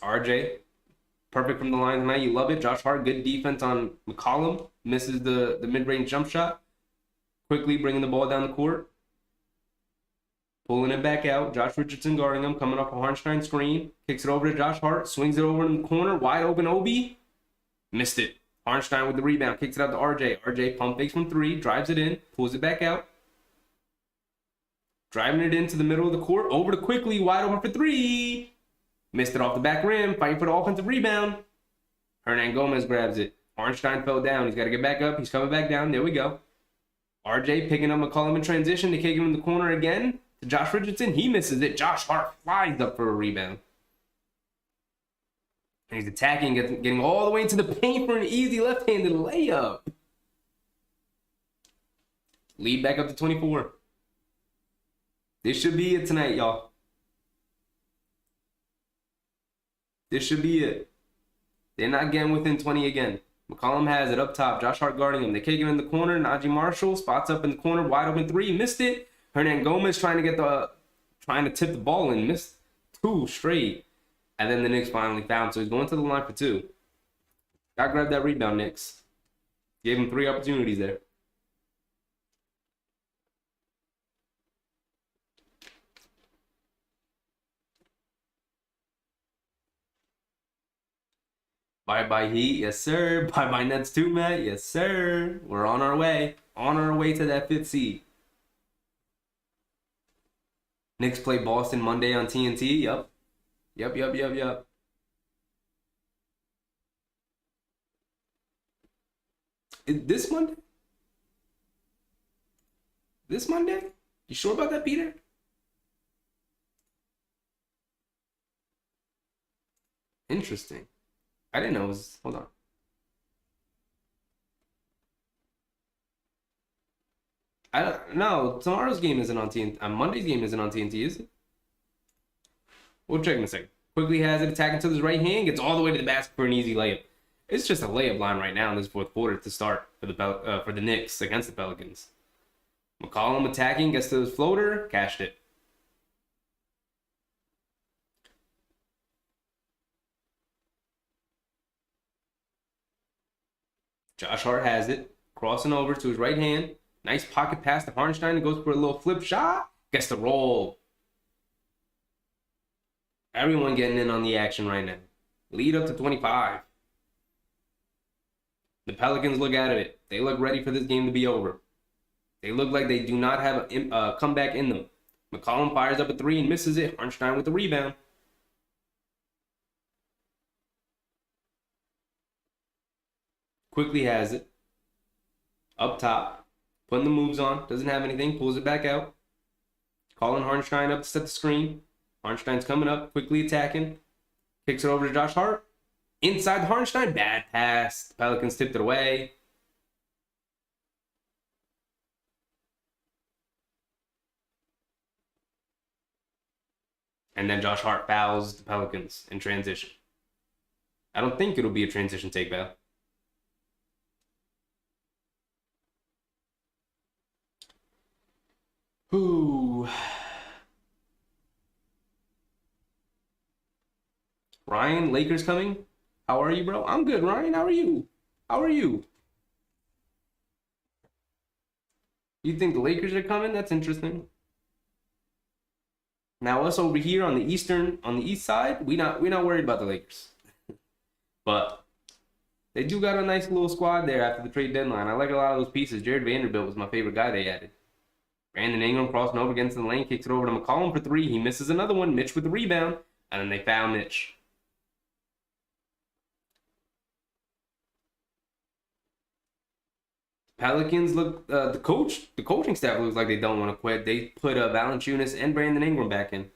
RJ, perfect from the line tonight. You love it. Josh Hart, good defense on McCollum. Misses the mid-range jump shot. Quickly bringing the ball down the court. Pulling it back out. Josh Richardson guarding him. Coming off a Hartenstein screen. Kicks it over to Josh Hart. Swings it over in the corner. Wide open Obi. Missed it. Hartenstein with the rebound. Kicks it out to RJ. RJ pump fakes from 3. Drives it in. Pulls it back out. Driving it into the middle of the court. Over to Quickly. Wide open for 3. Missed it off the back rim. Fighting for the offensive rebound. Hernan Gomez grabs it. Hartenstein fell down. He's got to get back up. He's coming back down. There we go. RJ picking up McCollum in transition to kick him in the corner again. To Josh Richardson. He misses it. Josh Hart flies up for a rebound. And he's attacking, getting all the way into the paint for an easy left-handed layup. Lead back up to 24. This should be it tonight, y'all. This should be it. They're not getting within 20 again. McCollum has it up top. Josh Hart guarding him. They kick him in the corner. Najee Marshall spots up in the corner. Wide open 3. Missed it. Hernan Gomez trying to tip the ball in. Missed 2 straight. And then the Knicks finally found. So he's going to the line for 2. Got to grab that rebound, Knicks. Gave him 3 opportunities there. Bye-bye Heat. Yes, sir. Bye-bye Nets too, Matt. Yes, sir. We're on our way. On our way to that fifth seed. Knicks play Boston Monday on TNT. Yep. Yep. This Monday? This Monday? You sure about that, Peter? Interesting. I didn't know it was. Hold on. I don't know. Tomorrow's game isn't on TNT. Monday's game isn't on TNT, is it? We'll check in a second. Quickly has it attacking to his right hand, gets all the way to the basket for an easy layup. It's just a layup line right now in this fourth quarter to start for the Knicks against the Pelicans. McCollum attacking, gets to his floater, cashed it. Josh Hart has it, crossing over to his right hand. Nice pocket pass to Hartenstein. Goes for a little flip shot. Gets the roll. Everyone getting in on the action right now. Lead up to 25. The Pelicans look out of it. They look ready for this game to be over. They look like they do not have a comeback in them. McCollum fires up a three and misses it. Hartenstein with the rebound. Quickly has it. Up top. Putting the moves on. Doesn't have anything. Pulls it back out. Calling Hartenstein up to set the screen. Hartenstein's coming up. Quickly attacking. Kicks it over to Josh Hart. Inside the Hartenstein. Bad pass. The Pelicans tipped it away. And then Josh Hart fouls the Pelicans in transition. I don't think it'll be a transition take foul. Ooh. Ryan, Lakers coming. How are you, bro? I'm good, Ryan. How are you? How are you? You think the Lakers are coming? That's interesting. Now us over here on the east side, we not worried about the Lakers. But they do got a nice little squad there after the trade deadline. I like a lot of those pieces. Jared Vanderbilt was my favorite guy they added. Brandon Ingram crossing over against the lane, kicks it over to McCollum for three. He misses another one. Mitch with the rebound, and then they foul Mitch. Pelicans look. The coaching staff looks like they don't want to quit. They put Valanciunas and Brandon Ingram back in.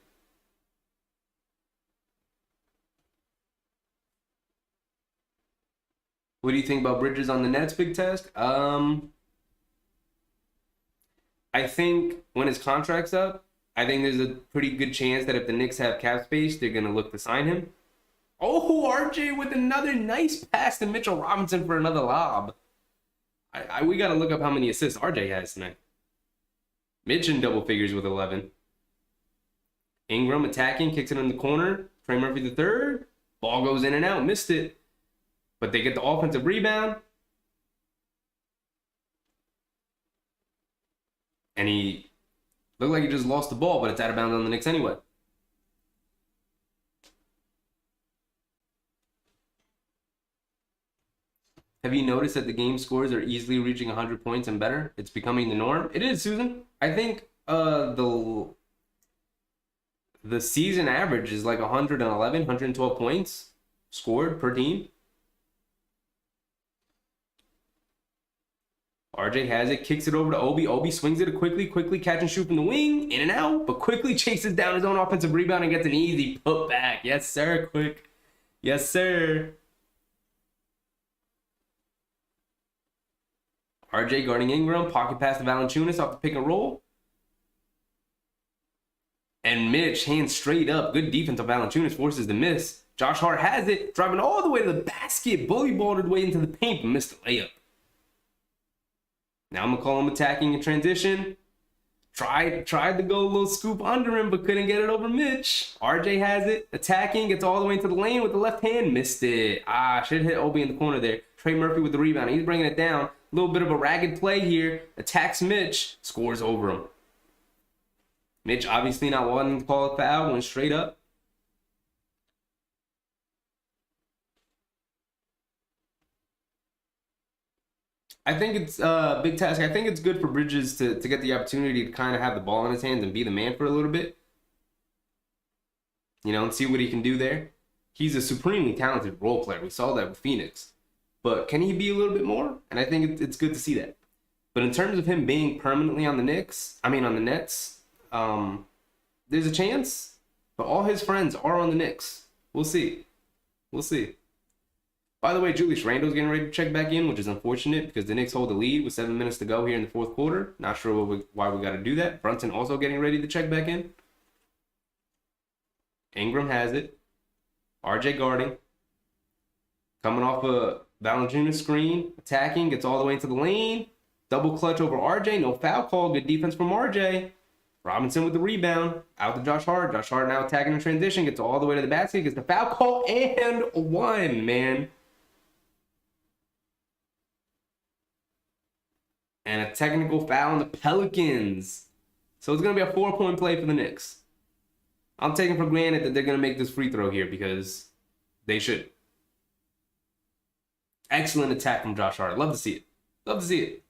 What do you think about Bridges on the Nets? Big test. I think when his contract's up, I think there's a pretty good chance that if the Knicks have cap space, they're gonna look to sign him. Oh, RJ with another nice pass to Mitchell Robinson for another lob. We gotta look up how many assists RJ has tonight. Mitch in double figures with 11. Ingram attacking, kicks it in the corner. Trey Murphy the third. Ball goes in and out, missed it. But they get the offensive rebound. And he looked like he just lost the ball, but it's out of bounds on the Knicks anyway. Have you noticed that the game scores are easily reaching 100 points and better? It's becoming the norm. It is, Susan. I think the season average is like 111, 112 points scored per team. RJ has it, kicks it over to Obi. Obi swings it quickly catch and shoot from the wing, in and out, but quickly chases down his own offensive rebound and gets an easy put back. Yes, sir, quick. Yes, sir. RJ guarding Ingram, pocket pass to Valanciunas off the pick and roll. And Mitch, hands straight up. Good defense on Valanciunas, forces the miss. Josh Hart has it, driving all the way to the basket, bully balled his way into the paint, but missed the layup. Now McCollum attacking in transition. Tried to go a little scoop under him, but couldn't get it over Mitch. RJ has it, attacking, gets all the way into the lane with the left hand, missed it. Should hit Obi in the corner there. Trey Murphy with the rebound. He's bringing it down. A little bit of a ragged play here. Attacks Mitch, scores over him. Mitch obviously not wanting to call a foul, went straight up. I think it's a big task. I think it's good for Bridges to get the opportunity to kind of have the ball in his hands and be the man for a little bit, and see what he can do there. He's a supremely talented role player. We saw that with Phoenix. But can he be a little bit more? And I think it's good to see that. But in terms of him being permanently on the on the Nets, there's a chance. But all his friends are on the Knicks. We'll see. We'll see. By the way, Julius Randle's getting ready to check back in, which is unfortunate because the Knicks hold the lead with 7 minutes to go here in the fourth quarter. Not sure why we got to do that. Brunson also getting ready to check back in. Ingram has it. RJ guarding. Coming off a Valanciunas screen. Attacking. Gets all the way into the lane. Double clutch over RJ. No foul call. Good defense from RJ. Robinson with the rebound. Out to Josh Hart. Josh Hart now attacking in transition. Gets all the way to the basket. Gets the foul call and one, man. And a technical foul on the Pelicans. So it's going to be a 4-point play for the Knicks. I'm taking for granted that they're going to make this free throw here because they should. Excellent attack from Josh Hart. Love to see it. Love to see it.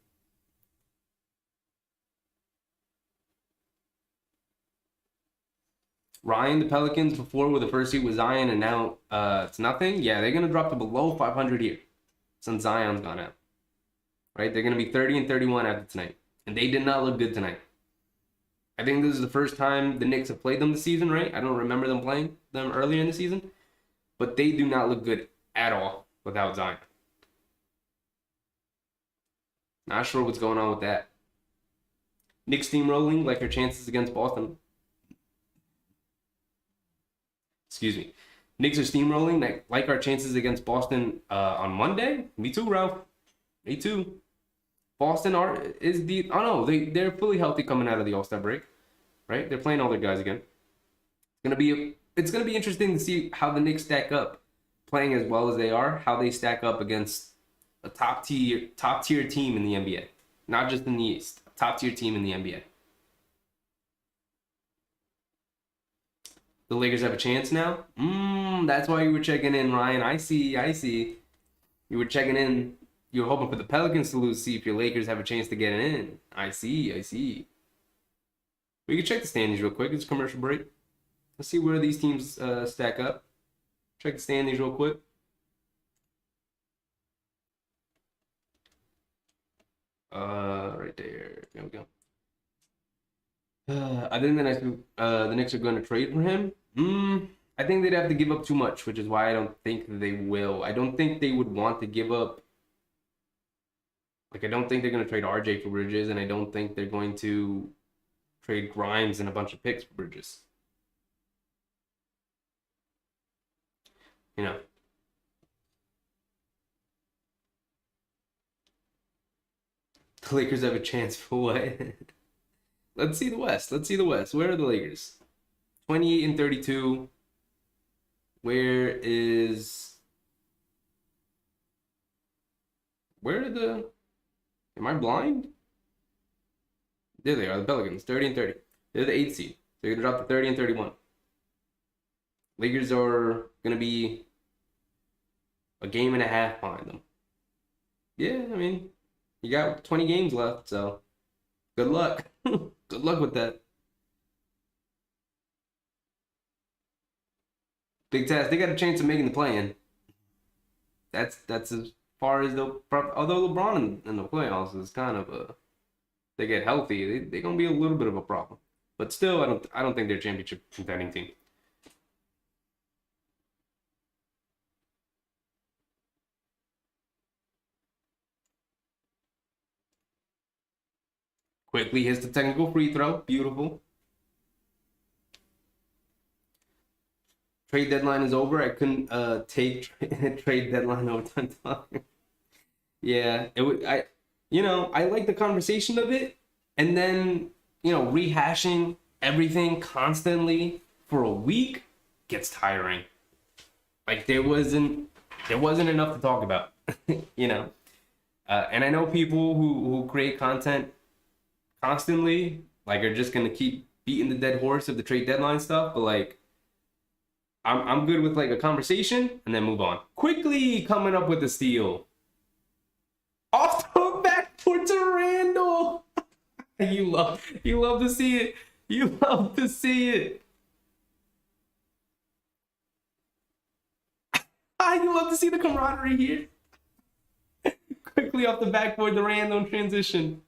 Ryan, the Pelicans, before with the first seed was Zion, and now it's nothing. Yeah, they're going to drop to below 500 here since Zion's gone out. Right? They're going to be 30-31 after tonight. And they did not look good tonight. I think this is the first time the Knicks have played them this season, right? I don't remember them playing them earlier in the season. But they do not look good at all without Zion. Not sure what's going on with that. Knicks steamrolling like their chances against Boston. Excuse me. Knicks are steamrolling like our chances against Boston on Monday. Me too, Ralph. Me too. Boston they're fully healthy coming out of the All-Star break, right? They're playing all their guys again. It's gonna be interesting to see how the Knicks stack up, playing as well as they are. How they stack up against a top tier team in the NBA, not just in the East. A top tier team in the NBA. The Lakers have a chance now. That's why you were checking in, Ryan. I see. You were checking in. You were hoping for the Pelicans to lose, see if your Lakers have a chance to get in. I see. We can check the standings real quick. It's a commercial break. Let's see where these teams stack up. Check the standings real quick. Right there. There we go. I think the Knicks are going to trade for him. I think they'd have to give up too much, which is why I don't think they will. I don't think they would want to give up. I don't think they're going to trade RJ for Bridges, and I don't think they're going to trade Grimes and a bunch of picks for Bridges. The Lakers have a chance for what? Let's see the West. Where are the Lakers? 28-32. Where are the... Am I blind? There they are, the Pelicans, 30-30. They're the 8th seed. They're going to drop to 30-31. Lakers are going to be a game and a half behind them. Yeah, I mean, you got 20 games left, so good luck. Good luck with that. Big task. They got a chance of making the play-in. That's as far as although LeBron in the playoffs is kind of they get healthy, they're gonna be a little bit of a problem. But still, I don't think they're a championship contending team. Quickly hits the technical free throw. Beautiful. Trade deadline is over. I couldn't take trade deadline overtime talk. Yeah, it would. I like the conversation of it, and then rehashing everything constantly for a week gets tiring. There wasn't enough to talk about, and I know people who create content constantly are just gonna keep beating the dead horse of the trade deadline stuff, but I'm good with a conversation and then move on. Quickly coming up with a steal. Off the For Randall. You love to see it. You love to see it. You love to see the camaraderie here. Quickly off the backboard, the Randall transition.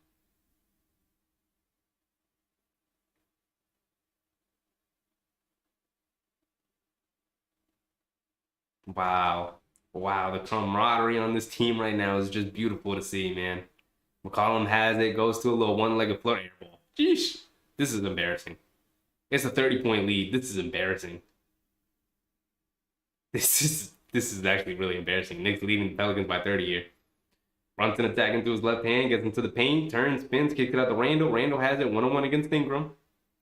Wow. Wow, the camaraderie on this team right now is just beautiful to see, man. McCollum has it, goes to a little one-legged float air ball. Jeez. This is embarrassing. It's a 30-point lead. This is embarrassing. This is actually really embarrassing. Knicks leading the Pelicans by 30 here. Brunson attacking to his left hand, gets into the paint, turns, spins, kicks it out to Randall. Randall has it one-on-one against Ingram.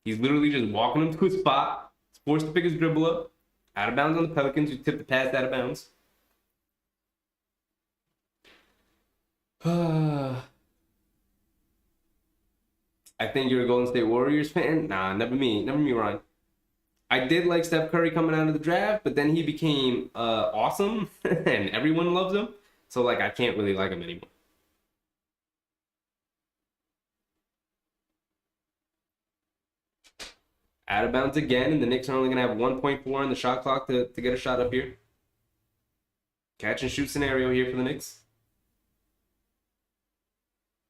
He's literally just walking him to his spot. He's forced to pick his dribble up. Out of bounds on the Pelicans, who tipped the pass out of bounds. I think you're a Golden State Warriors fan? Nah, never me, Ryan. I did like Steph Curry coming out of the draft, but then he became awesome, and everyone loves him. So, like, I can't really like him anymore. Out of bounds again, and the Knicks are only going to have 1.4 on the shot clock to get a shot up here. Catch and shoot scenario here for the Knicks.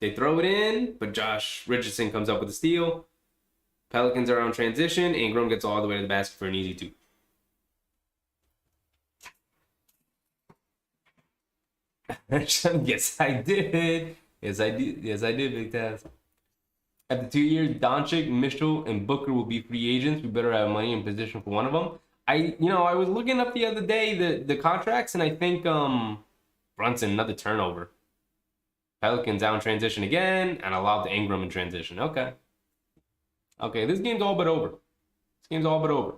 They throw it in, but Josh Richardson comes up with a steal. Pelicans are on transition. Ingram gets all the way to the basket for an easy two. Yes, I did. Yes, I did. Yes, I did, Big Taz. After 2 years, Doncic, Mitchell, and Booker will be free agents. We better have money in position for one of them. I was looking up the other day the contracts, and I think Brunson, another turnover. Pelicans out in transition again, and allowed the Ingram in transition. Okay. Okay, this game's all but over. This game's all but over.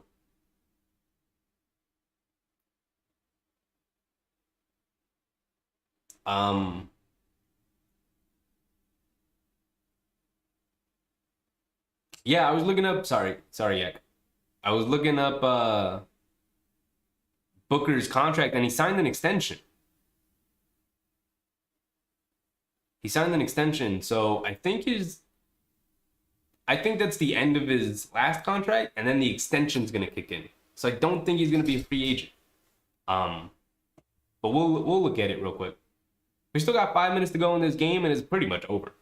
Yeah, I was looking up. Sorry, Yak. I was looking up Booker's contract, and he signed an extension. So I think that's the end of his last contract, and then the extension's gonna kick in. So I don't think he's gonna be a free agent. But we'll look at it real quick. We still got 5 minutes to go in this game, and it's pretty much over.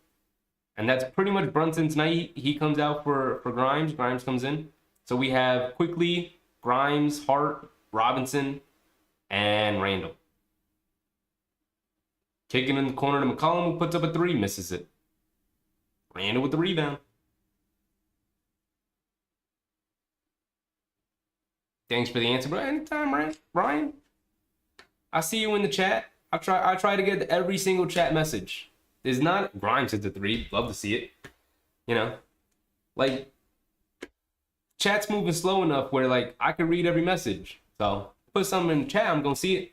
And that's pretty much Brunson's night. He comes out for Grimes. Grimes comes in. So we have Quickly, Grimes, Hart, Robinson, and Randall. Kicking in the corner to McCollum, who puts up a three, misses it. Randall with the rebound. Thanks for the answer, bro. Anytime, Ryan. I see you in the chat. I try to get every single chat message. There's not Grimes hits the three. Love to see it. Like chat's moving slow enough where like I can read every message. So put something in the chat, I'm gonna see it.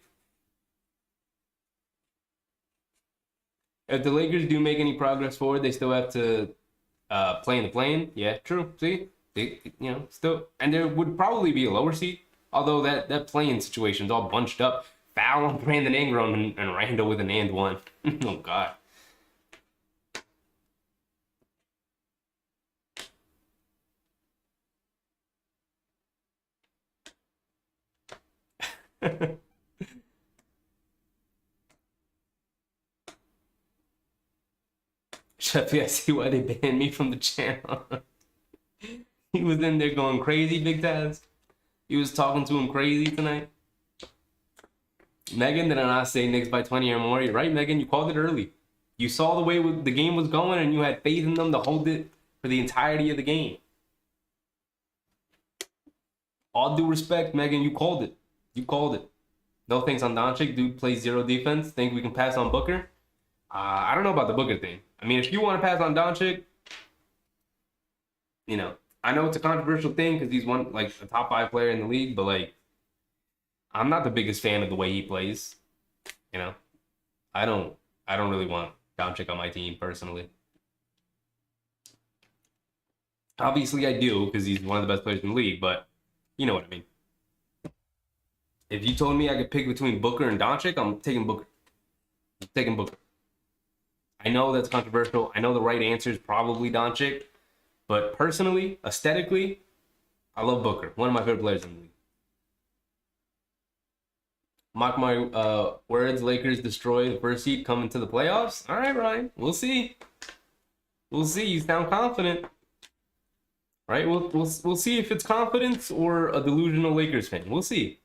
If the Lakers do make any progress forward, they still have to play in the play-in. Yeah, true. See, they still, and there would probably be a lower seed. Although that play-in situation's all bunched up. Foul on Brandon Ingram and Randall with an and one. Oh God. Sheffy, I see why they banned me from the channel. He was in there going crazy, Big Taz. He was talking to him crazy tonight. Megan, did I not say Knicks by 20 or more? You're right, Megan. You called it early. You saw the way the game was going, and you had faith in them to hold it for the entirety of the game. All due respect, Megan, you called it. You called it. No thanks on Doncic. Dude plays zero defense. Think we can pass on Booker? I don't know about the Booker thing. I mean, if you want to pass on Doncic, I know it's a controversial thing because he's a top 5 player in the league, but like, I'm not the biggest fan of the way he plays. I don't really want Doncic on my team personally. Obviously, I do because he's one of the best players in the league, but you know what I mean. If you told me I could pick between Booker and Doncic, I'm taking Booker. I know that's controversial. I know the right answer is probably Doncic, but personally, aesthetically, I love Booker. One of my favorite players in the league. Mock my words. Lakers destroy the first seed, coming to the playoffs. All right, Ryan. We'll see. We'll see. You sound confident, right? We'll see if it's confidence or a delusional Lakers fan. We'll see.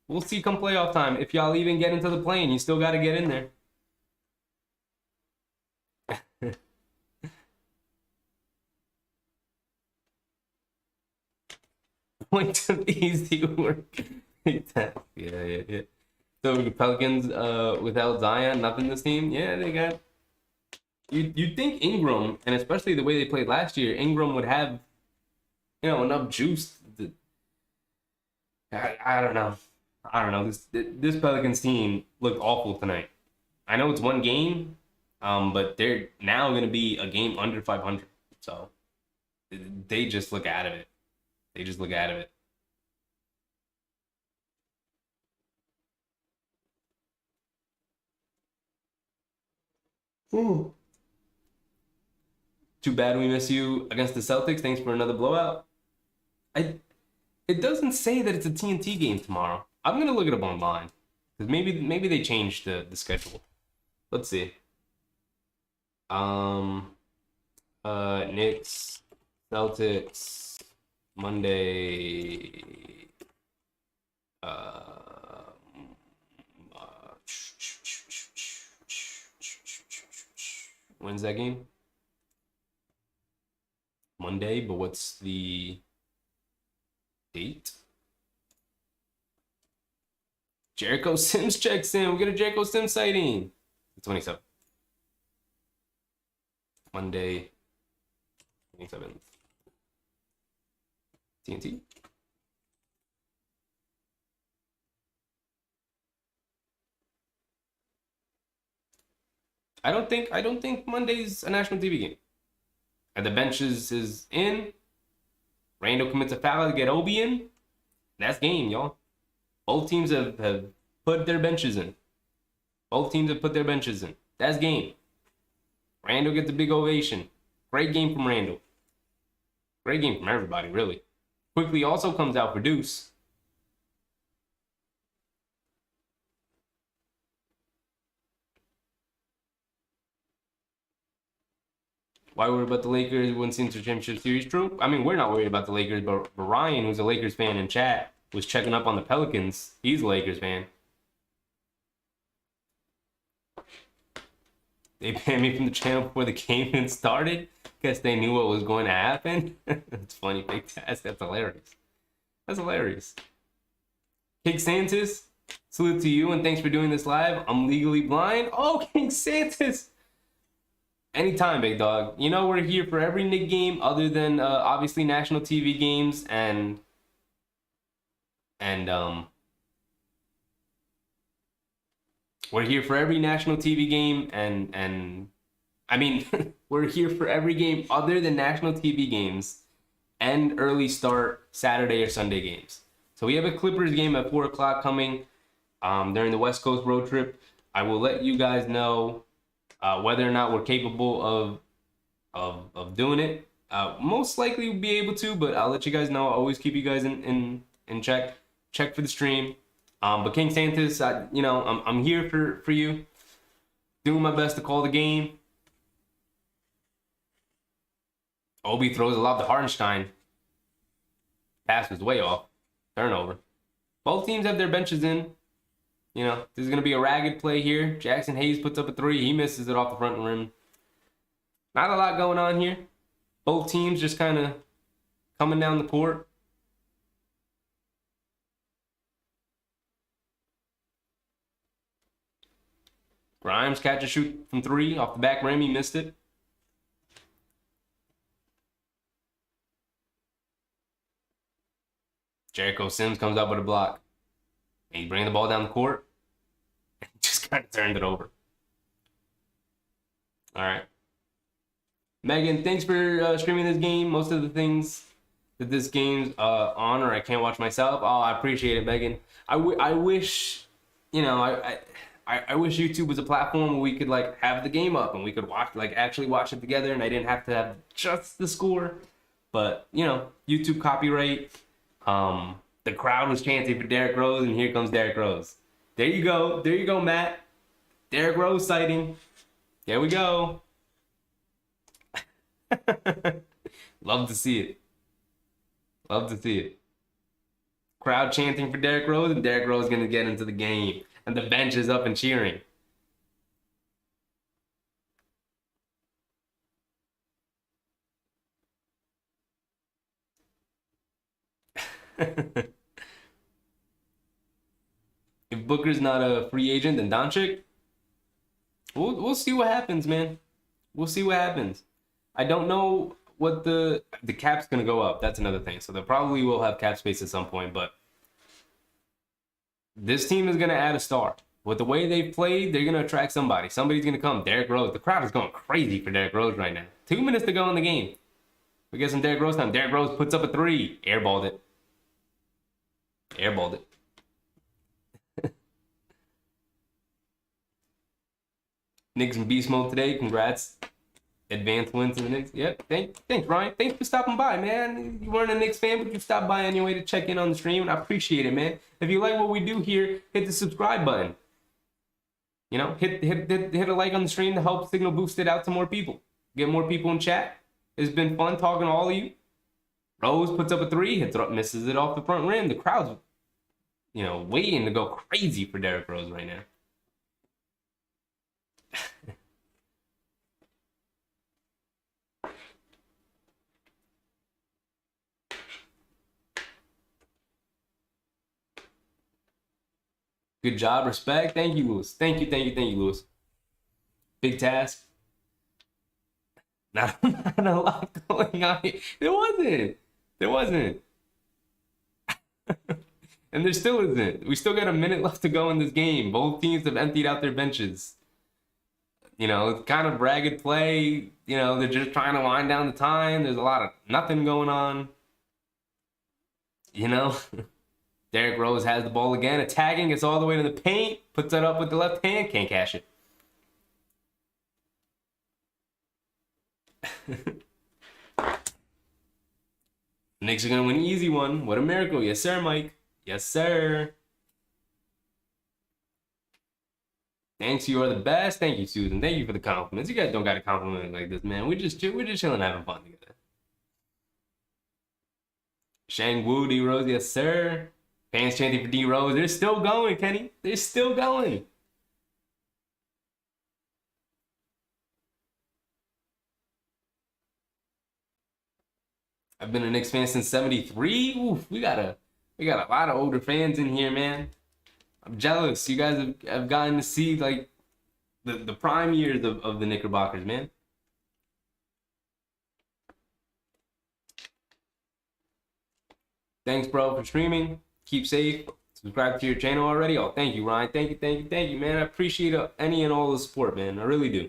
We'll see come playoff time. If y'all even get into the play-in, you still got to get in there. Point of easy work. Yeah. So the Pelicans without Zion, nothing this team. Yeah, they got. You'd think Ingram, and especially the way they played last year, Ingram would have, enough juice. I don't know. I don't know. This Pelicans team looked awful tonight. I know it's one game, but they're now going to be a game under 500. So they just look out of it. They just look out of it. Ooh. Too bad we miss you against the Celtics. Thanks for another blowout. It doesn't say that it's a TNT game tomorrow. I'm gonna look it up online because maybe they changed the schedule. Let's see. Knicks, Celtics, Monday. When's that game? Monday, but what's the date? Jericho Sims checks in. We get a Jericho Sims sighting. The 27th. Monday, 27th. TNT. I don't think Monday's a national TV game. And the bench is in. Randall commits a foul to get Obi in. That's game, y'all. Both teams have put their benches in. Both teams have put their benches in. That's game. Randall gets a big ovation. Great game from Randall. Great game from everybody, really. Quickly also comes out for Deuce. Why worry about the Lakers when it's the championship series? True. I mean, we're not worried about the Lakers, but Ryan, who's a Lakers fan in chat, was checking up on the Pelicans. He's a Lakers fan. They banned me from the channel before the game even started. Guess they knew what was going to happen. That's funny, Big Taz. That's hilarious. That's hilarious. King Santis, salute to you and thanks for doing this live. I'm legally blind. Oh, King Santis. Anytime, big dog. You know we're here for every Knicks game other than obviously national TV games and we're here for every national TV game and I mean we're here for every game other than national TV games and early start Saturday or Sunday games. So we have a Clippers game at 4 o'clock coming during the West Coast road trip. I will let you guys know whether or not we're capable of doing it. Most likely we'll be able to, but I'll let you guys know. I'll always keep you guys in check. Check for the stream. But King Santis, I'm here for you. Doing my best to call the game. Obi throws a lob to Hartenstein. Pass was way off. Turnover. Both teams have their benches in. This is going to be a ragged play here. Jackson Hayes puts up a 3. He misses it off the front rim. Not a lot going on here. Both teams just kind of coming down the court. Grimes catch and shoot from 3 off the back rim. He missed it. Jericho Sims comes up with a block. And he's bringing the ball down the court. And just kind of turned it over. All right. Megan, thanks for streaming this game. Most of the things that this game's on or I can't watch myself. Oh, I appreciate it, Megan. I wish, I wish YouTube was a platform where we could like have the game up and we could watch like actually watch it together, and I didn't have to have just the score. But you know, YouTube copyright. The crowd was chanting for Derrick Rose, and here comes Derrick Rose. There you go. There you go, Matt. Derrick Rose sighting. There we go. Love to see it. Love to see it. Crowd chanting for Derrick Rose, and Derrick Rose is going to get into the game. And the bench is up and cheering. If Booker's not a free agent, then Doncic, we'll see what happens, man. We'll see what happens. I don't know what the cap's gonna go up. That's another thing. So they probably will have cap space at some point, but this team is gonna add a star. With the way they've played, they're gonna attract somebody. Somebody's gonna come. Derrick Rose. The crowd is going crazy for Derrick Rose right now. 2 minutes to go in the game. We get some Derrick Rose time. Derrick Rose puts up a three. Airballed it. Airballed it. Knicks in beast mode today. Congrats. Advanced win to the Knicks. Yep. Thanks, Ryan. Thanks for stopping by, man. You weren't a Knicks fan, but you stopped by anyway to check in on the stream, and I appreciate it, man. If you like what we do here, hit the subscribe button. You know, hit a like on the stream to help signal boost it out to more people. Get more people in chat. It's been fun talking to all of you. Rose puts up a three, misses it off the front rim. The crowd's, you know, waiting to go crazy for Derrick Rose right now. Good job, respect. Thank you, Lewis. Thank you, Lewis. Big task. Not a lot going on here. There wasn't. And there still isn't. We still got a minute left to go in this game. Both teams have emptied out their benches. You know, it's kind of ragged play. You know, they're just trying to wind down the time. There's a lot of nothing going on. You know? Derrick Rose has the ball again, attacking, gets all the way to the paint, puts it up with the left hand, can't cash it. Knicks are going to win an easy one. What a miracle. Yes, sir, Mike. Yes, sir. Thanks, you are the best. Thank you, Susan. Thank you for the compliments. You guys don't got to compliment like this, man. We're just chilling, having fun together. Shang Wu, D Rose, yes, sir. Fans chanting for D Rose. They're still going, Kenny. They're still going. I've been a Knicks fan since '73. Oof, we got a lot of older fans in here, man. I'm jealous. You guys have gotten to see like the prime years of the Knickerbockers, man. Thanks, bro, for streaming. Keep safe. Subscribe to your channel already. Oh, thank you, Ryan. Thank you, man. I appreciate any and all the support, man. I really do.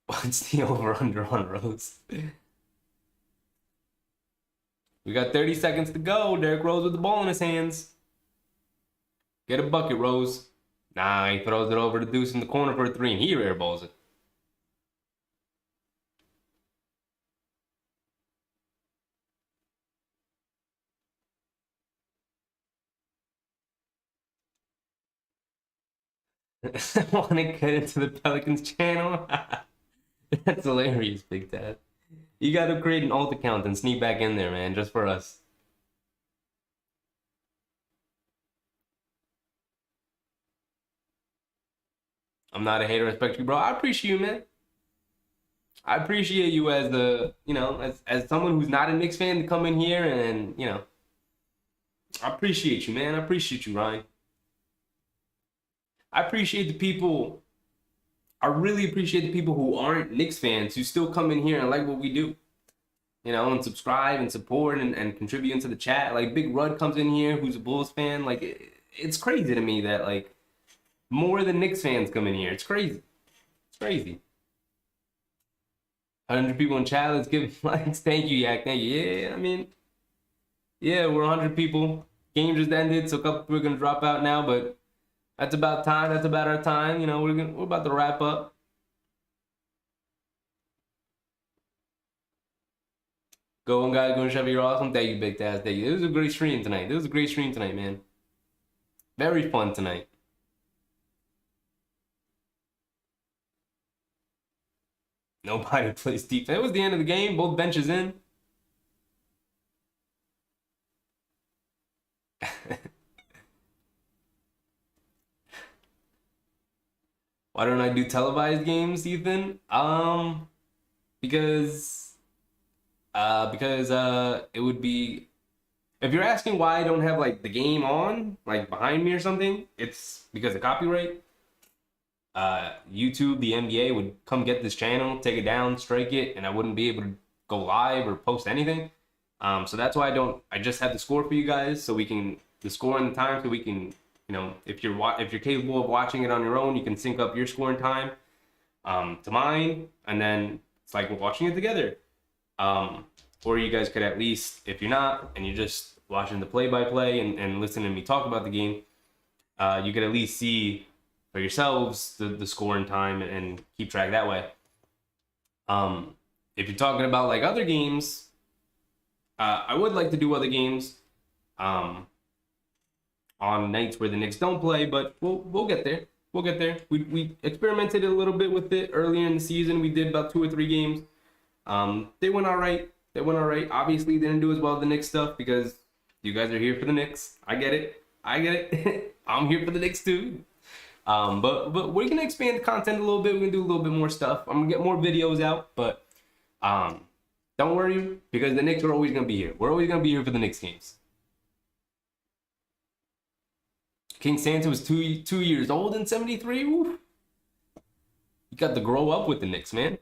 What's the over-under on Rose? We got 30 seconds to go. Derrick Rose with the ball in his hands. Get a bucket, Rose. Nah, he throws it over to Deuce in the corner for a three, and he airballs it. I want to get into the Pelicans channel. That's hilarious, Big Tat. You got to create an alt account and sneak back in there, man, just for us. I'm not a hater, respect you, bro. I appreciate you, man. I appreciate you as as someone who's not a Knicks fan to come in here and, you know, I appreciate you, man. I appreciate you, Ryan. I appreciate the people. I really appreciate the people who aren't Knicks fans who still come in here and like what we do. You know, and subscribe and support and contribute into the chat. Like Big Rudd comes in here who's a Bulls fan. Like it's crazy to me that like more than Knicks fans come in here. It's crazy. It's crazy. 100 people in chat. Let's give likes. Thank you, Yak. Thank you. Yeah, I mean, yeah, we're 100 people. Game just ended, so a couple people are gonna drop out now, but That's about time. That's about our time. You know, we're about to wrap up. Go on, guys. Go and Chevy. You're awesome. Thank you, Big Taz. Thank you. It was a great stream tonight. It was a great stream tonight, man. Very fun tonight. Nobody plays defense. It was the end of the game. Both benches in. Why don't I do televised games, Ethan? Because it would be, if you're asking why I don't have like the game on like behind me or something, it's because of copyright. YouTube, the NBA would come get this channel, take it down, strike it, and I wouldn't be able to go live or post anything. So that's why I just have the score for you guys, so we can the score and the time, so we can, you know, if you're capable of watching it on your own, you can sync up your score and time to mine, and then it's like we're watching it together. Or you guys could at least, if you're not and you're just watching the play-by-play and listening to me talk about the game, you could at least see for yourselves the score and time and keep track that way. If you're talking about like other games, I would like to do other games on nights where the Knicks don't play, but we'll get there. We'll get there. We experimented a little bit with it earlier in the season. We did about 2 or 3 games. They went all right. Obviously, didn't do as well as the Knicks stuff because you guys are here for the Knicks. I get it. I'm here for the Knicks too. But we're gonna expand the content a little bit. We're gonna do a little bit more stuff. I'm gonna get more videos out, but don't worry, because the Knicks are always gonna be here. We're always gonna be here for the Knicks games. King Santa was two years old in '73. You got to grow up with the Knicks, man.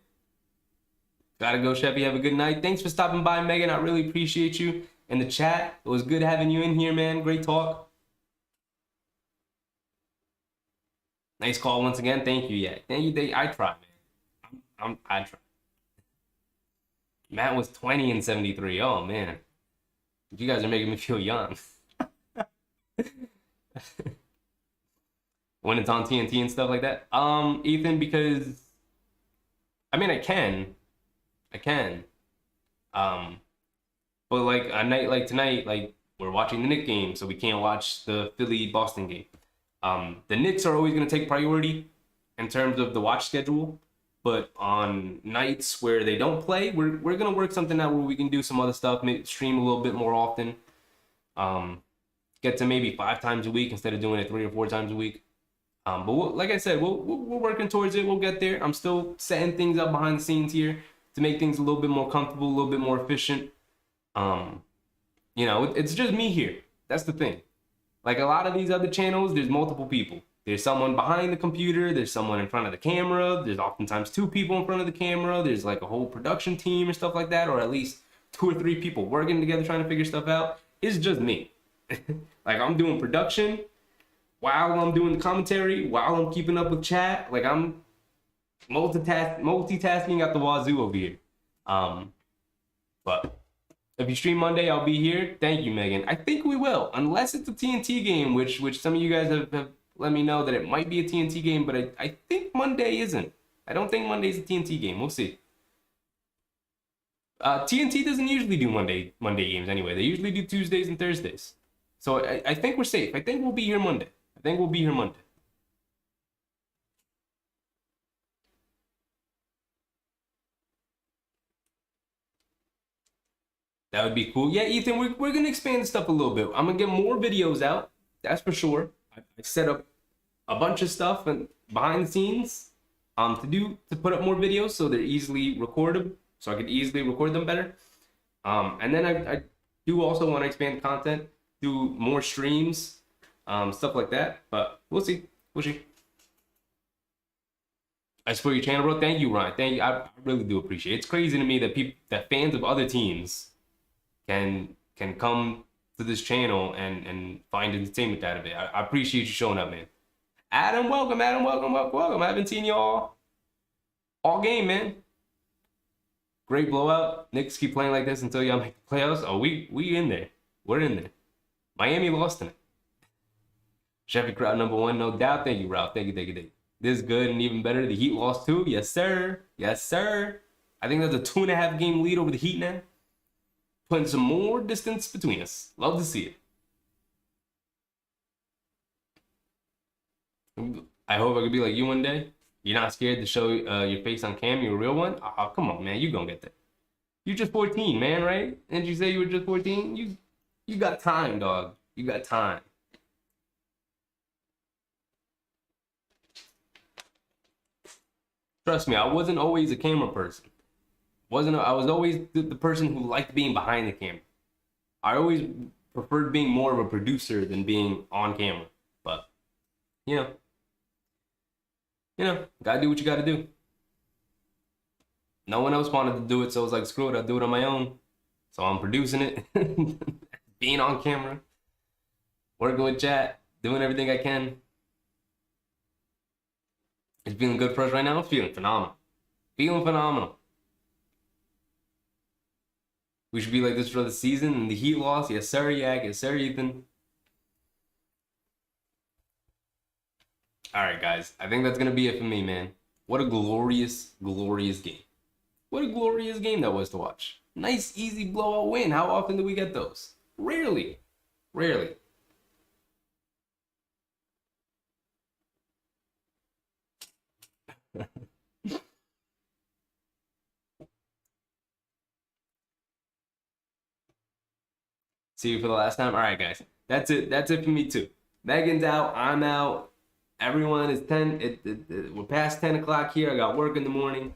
Gotta go, Chevy. Have a good night. Thanks for stopping by, Megan. I really appreciate you in the chat. It was good having you in here, man. Great talk. Nice call once again. Thank you. Yeah, thank you. I tried, man. I tried. Matt was 20 in '73. Oh man, you guys are making me feel young. When it's on TNT and stuff like that. Ethan, because I mean I can. But like a night like tonight, like we're watching the Knicks game, so we can't watch the Philly-Boston game. The Knicks are always going to take priority in terms of the watch schedule, but on nights where they don't play, we're going to work something out where we can do some other stuff, maybe stream a little bit more often, get to maybe 5 times a week instead of doing it 3 or 4 times a week. But like I said, we're working towards it. We'll get there. I'm still setting things up behind the scenes here to make things a little bit more comfortable, a little bit more efficient. You know, it's just me here. That's the thing. Like a lot of these other channels, there's multiple people. There's someone behind the computer, there's someone in front of the camera, there's oftentimes 2 people in front of the camera, there's like a whole production team or stuff like that, or at least 2 or 3 people working together trying to figure stuff out. It's just me. Like I'm doing production while I'm doing the commentary, while I'm keeping up with chat. Like I'm multitasking at the wazoo over here. But if you stream Monday, I'll be here. Thank you, Megan. I think we will, unless it's a TNT game, which some of you guys have let me know that it might be a TNT game, but I think Monday isn't. I don't think Monday's a TNT game. We'll see. TNT doesn't usually do Monday games anyway. They usually do Tuesdays and Thursdays. So I think we're safe. I think we'll be here Monday. That would be cool. Yeah, Ethan, we're going to expand the stuff a little bit. I'm going to get more videos out. That's for sure. I set up a bunch of stuff and behind the scenes to put up more videos so they're easily recordable, so I could easily record them better. And then I do also want to expand content, do more streams, stuff like that. But we'll see. I support your channel, bro. Thank you, Ryan. Thank you. I really do appreciate it. It's crazy to me that fans of other teams can come to this channel and find entertainment out of it. I appreciate you showing up, man. Adam, welcome. I haven't seen you all game, man. Great blowout. Knicks keep playing like this until y'all make the playoffs. Oh, we in there. We're in there. Miami lost tonight. Chevy crowd number one, no doubt. Thank you, Ralph. Thank you, thank you, thank you. This is good and even better. The Heat lost too. Yes, sir. Yes, sir. I think that's a 2.5 game lead over the Heat now. Putting some more distance between us. Love to see it. I hope I could be like you one day. You're not scared to show your face on cam. You're a real one. Oh, come on, man. You gonna get there. You're just 14, man, right? Didn't you say you were just 14? You got time, dog. You got time. Trust me, I wasn't always a camera person. I was always the person who liked being behind the camera. I always preferred being more of a producer than being on camera. But you know, gotta do what you gotta do. No one else wanted to do it, so I was like, screw it, I'll do it on my own. So I'm producing it, being on camera, working with chat, doing everything I can. It's feeling good for us right now. It's feeling phenomenal. Feeling phenomenal. We should be like this for the season. And the Heat loss. Yes, sir, Yak. Yes, sir, Ethan. All right, guys. I think that's going to be it for me, man. What a glorious, glorious game. What a glorious game that was to watch. Nice, easy blowout win. How often do we get those? Rarely. Rarely. See you for the last time. All right, guys. That's it. That's it for me too. Megan's out. I'm out. Everyone is 10. We're past 10 o'clock here. I got work in the morning.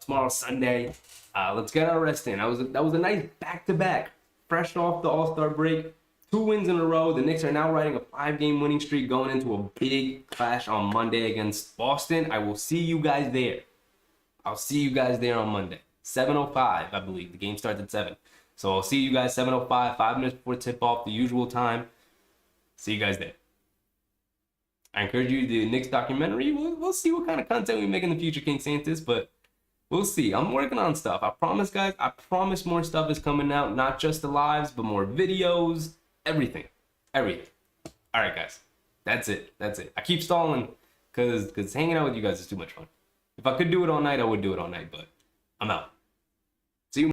Tomorrow's Sunday. Let's get our rest in. That was a nice back-to-back. Fresh off the All-Star break. 2 wins in a row. The Knicks are now riding a 5-game winning streak going into a big clash on Monday against Boston. I will see you guys there. I'll see you guys there on Monday. 7:05, I believe. The game starts at 7. So I'll see you guys 7:05, 5 minutes before tip-off, the usual time. See you guys there. I encourage you to do the Knicks documentary. We'll see what kind of content we make in the future, King Santos, but we'll see. I'm working on stuff. I promise, guys. I promise more stuff is coming out. Not just the lives, but more videos. Everything. Everything. All right, guys. That's it. That's it. I keep stalling because hanging out with you guys is too much fun. If I could do it all night, I would do it all night, but I'm out.